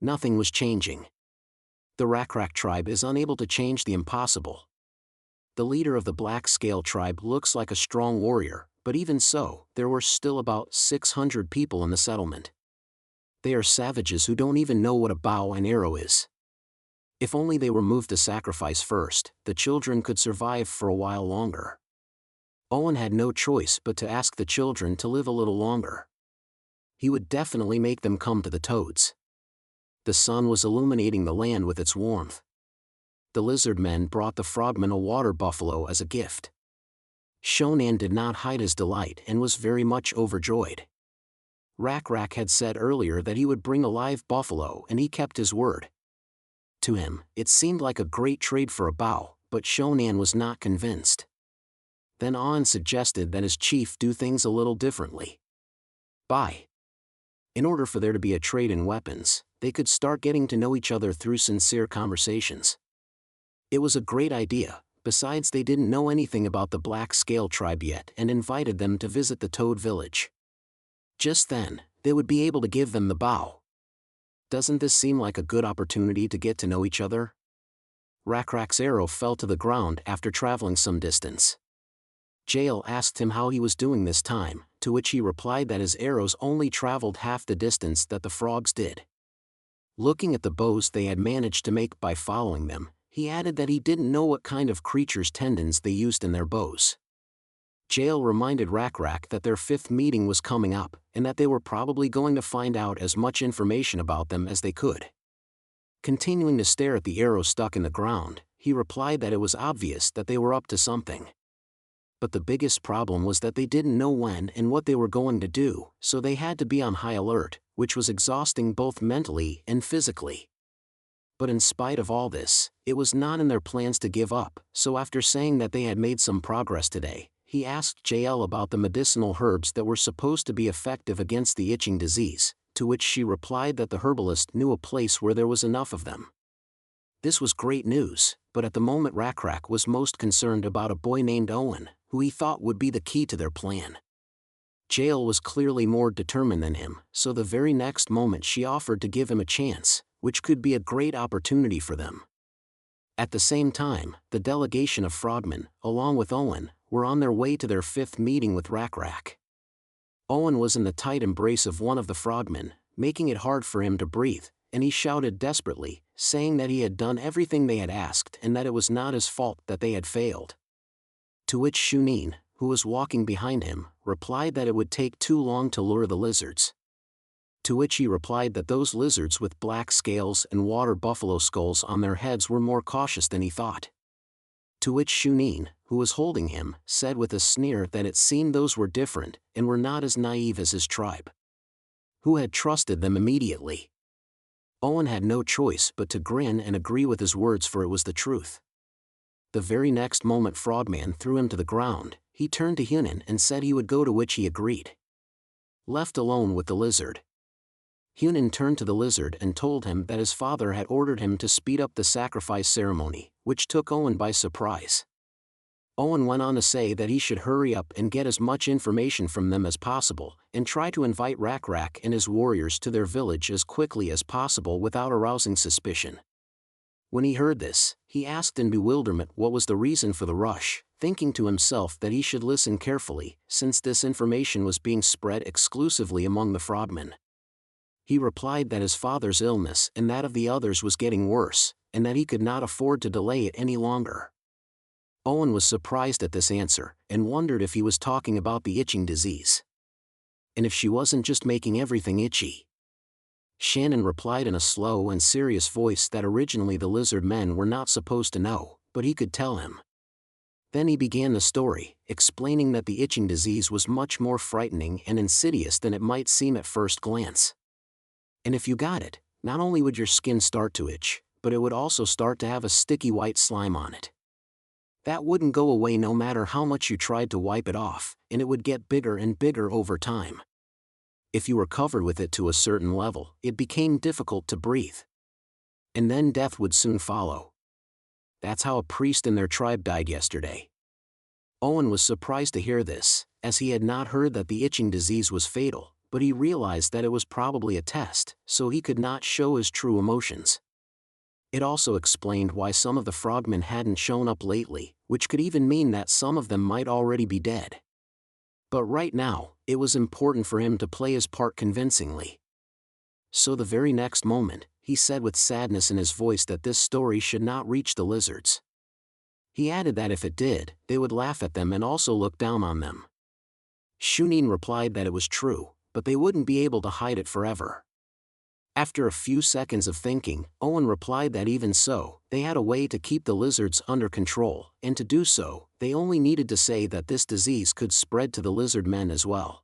Nothing was changing. The Rak tribe is unable to change the impossible. The leader of the Black Scale tribe looks like a strong warrior, but even so, there were still about 600 people in the settlement. They are savages who don't even know what a bow and arrow is. If only they were moved to sacrifice first, the children could survive for a while longer. Owen had no choice but to ask the children to live a little longer. He would definitely make them come to the toads. The sun was illuminating the land with its warmth. The Lizardmen brought the Frogmen a water buffalo as a gift. Shonan did not hide his delight and was very much overjoyed. Rak had said earlier that he would bring a live buffalo, and he kept his word. To him, it seemed like a great trade for a bow, but Shonan was not convinced. Then Owen suggested that his chief do things a little differently. In order for there to be a trade in weapons, they could start getting to know each other through sincere conversations. It was a great idea. Besides, they didn't know anything about the Black Scale tribe yet and invited them to visit the Toad village. Just then, they would be able to give them the bow. Doesn't this seem like a good opportunity to get to know each other? Rak's arrow fell to the ground after traveling some distance. Jael asked him how he was doing this time, to which he replied that his arrows only traveled half the distance that the frogs did. Looking at the bows they had managed to make by following them, he added that he didn't know what kind of creatures' tendons they used in their bows. Jael reminded Rak that their 5th meeting was coming up, and that they were probably going to find out as much information about them as they could. Continuing to stare at the arrow stuck in the ground, he replied that it was obvious that they were up to something. But the biggest problem was that they didn't know when and what they were going to do, so they had to be on high alert, which was exhausting both mentally and physically. But in spite of all this, it was not in their plans to give up, so after saying that they had made some progress today, he asked Jael about the medicinal herbs that were supposed to be effective against the itching disease, to which she replied that the herbalist knew a place where there was enough of them. This was great news, but at the moment Rak was most concerned about a boy named Owen, who he thought would be the key to their plan. Jael was clearly more determined than him, so the very next moment she offered to give him a chance, which could be a great opportunity for them. At the same time, the delegation of frogmen, along with Owen, were on their way to their 5th meeting with Rak. Owen was in the tight embrace of one of the frogmen, making it hard for him to breathe, and he shouted desperately, saying that he had done everything they had asked and that it was not his fault that they had failed. To which Shunin, who was walking behind him, replied that it would take too long to lure the lizards. To which he replied that those lizards with black scales and water buffalo skulls on their heads were more cautious than he thought. To which Shunin, who was holding him, said with a sneer that it seemed those were different and were not as naive as his tribe, who had trusted them immediately. Owen had no choice but to grin and agree with his words, for it was the truth. The very next moment Frogman threw him to the ground. He turned to Hunan and said he would go, to which he agreed. Left alone with the lizard, Hunan turned to the lizard and told him that his father had ordered him to speed up the sacrifice ceremony, which took Owen by surprise. Owen went on to say that he should hurry up and get as much information from them as possible, and try to invite Rak and his warriors to their village as quickly as possible without arousing suspicion. When he heard this, he asked in bewilderment what was the reason for the rush, thinking to himself that he should listen carefully, since this information was being spread exclusively among the frogmen. He replied that his father's illness and that of the others was getting worse, and that he could not afford to delay it any longer. Owen was surprised at this answer, and wondered if he was talking about the itching disease. And if she wasn't just making everything itchy. Shannon replied in a slow and serious voice that originally the Lizardmen were not supposed to know, but he could tell him. Then he began the story, explaining that the itching disease was much more frightening and insidious than it might seem at first glance. And if you got it, not only would your skin start to itch, but it would also start to have a sticky white slime on it. That wouldn't go away no matter how much you tried to wipe it off, and it would get bigger and bigger over time. If you were covered with it to a certain level, it became difficult to breathe. And then death would soon follow. That's how a priest in their tribe died yesterday. Owen was surprised to hear this, as he had not heard that the itching disease was fatal, but he realized that it was probably a test, so he could not show his true emotions. It also explained why some of the frogmen hadn't shown up lately, which could even mean that some of them might already be dead. But right now, it was important for him to play his part convincingly. So the very next moment, he said with sadness in his voice that this story should not reach the lizards. He added that if it did, they would laugh at them and also look down on them. Shunin replied that it was true, but they wouldn't be able to hide it forever. After a few seconds of thinking, Owen replied that even so, they had a way to keep the lizards under control, and to do so, they only needed to say that this disease could spread to the Lizardmen as well.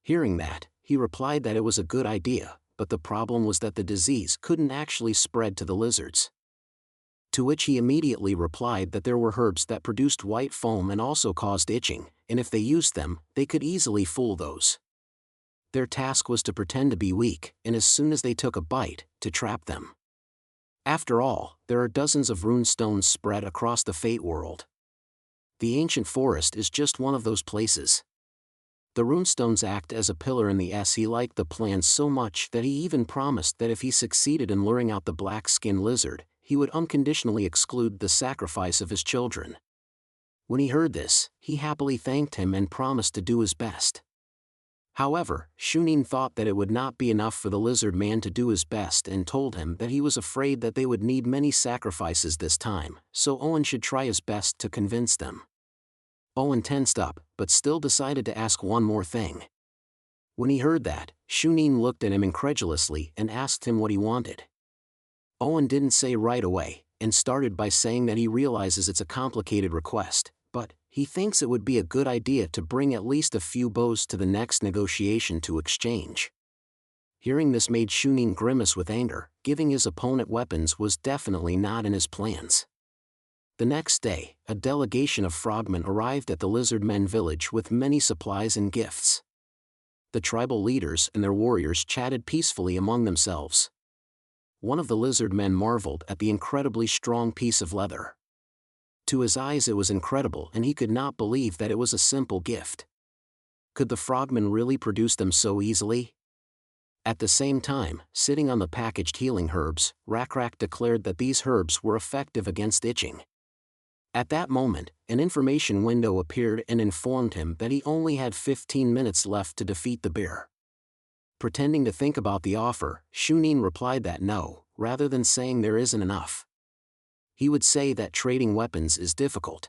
Hearing that, he replied that it was a good idea, but the problem was that the disease couldn't actually spread to the lizards. To which he immediately replied that there were herbs that produced white foam and also caused itching, and if they used them, they could easily fool those. Their task was to pretend to be weak, and as soon as they took a bite, to trap them. After all, there are dozens of rune stones spread across the Fate world. The ancient forest is just one of those places. The runestones act as a pillar in the S. He liked the plan so much that he even promised that if he succeeded in luring out the black-skinned lizard, he would unconditionally exclude the sacrifice of his children. When he heard this, he happily thanked him and promised to do his best. However, Shunin thought that it would not be enough for the lizard man to do his best and told him that he was afraid that they would need many sacrifices this time, so Owen should try his best to convince them. Owen tensed up, but still decided to ask one more thing. When he heard that, Shunin looked at him incredulously and asked him what he wanted. Owen didn't say right away, and started by saying that he realizes it's a complicated request, but he thinks it would be a good idea to bring at least a few bows to the next negotiation to exchange. Hearing this made Shunin grimace with anger. Giving his opponent weapons was definitely not in his plans. The next day, a delegation of frogmen arrived at the Lizardmen village with many supplies and gifts. The tribal leaders and their warriors chatted peacefully among themselves. One of the Lizardmen marveled at the incredibly strong piece of leather. To his eyes it was incredible and he could not believe that it was a simple gift. Could the frogmen really produce them so easily? At the same time, sitting on the packaged healing herbs, Rakrak declared that these herbs were effective against itching. At that moment, an information window appeared and informed him that he only had 15 minutes left to defeat the bear. Pretending to think about the offer, Shunin replied that no, rather than saying there isn't enough. He would say that trading weapons is difficult.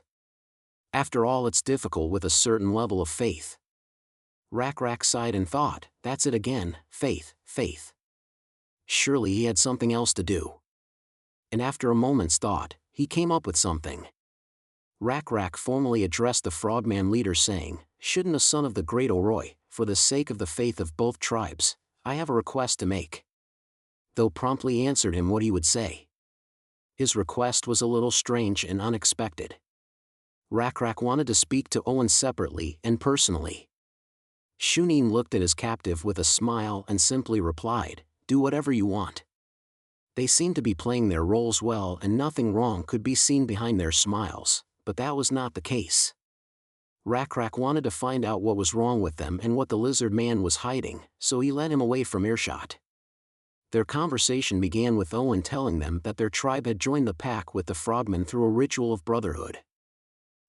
After all, it's difficult with a certain level of faith. Rakrak sighed and thought, that's it again, faith, faith. Surely he had something else to do. And after a moment's thought, he came up with something. Rakrak formally addressed the frogman leader saying, shouldn't a son of the great Oroi, for the sake of the faith of both tribes, I have a request to make. Though promptly answered him what he would say. His request was a little strange and unexpected. Rakrak wanted to speak to Owen separately and personally. Shunin looked at his captive with a smile and simply replied, do whatever you want. They seemed to be playing their roles well and nothing wrong could be seen behind their smiles, but that was not the case. Rakrak wanted to find out what was wrong with them and what the lizard man was hiding, so he led him away from earshot. Their conversation began with Owen telling them that their tribe had joined the pack with the frogmen through a ritual of brotherhood.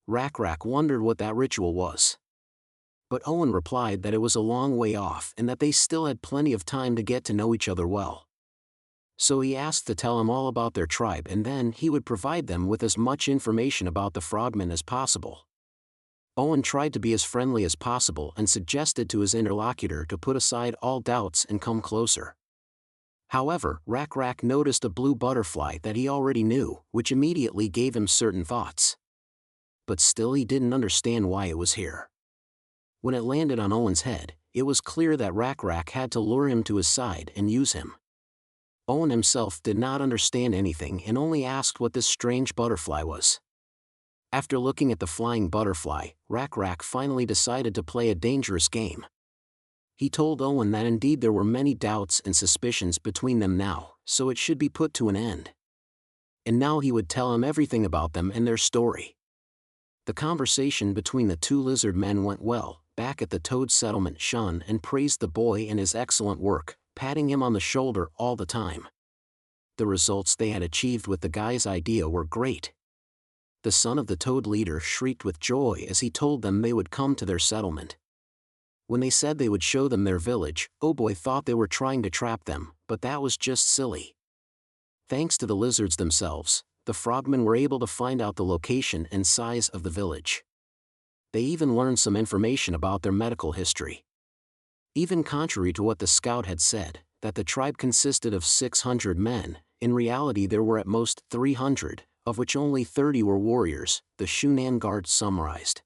Rakrak wondered what that ritual was. But Owen replied that it was a long way off and that they still had plenty of time to get to know each other well. So he asked to tell him all about their tribe and then he would provide them with as much information about the frogmen as possible. Owen tried to be as friendly as possible and suggested to his interlocutor to put aside all doubts and come closer. However, Rakrak noticed a blue butterfly that he already knew, which immediately gave him certain thoughts. But still he didn't understand why it was here. When it landed on Owen's head, it was clear that Rakrak had to lure him to his side and use him. Owen himself did not understand anything and only asked what this strange butterfly was. After looking at the flying butterfly, Rakrak finally decided to play a dangerous game. He told Owen that indeed there were many doubts and suspicions between them now, so it should be put to an end. And now he would tell him everything about them and their story. The conversation between the two lizard men went well. Back at the Toad settlement, Shun and praised the boy and his excellent work, patting him on the shoulder all the time. The results they had achieved with the guy's idea were great. The son of the Toad leader shrieked with joy as he told them they would come to their settlement. When they said they would show them their village, Oboy thought they were trying to trap them, but that was just silly. Thanks to the lizards themselves, the frogmen were able to find out the location and size of the village. They even learned some information about their medical history. Even contrary to what the scout had said, that the tribe consisted of 600 men, in reality there were at most 300, of which only 30 were warriors, the Shunan guard summarized.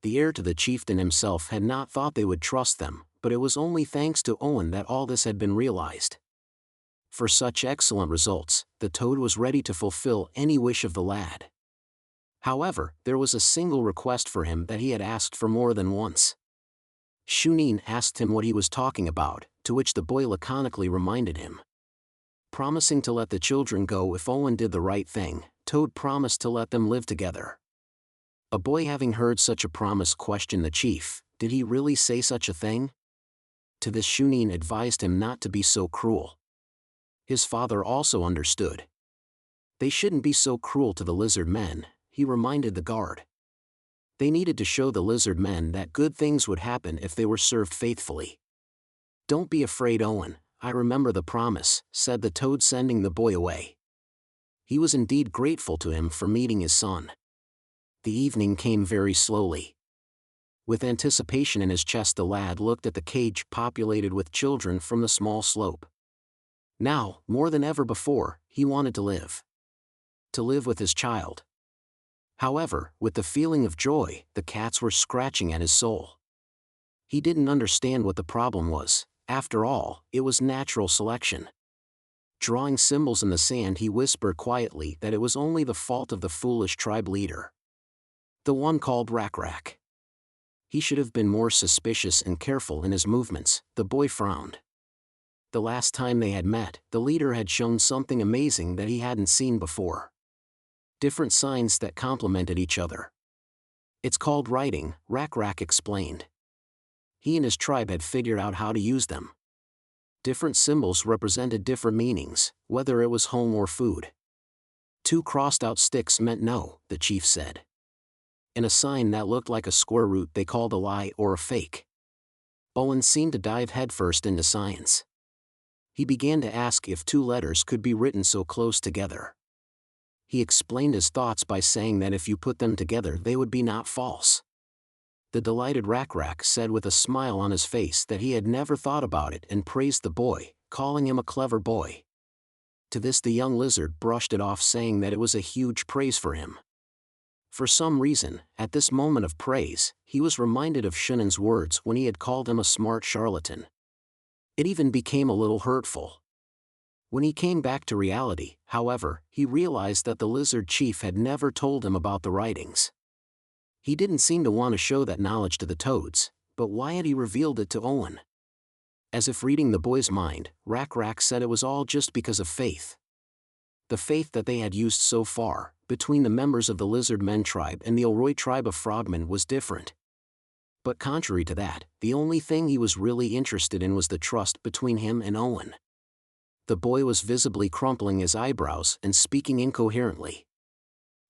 The heir to the chieftain himself had not thought they would trust them, but it was only thanks to Owen that all this had been realized. For such excellent results, the Toad was ready to fulfill any wish of the lad. However, there was a single request for him that he had asked for more than once. Shunin asked him what he was talking about, to which the boy laconically reminded him. Promising to let the children go if Owen did the right thing, Toad promised to let them live together. A boy having heard such a promise questioned the chief, did he really say such a thing? To this Shunin advised him not to be so cruel. His father also understood. They shouldn't be so cruel to the lizard men, he reminded the guard. They needed to show the Lizardmen that good things would happen if they were served faithfully. "Don't be afraid, Owen, I remember the promise," said the toad, sending the boy away. He was indeed grateful to him for meeting his son. The evening came very slowly. With anticipation in his chest, the lad looked at the cage populated with children from the small slope. Now, more than ever before, he wanted to live. To live with his child. However, with the feeling of joy, the cats were scratching at his soul. He didn't understand what the problem was. After all, it was natural selection. Drawing symbols in the sand, he whispered quietly that it was only the fault of the foolish tribe leader. The one called Rak. He should have been more suspicious and careful in his movements, the boy frowned. The last time they had met, the leader had shown something amazing that he hadn't seen before. Different signs that complemented each other. "It's called writing," Rak explained. He and his tribe had figured out how to use them. Different symbols represented different meanings, whether it was home or food. 2 crossed-out sticks meant no, the chief said. And a sign that looked like a square root they called a lie or a fake. Owen seemed to dive headfirst into science. He began to ask if 2 letters could be written so close together. He explained his thoughts by saying that if you put them together they would be not false. The delighted Rak said with a smile on his face that he had never thought about it and praised the boy, calling him a clever boy. To this the young lizard brushed it off, saying that it was a huge praise for him. For some reason, at this moment of praise, he was reminded of Shunan's words when he had called him a smart charlatan. It even became a little hurtful. When he came back to reality, however, he realized that the lizard chief had never told him about the writings. He didn't seem to want to show that knowledge to the toads, but why had he revealed it to Owen? As if reading the boy's mind, Rak said it was all just because of faith. The faith that they had used so far, between the members of the Lizardmen tribe and the Oroi tribe of frogmen, was different. But contrary to that, the only thing he was really interested in was the trust between him and Owen. The boy was visibly crumpling his eyebrows and speaking incoherently.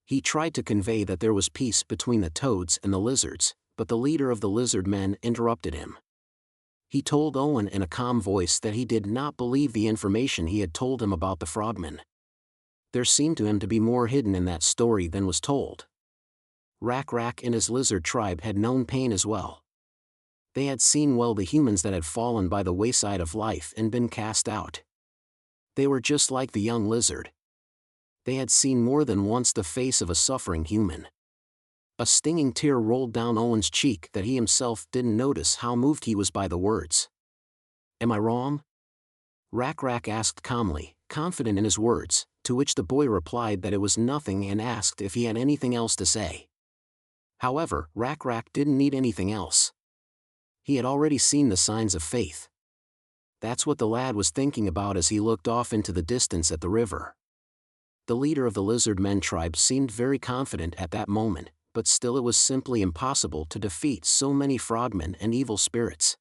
He tried to convey that there was peace between the toads and the lizards, but the leader of the Lizardmen interrupted him. He told Owen in a calm voice that he did not believe the information he had told him about the frogmen. There seemed to him to be more hidden in that story than was told. Rak and his lizard tribe had known pain as well. They had seen well the humans that had fallen by the wayside of life and been cast out. They were just like the young lizard. They had seen more than once the face of a suffering human. A stinging tear rolled down Owen's cheek that he himself didn't notice how moved he was by the words. "Am I wrong?" Rak asked calmly, confident in his words, to which the boy replied that it was nothing and asked if he had anything else to say. However, Rak didn't need anything else. He had already seen the signs of faith. That's what the lad was thinking about as he looked off into the distance at the river. The leader of the Lizardmen tribe seemed very confident at that moment, but still it was simply impossible to defeat so many frogmen and evil spirits.